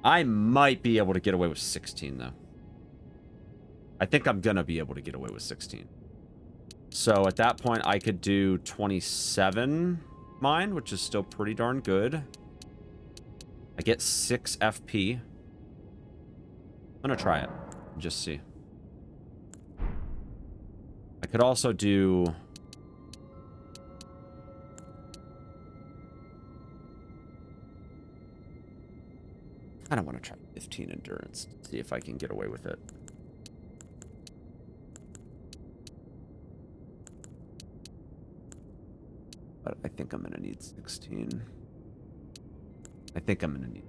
I might be able to get away with 16 though. I think I'm gonna be able to get away with 16. So at that point, I could do 27 mind, which is still pretty darn good. I get 6 FP. I'm gonna try it and just see. I could also do... I kind of want to try 15 endurance, see if I can get away with it. But I think I'm gonna need 16. I think I'm gonna need...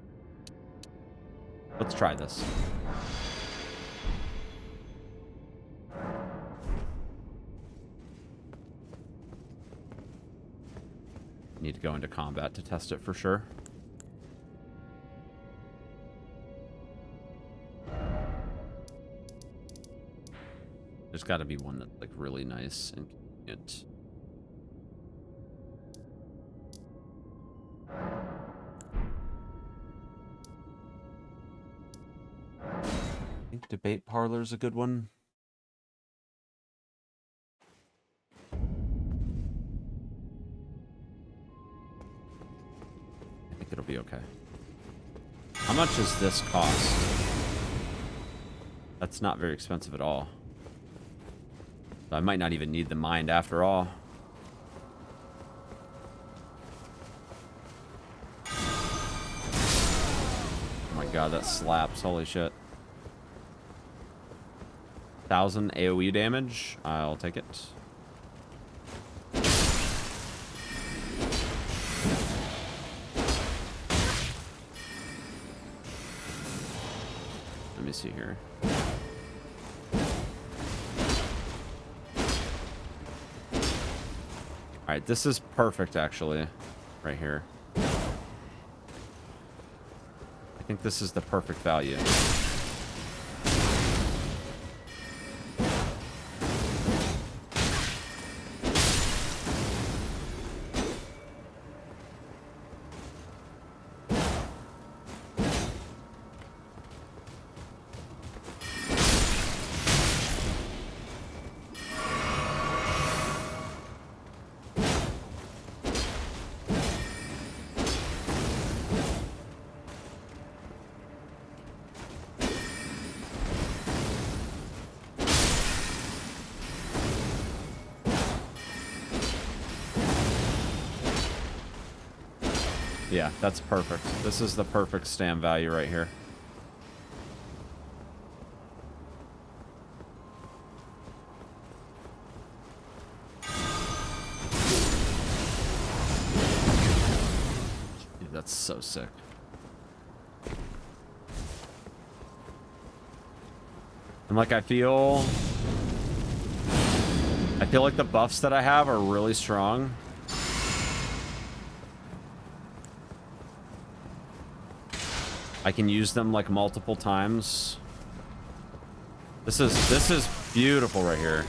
Let's try this. Need to go into combat to test it for sure. There's got to be one that's like really nice and convenient. I think Debate Parlor is a good one. I think it'll be okay. I'm much does this cost? That's not very expensive at all. I might not even need the mind after all. Oh my god, that slaps. Holy shit. 1,000 AoE damage. I'll take it. Let me see here. Alright, this is perfect, actually. Right here. I think this is the perfect value. Yeah, that's perfect. This is the perfect stand value right here. Dude, that's so sick. And like I feel like the buffs that I have are really strong. I can use them like multiple times. This is beautiful right here.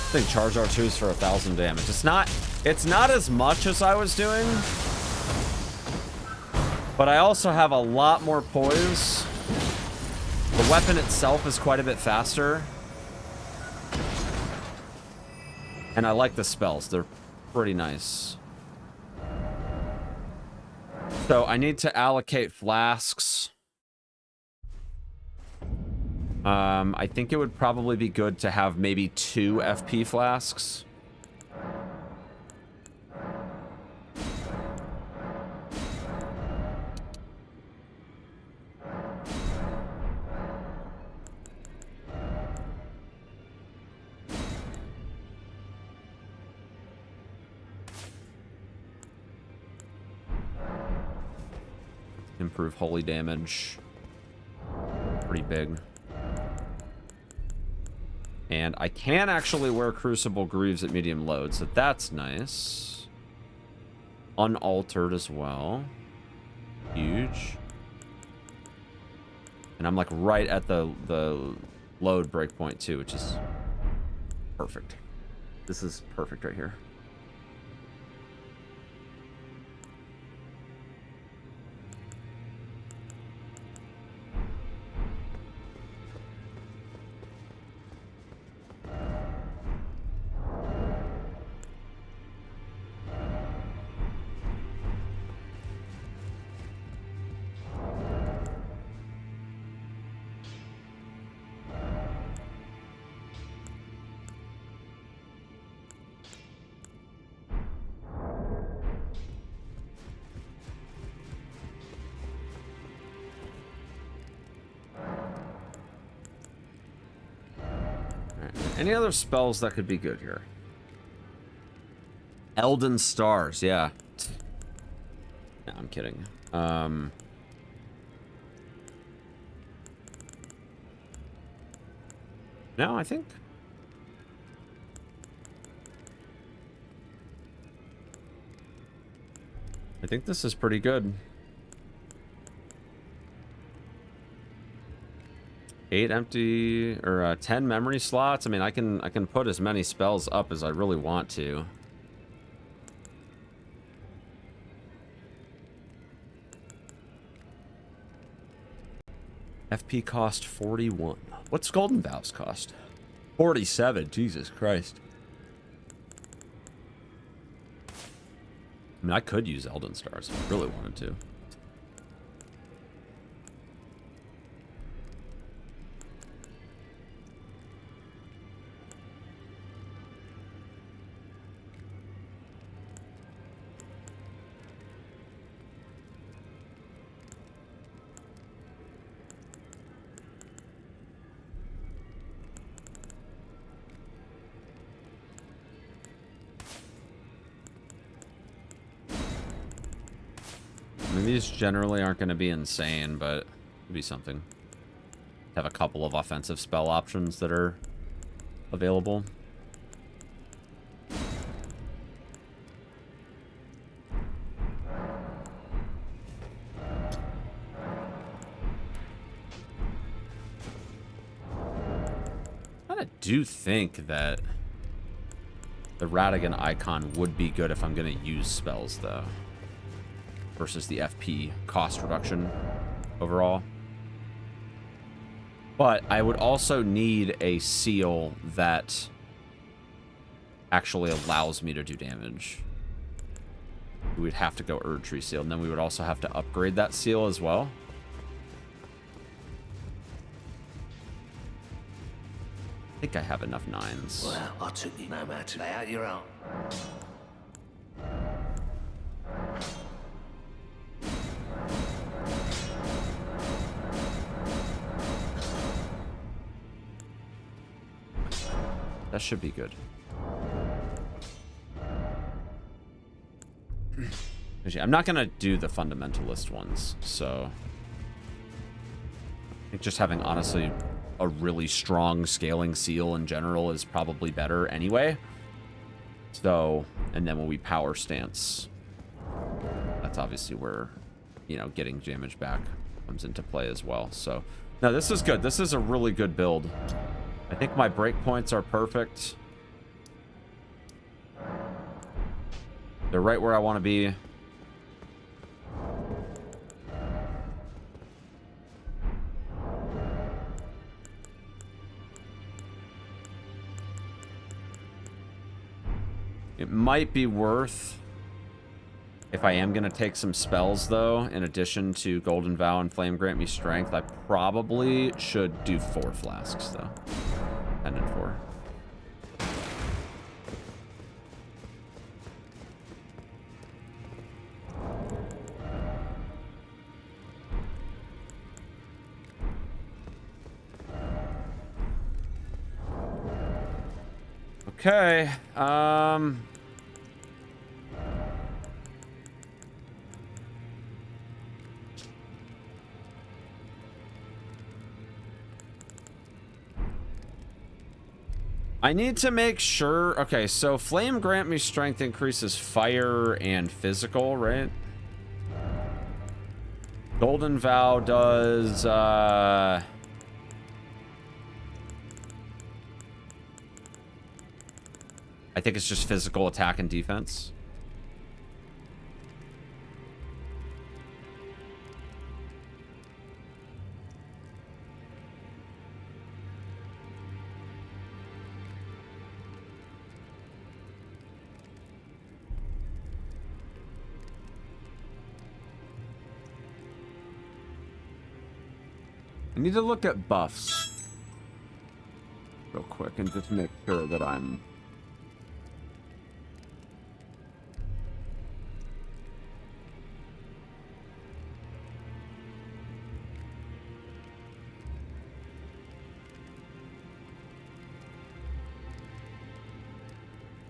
I think charge R2s for 1,000 damage. It's not as much as I was doing, but I also have a lot more poise. The weapon itself is quite a bit faster, and I like the spells. They're pretty nice. So I need to allocate flasks. I think it would probably be good to have maybe 2 FP flasks. Improve holy damage. Pretty big. And I can actually wear Crucible Greaves at medium load, so that's nice. Unaltered as well. Huge. And I'm like right at the load breakpoint too, which is perfect. This is perfect right here. Any other spells that could be good here? Elden Stars, yeah. No, I'm kidding. No, I think this is pretty good. 8 empty or 10 memory slots. I mean, I can put as many spells up as I really want to. FP cost 41. What's Golden Vow's cost? 47. Jesus Christ. I mean, I could use Elden Stars if I really wanted to. I mean, these generally aren't going to be insane, but it'd be something. Have a couple of offensive spell options that are available. I do think that the Radigan icon would be good if I'm going to use spells, though. Versus the FP cost reduction overall. But I would also need a seal that actually allows me to do damage. We'd have to go Erdtree seal, and then we would also have to upgrade that seal as well. I think I have enough 9s. Well, I took you no matter. Lay out your own. That should be good. I'm not going to do the fundamentalist ones, so I think just having, honestly, a really strong scaling seal in general is probably better anyway. So, and then when we power stance, that's obviously where, you know, getting damage back comes into play as well. So, no, this is good. This is a really good build. I think my breakpoints are perfect. They're right where I want to be. It might be worth, if I am going to take some spells, though, in addition to Golden Vow and Flame Grant Me Strength, I probably should do 4 flasks, though. Pendant 4. Okay, I need to make sure. Okay, so Flame Grant Me Strength increases fire and physical, right? Golden Vow does, I think it's just physical attack and defense. I need to look at buffs real quick and just make sure that I'm...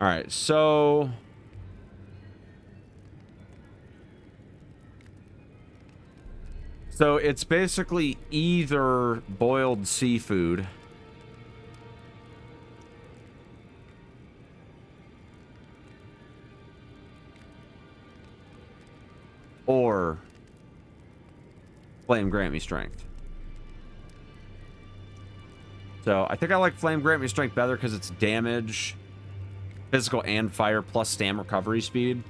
All right, so... So it's basically either boiled seafood or Flame Grant Me Strength. So I think I like Flame Grant Me Strength better because it's damage, physical, and fire plus stam recovery speed.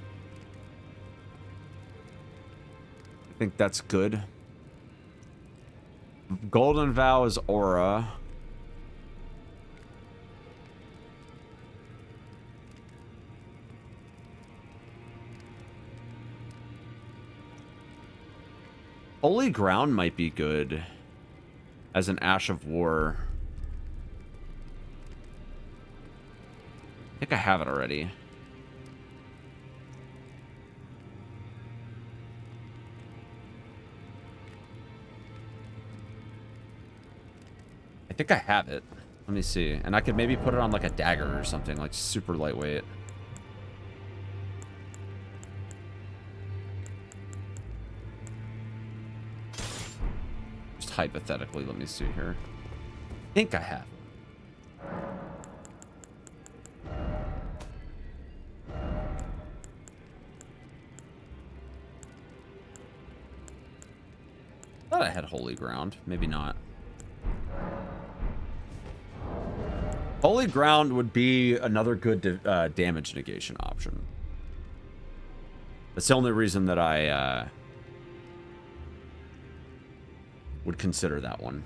I think that's good. Golden Vow is aura. Holy Ground might be good as an Ash of War. I think I have it already. I think I have it. Let me see. And I could maybe put it on like a dagger or something, like super lightweight. Just hypothetically, let me see here. I think I have it. I thought I had Holy Ground. Maybe not. Holy Ground would be another good damage negation option. That's the only reason that I would consider that one.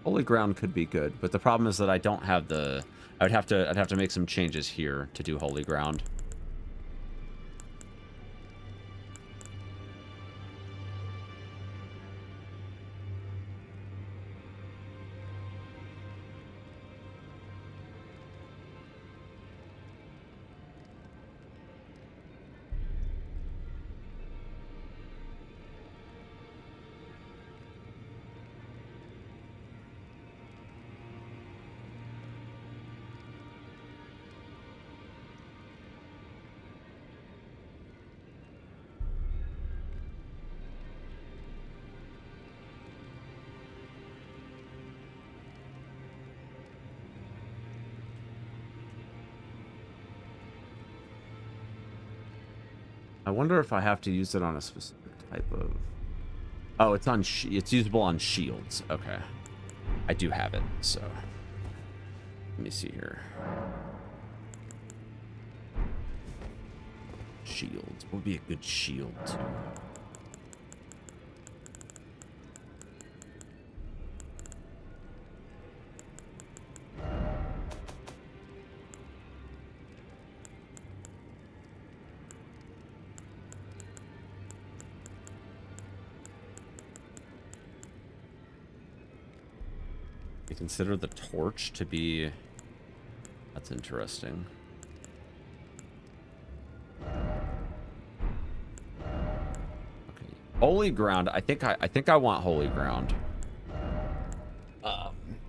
Holy Ground could be good, but the problem is that I don't have the... I'd have to make some changes here to do Holy Ground. I wonder if I have to use it on a specific type of... Oh, it's on... It's usable on shields. Okay. I do have it, so... Let me see here. Shields. What would be a good shield, too? Consider the torch to be... That's interesting. Okay. Holy Ground. I think I want Holy Ground.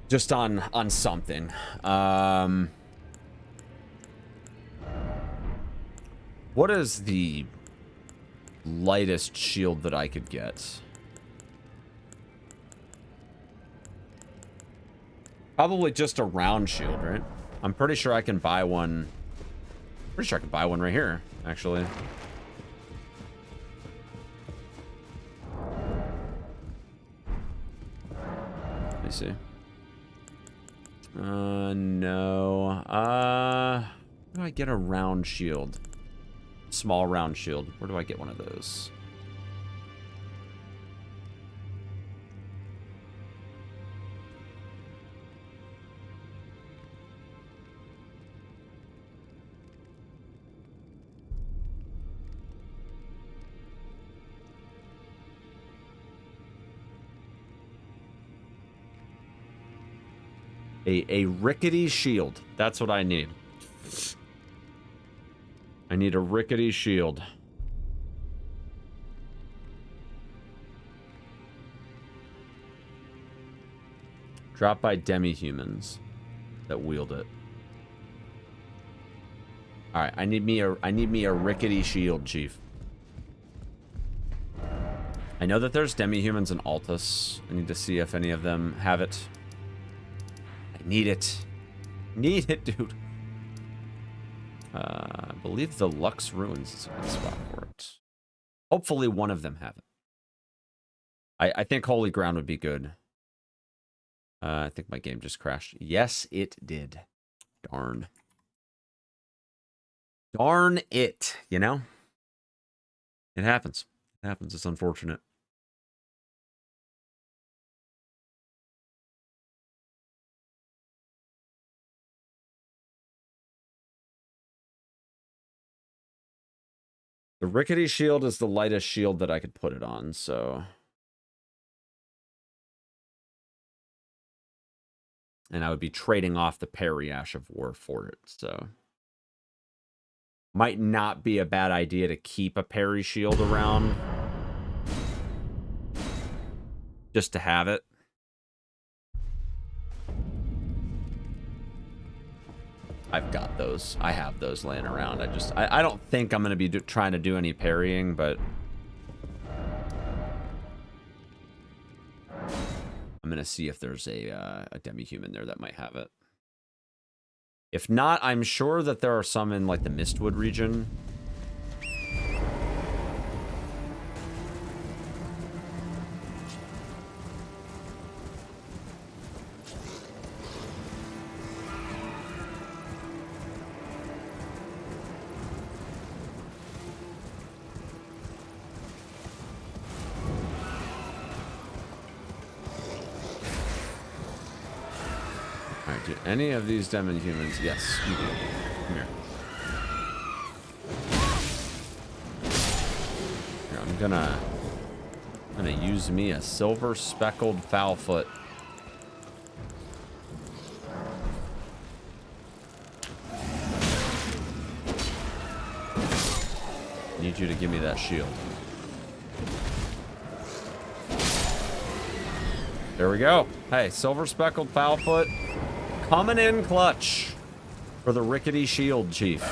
Just on something. What is the lightest shield that I could get? Probably just a round shield, right? I'm pretty sure I can buy one. Pretty sure I can buy one right here, actually. Let me see. No. Where do I get a round shield? Small round shield. Where do I get one of those? A rickety shield. That's what I need. I need a rickety shield. Dropped by demi-humans that wield it. All right, I need me a rickety shield, Chief. I know that there's demi-humans in Altus. I need to see if any of them have it. I need it. Need it, dude. I believe the Lux Ruins is a good spot for it. Hopefully one of them have it. I think Holy Ground would be good. I think my game just crashed. Yes, it did. Darn. Darn it, you know? It happens. It happens. It's unfortunate. The Rickety Shield is the lightest shield that I could put it on, so... And I would be trading off the Parry Ash of War for it, so... Might not be a bad idea to keep a Parry Shield around. Just to have it. I've got those. I have those laying around. I don't think I'm going to be trying to do any parrying, but... I'm going to see if there's a demi-human there that might have it. If not, I'm sure that there are some in, like, the Mistwood region. Do any of these demon humans? Yes, you do. Come here. Here, I'm gonna use me a silver speckled foulfoot. Need you to give me that shield. There we go. Hey, silver speckled foulfoot. Coming in clutch for the Rickety Shield, Chief.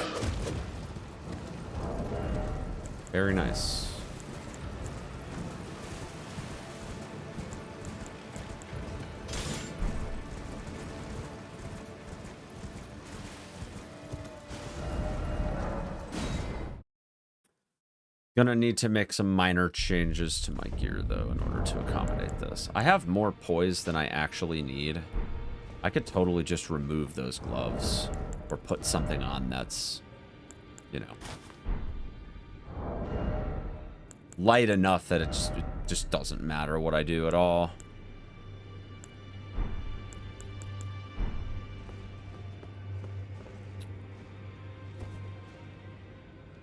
Very nice. Gonna need to make some minor changes to my gear, though, in order to accommodate this. I have more poise than I actually need. I could totally just remove those gloves or put something on that's, you know, light enough that it just doesn't matter what I do at all.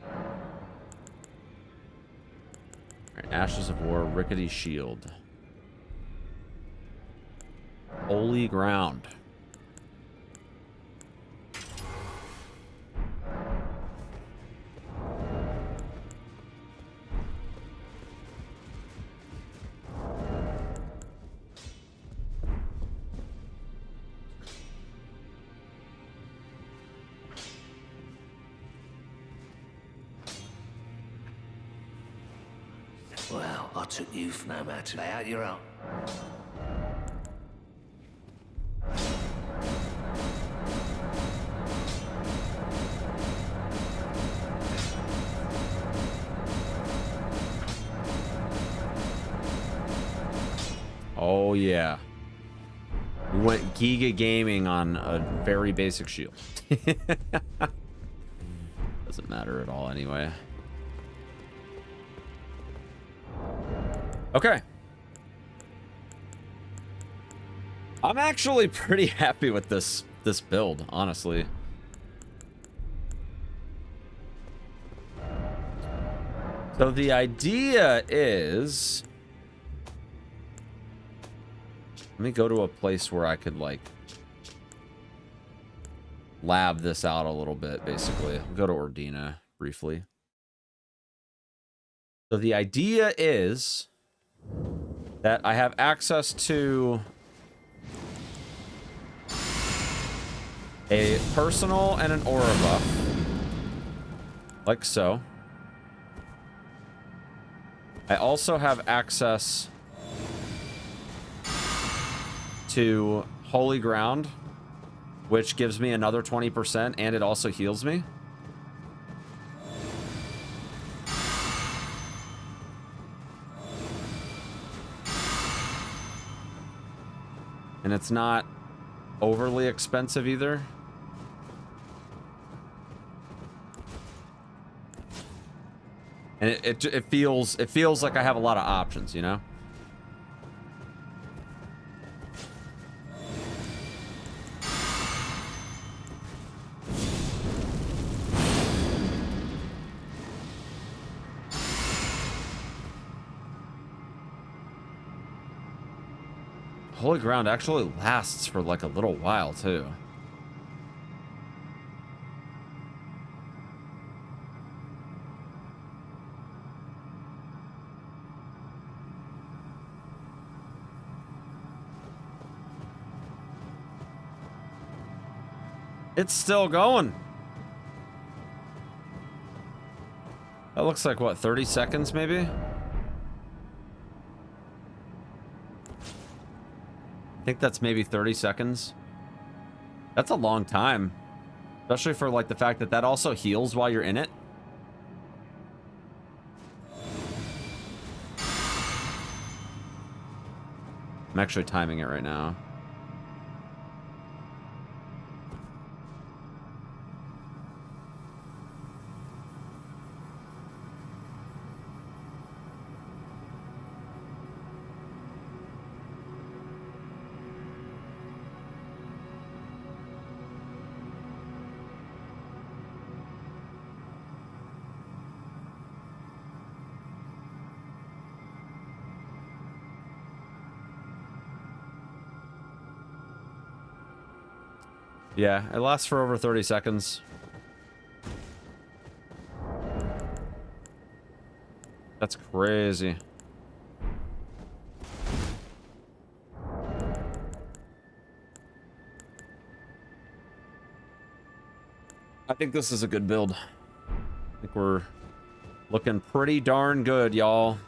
All right, Ashes of War, Rickety Shield. Holy Ground. Well, I took you for no matter. Lay out your own. Oh, yeah. We went Giga Gaming on a very basic shield. Doesn't matter at all anyway. Okay. I'm actually pretty happy with this build, honestly. So the idea is... Let me go to a place where I could, like, lab this out a little bit, basically. I'll go to Ordina briefly. So the idea is that I have access to a personal and an aura buff. Like so. I also have access to Holy Ground, which gives me another 20%, and it also heals me. And it's not overly expensive either. And it feels like I have a lot of options, you know? Holy Ground actually lasts for like a little while too. It's still going. That looks like what, 30 seconds maybe? I think that's maybe 30 seconds. That's a long time. Especially for like the fact that that also heals while you're in it. I'm actually timing it right now. Yeah, it lasts for over 30 seconds. That's crazy. I think this is a good build. I think we're looking pretty darn good, y'all.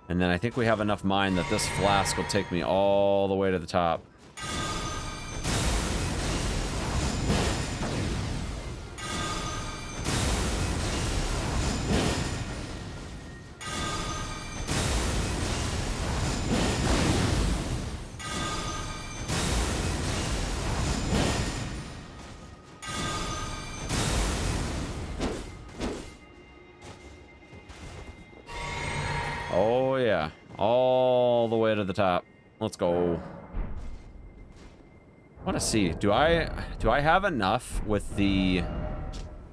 And then I think we have enough mine that this flask will take me all the way to the top. Oh yeah, all the way to the top. Let's go. I want to see. Do I have enough with the?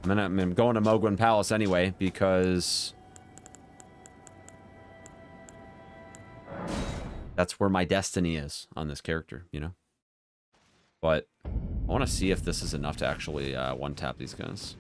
I'm going to Mogwin Palace anyway because that's where my destiny is on this character, you know. But I want to see if this is enough to actually one-tap these guys.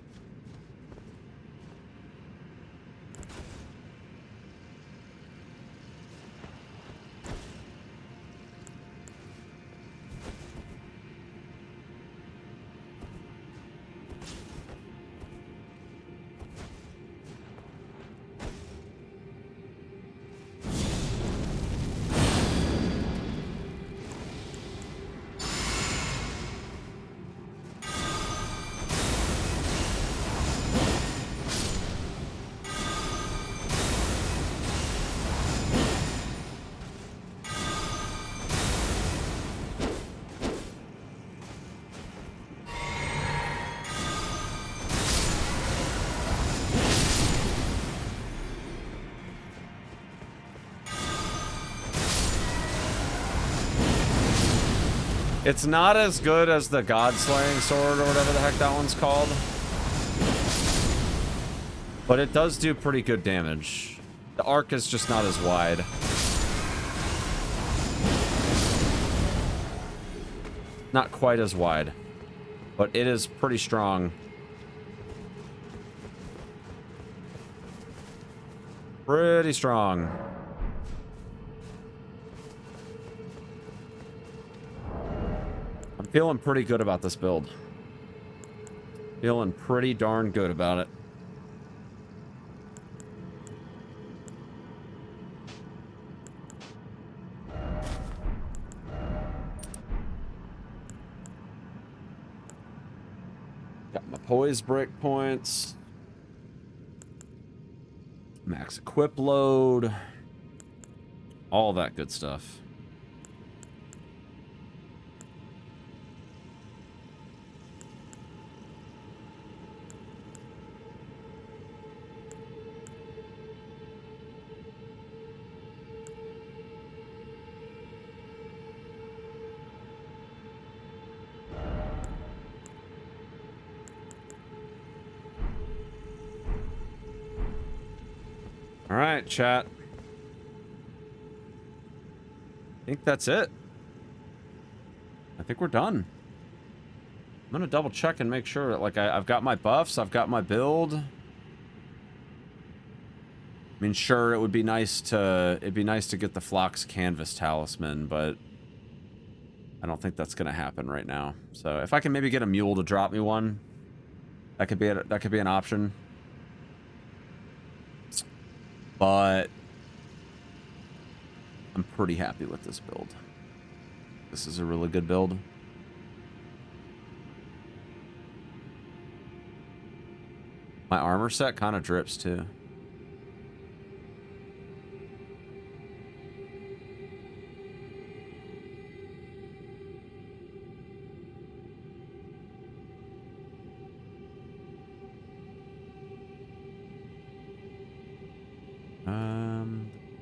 It's not as good as the God-slaying sword or whatever the heck that one's called. But it does do pretty good damage. The arc is just not as wide. Not quite as wide. But it is pretty strong. Pretty strong. Feeling pretty good about this build. Feeling pretty darn good about it. Got my poise break points. Max equip load. All that good stuff. All right, chat. I think that's it. I think we're done. I'm gonna double check and make sure that, like, I've got my buffs, I've got my build. I mean, sure, it'd be nice to get the Phlox Canvas Talisman, but I don't think that's gonna happen right now. So if I can maybe get a mule to drop me one, that could be an option. But I'm pretty happy with this build. This is a really good build. My armor set kind of drips too.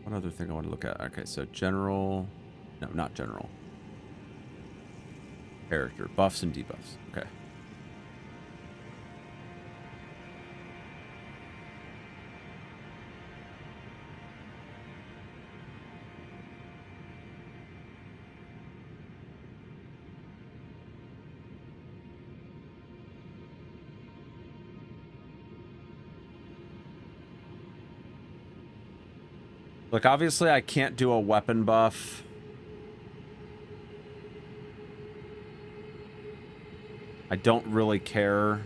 What other thing I want to look at? Okay, so general. No, not general. Character. Buffs and debuffs. Okay. Look, obviously I can't do a weapon buff. I don't really care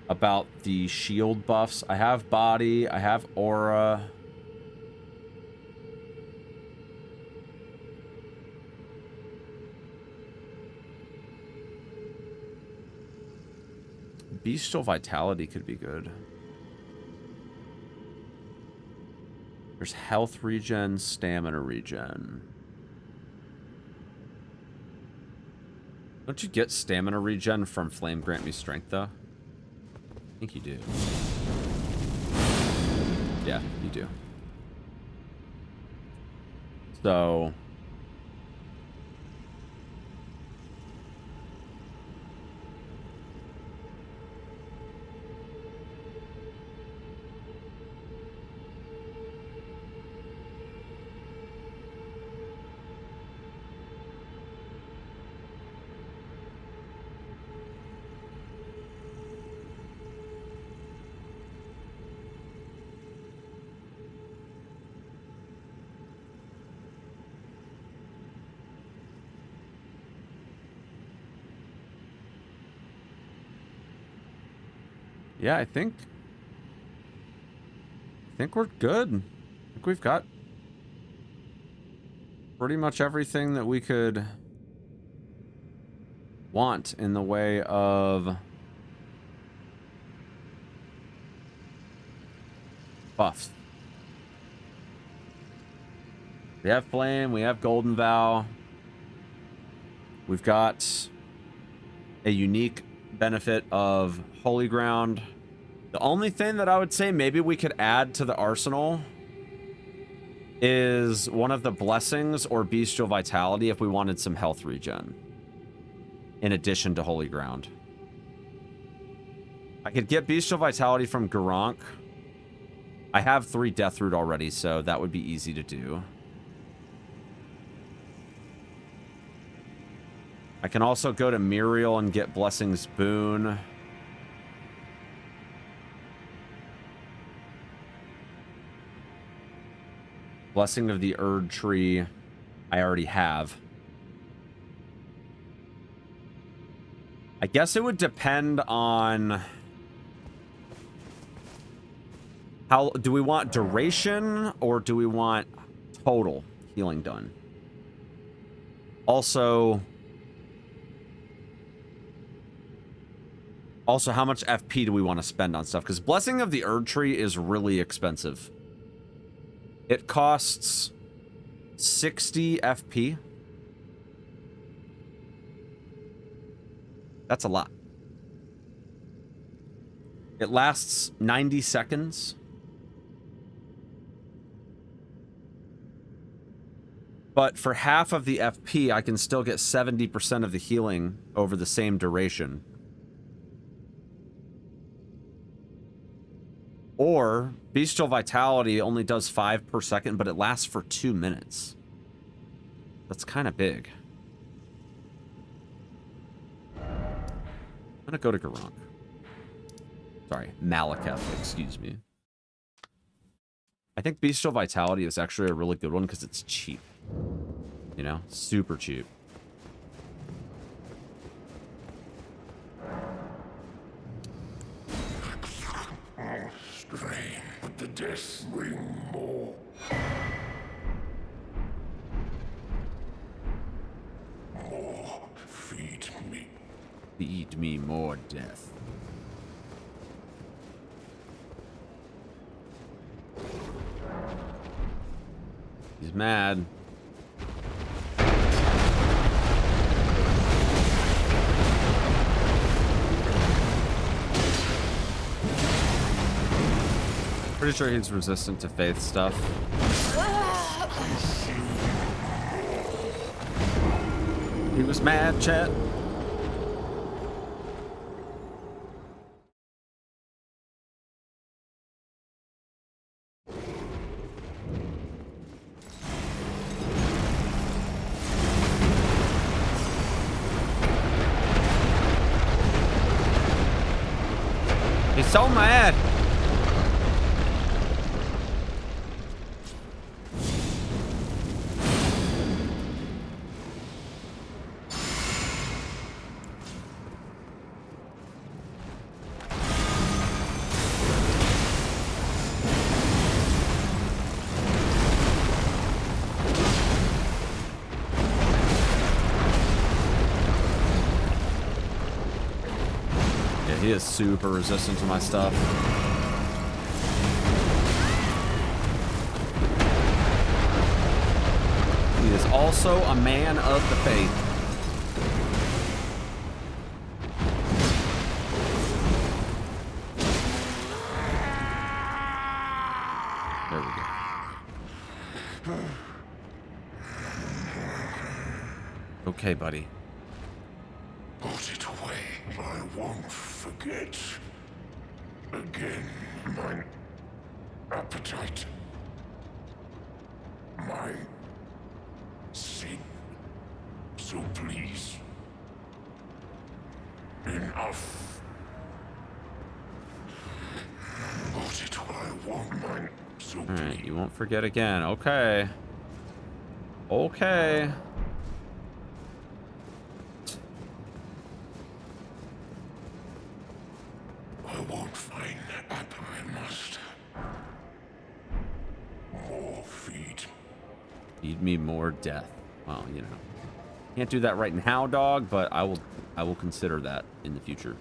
about the shield buffs. I have body, I have aura. Bestial Vitality could be good. There's health regen, stamina regen. Don't you get stamina regen from Flame Grant Me Strength, though? I think you do. Yeah, you do. So... yeah, I think we're good. I think we've got pretty much everything that we could want in the way of buffs. We have Flame, we have Golden Vow. We've got a unique benefit of Holy Ground. The only thing that I would say maybe we could add to the arsenal is one of the blessings or Bestial Vitality if we wanted some health regen in addition to Holy Ground. I could get Bestial Vitality from Garank. I have 3 Deathroot already, so that would be easy to do. I can also go to Muriel and get Blessing's Boon. Blessing of the Erdtree, I already have. I guess it would depend on how do we want duration or do we want total healing done? Also, how much FP do we want to spend on stuff? Because Blessing of the Erdtree is really expensive. It costs 60 FP. That's a lot. It lasts 90 seconds. But for half of the FP, I can still get 70% of the healing over the same duration. Or Bestial Vitality only does 5 per second, but it lasts for 2 minutes. That's kind of big. I'm gonna go to Garunk. Sorry, Malekith, excuse me. I think Bestial Vitality is actually a really good one because it's cheap. You know, super cheap. Strain, but the death ring more. More, feed me. Feed me more death. He's mad. Pretty sure he's resistant to faith stuff. He was mad, chat. He's so mad. He is super resistant to my stuff. He is also a man of the faith. There we go. Okay, buddy. Put it away. I won't forget. Again, my appetite. My sin. So please. Enough. Put it away. I won't mind. So please. Alright, you won't forget again. Okay. Okay. I won't find that apple. I must. More feed. Feed me more death. Well, you know. Can't do that right now, dog, but I will consider that in the future.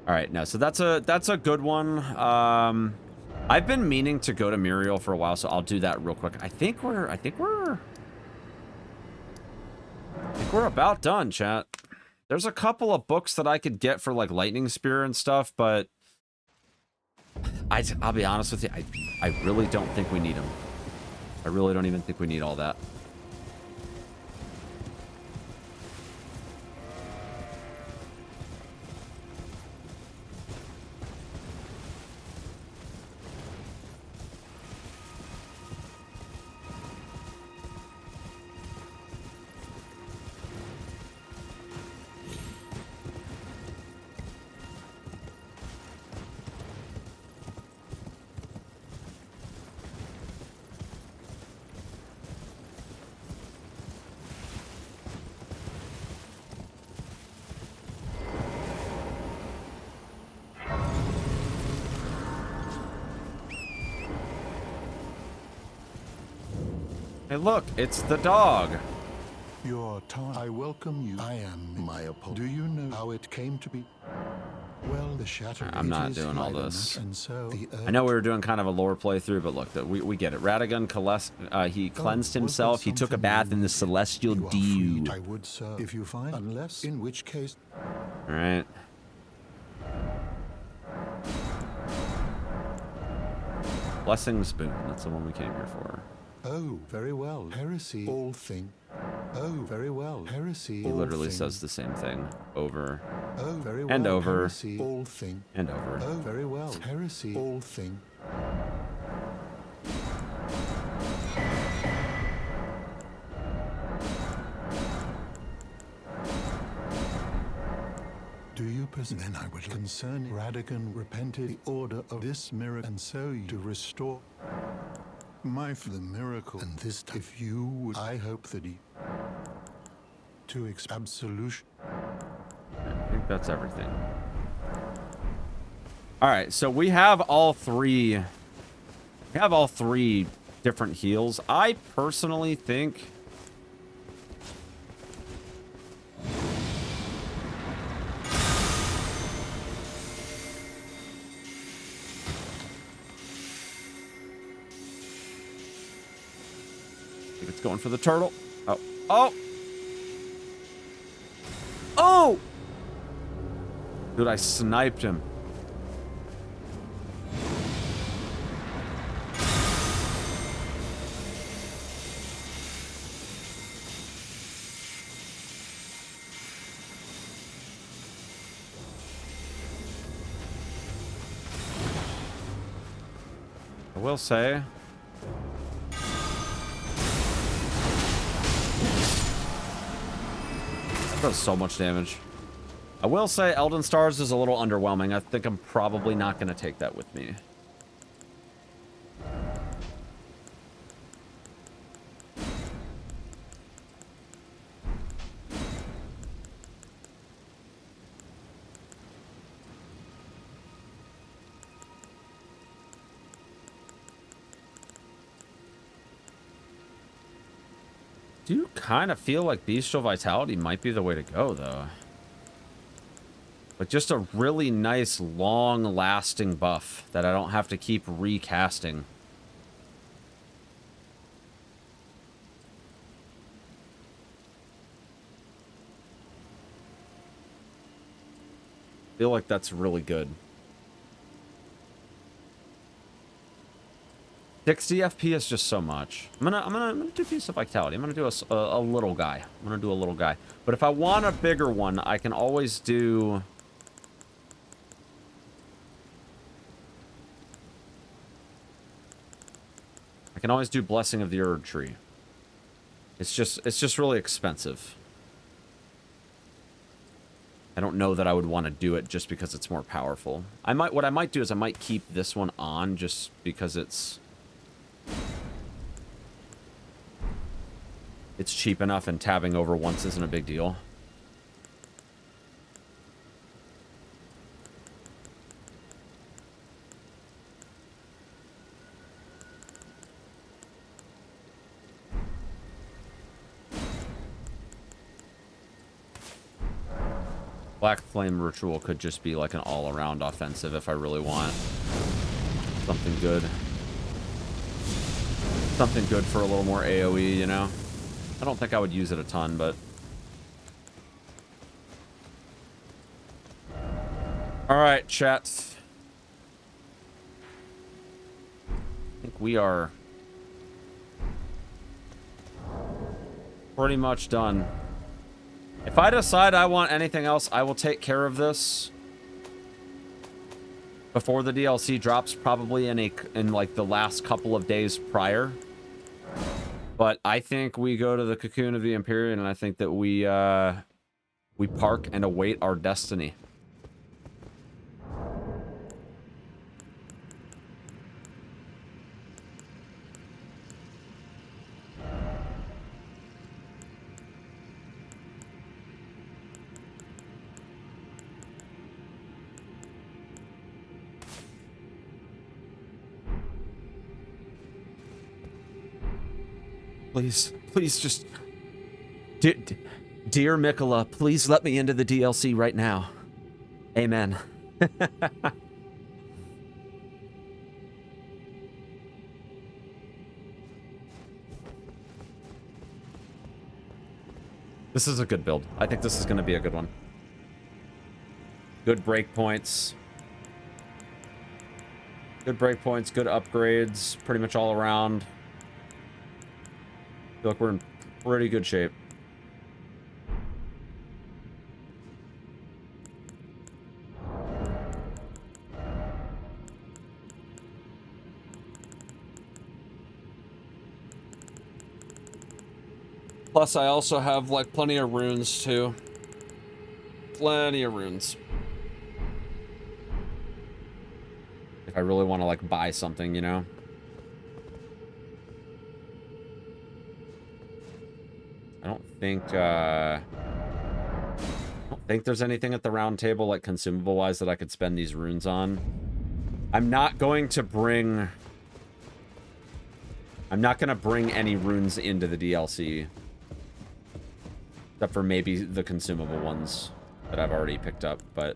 Alright, no, so that's a good one. I've been meaning to go to Muriel for a while, so I'll do that real quick. I think we're about done, chat. There's a couple of books that I could get for like Lightning Spear and stuff, but I'll be honest with you, I really don't think we need them. I really don't even think we need all that. Hey, look, it's the dog. Your time. I welcome you. I am my apology. Do you know how it came to be? Well, the shatter. I'm not It is doing all like a this. nut, and so the I know we were doing kind of a lore playthrough, but look, we get it. Radagon, he cleansed himself. He took a bath in the celestial you are dew. free. I would serve if you find, unless in which case. All right. Blessing's boon. That's the one we came here for. Oh, very well. Heresy. All thing. Oh, very well. Heresy. He literally says the same thing over Oh, very well. and over Heresy. All thing. and over. Oh, very well. Heresy. All thing. Do you possess? Then I would concern Radagon repented the order of this miracle, and so you to restore the miracle. And this time, if you would, I hope that he to absolution. I think that's everything. All right, so we have all three. We have all three different heals. I personally think. It's going for the turtle. Oh. Oh! Oh! Dude, I sniped him. I will say, that does so much damage. I will say Elden Stars is a little underwhelming. I think I'm probably not going to take that with me. I do kind of feel like Bestial Vitality might be the way to go, though. Like, just a really nice, long-lasting buff that I don't have to keep recasting. I feel like that's really good. 60 FP is just so much. I'm gonna do Piece of Vitality. I'm gonna do a little guy. I'm gonna do a little guy. But if I want a bigger one, I can always do. I can always do Blessing of the Erdtree. It's just really expensive. I don't know that I would want to do it just because it's more powerful. What I might do is I might keep this one on just because it's cheap enough and tabbing over once isn't a big deal. Black Flame Ritual could just be like an all-around offensive if I really want something good. Something good for a little more AoE, you know? I don't think I would use it a ton, but... Alright, chat. I think we are pretty much done. If I decide I want anything else, I will take care of this before the DLC drops, probably in like the last couple of days prior. But I think we go to the Cocoon of the Empyrean, and I think that we park and await our destiny. Please, please just... Dear Mikola, please let me into the DLC right now. Amen. This is a good build. I think this is going to be a good one. Good breakpoints. Good breakpoints, good upgrades, pretty much all around. I feel like we're in pretty good shape. Plus, I also have, like, plenty of runes, too. Plenty of runes. If I really want to, like, buy something, you know? I don't think there's anything at the round table, like, consumable-wise, that I could spend these runes on. I'm not going to bring any runes into the DLC. Except for maybe the consumable ones that I've already picked up, but...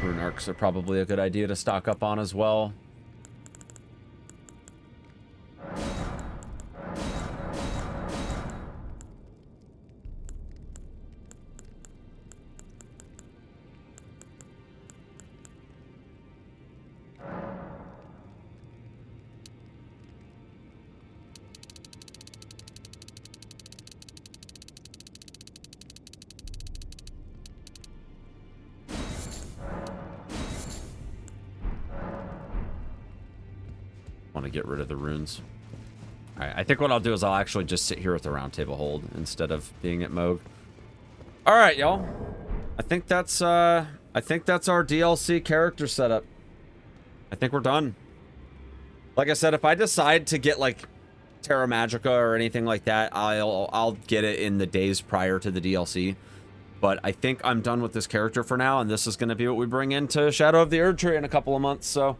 Rune arcs are probably a good idea to stock up on as well. Get rid of the runes. All right, I think what I'll do is I'll actually just sit here at the round table hold instead of being at Moog. All right, y'all. I think that's our DLC character setup. I think we're done. Like I said, if I decide to get like Terra Magica or anything like that, I'll get it in the days prior to the DLC. But I think I'm done with this character for now, and this is going to be what we bring into Shadow of the Erdtree in a couple of months. So,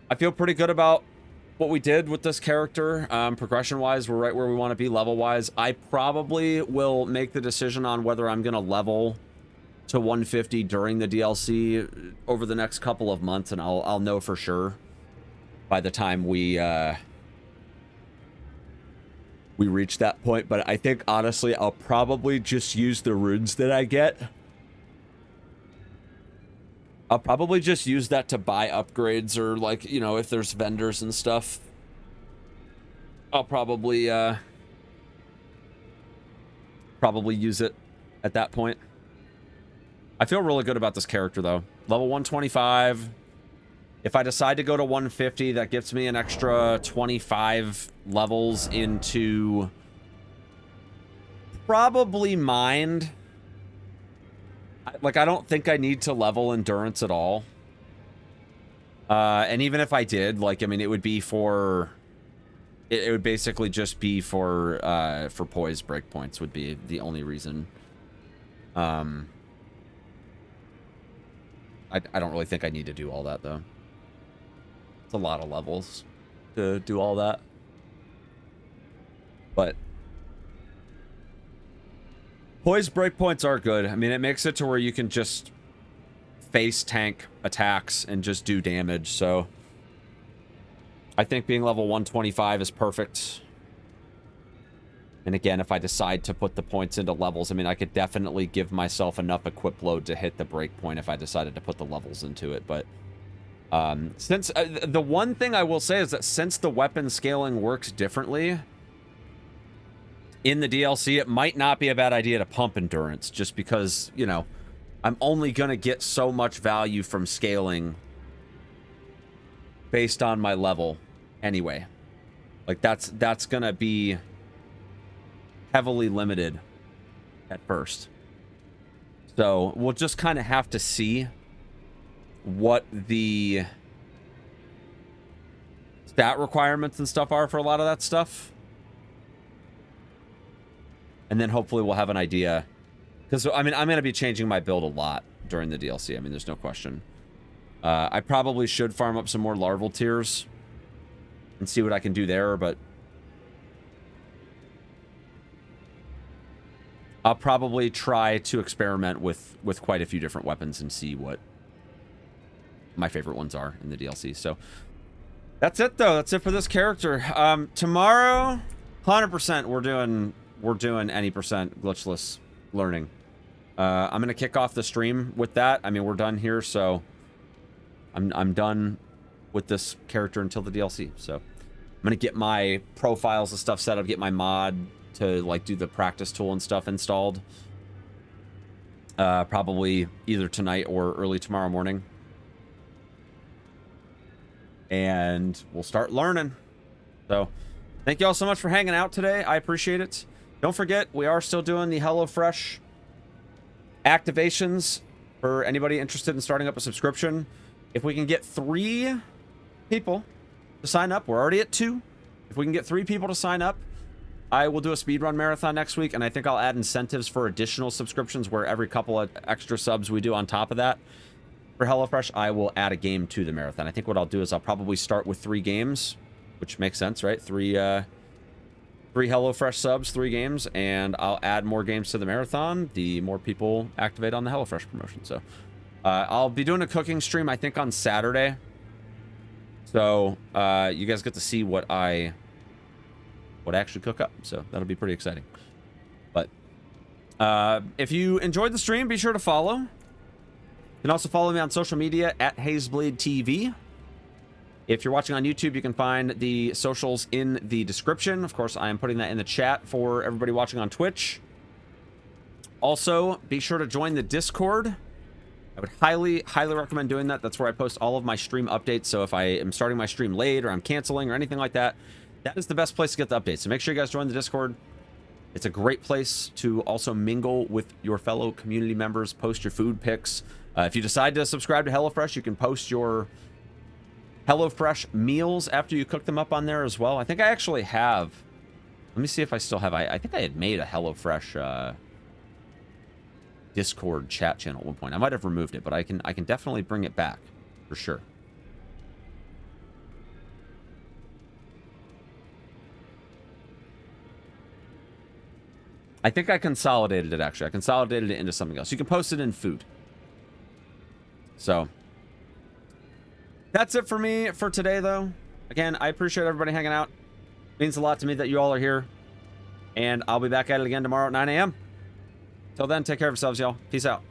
I feel pretty good about what we did with this character. Progression-wise, we're right where we want to be. Level-wise, I probably will make the decision on whether I'm going to level to 150 during the DLC over the next couple of months, and I'll know for sure by the time we reach that point. But I think, honestly, I'll probably just use the runes that I get. I'll probably just use that to buy upgrades or, like, you know, if there's vendors and stuff. I'll probably use it at that point. I feel really good about this character, though. Level 125. If I decide to go to 150, that gives me an extra 25 levels into probably Mind. Like, I don't think I need to level Endurance at all. And even if I did, like, I mean, it would be for... It would basically just be for poise breakpoints would be the only reason. I don't really think I need to do all that, though. It's a lot of levels to do all that. But... Poise breakpoints are good. I mean, it makes it to where you can just face tank attacks and just do damage, so... I think being level 125 is perfect. And again, if I decide to put the points into levels, I mean, I could definitely give myself enough equip load to hit the breakpoint if I decided to put the levels into it, but... since... the one thing I will say is that since the weapon scaling works differently... in the DLC, it might not be a bad idea to pump endurance, just because, you know, I'm only going to get so much value from scaling based on my level anyway. Like, that's going to be heavily limited at first. So we'll just kind of have to see what the stat requirements and stuff are for a lot of that stuff. And then hopefully we'll have an idea. Because, I mean, I'm going to be changing my build a lot during the DLC. I mean, there's no question. I probably should farm up some more larval tiers and see what I can do there, but I'll probably try to experiment with quite a few different weapons and see what my favorite ones are in the DLC. So that's it, though. That's it for this character. Tomorrow, 100% we're doing any percent glitchless learning. I'm gonna kick off the stream with that. I mean, we're done here, so I'm done with this character until the DLC. So I'm gonna get my profiles and stuff set up, get my mod to like do the practice tool and stuff installed. Probably either tonight or early tomorrow morning. And we'll start learning. So thank you all so much for hanging out today. I appreciate it. Don't forget, we are still doing the HelloFresh activations for anybody interested in starting up a subscription. If we can get 3 people to sign up, we're already at 2. If we can get 3 people to sign up, I will do a speedrun marathon next week, and I think I'll add incentives for additional subscriptions where every couple of extra subs we do on top of that for HelloFresh, I will add a game to the marathon. I think what I'll do is I'll probably start with 3 games, which makes sense, right? 3 HelloFresh subs, 3 games, and I'll add more games to the marathon the more people activate on the HelloFresh promotion. So I'll be doing a cooking stream, I think, on Saturday. So you guys get to see what I actually cook up. So that'll be pretty exciting. But if you enjoyed the stream, be sure to follow. You can also follow me on social media at HazeBladeTV. If you're watching on YouTube, you can find the socials in the description. Of course, I am putting that in the chat for everybody watching on Twitch. Also, be sure to join the Discord. I would highly, highly recommend doing that. That's where I post all of my stream updates. So if I am starting my stream late or I'm canceling or anything like that, that is the best place to get the updates. So make sure you guys join the Discord. It's a great place to also mingle with your fellow community members, post your food pics. If you decide to subscribe to HelloFresh, you can post your HelloFresh meals after you cook them up on there as well. I think I actually have. Let me see if I still have. I think I had made a HelloFresh Discord chat channel at one point. I might have removed it, but I can definitely bring it back for sure. I think I consolidated it, actually. I consolidated it into something else. You can post it in food. So that's it for me for today, though. Again, I appreciate everybody hanging out. It means a lot to me that you all are here. And I'll be back at it again tomorrow at 9 a.m. Till then, take care of yourselves, y'all. Peace out.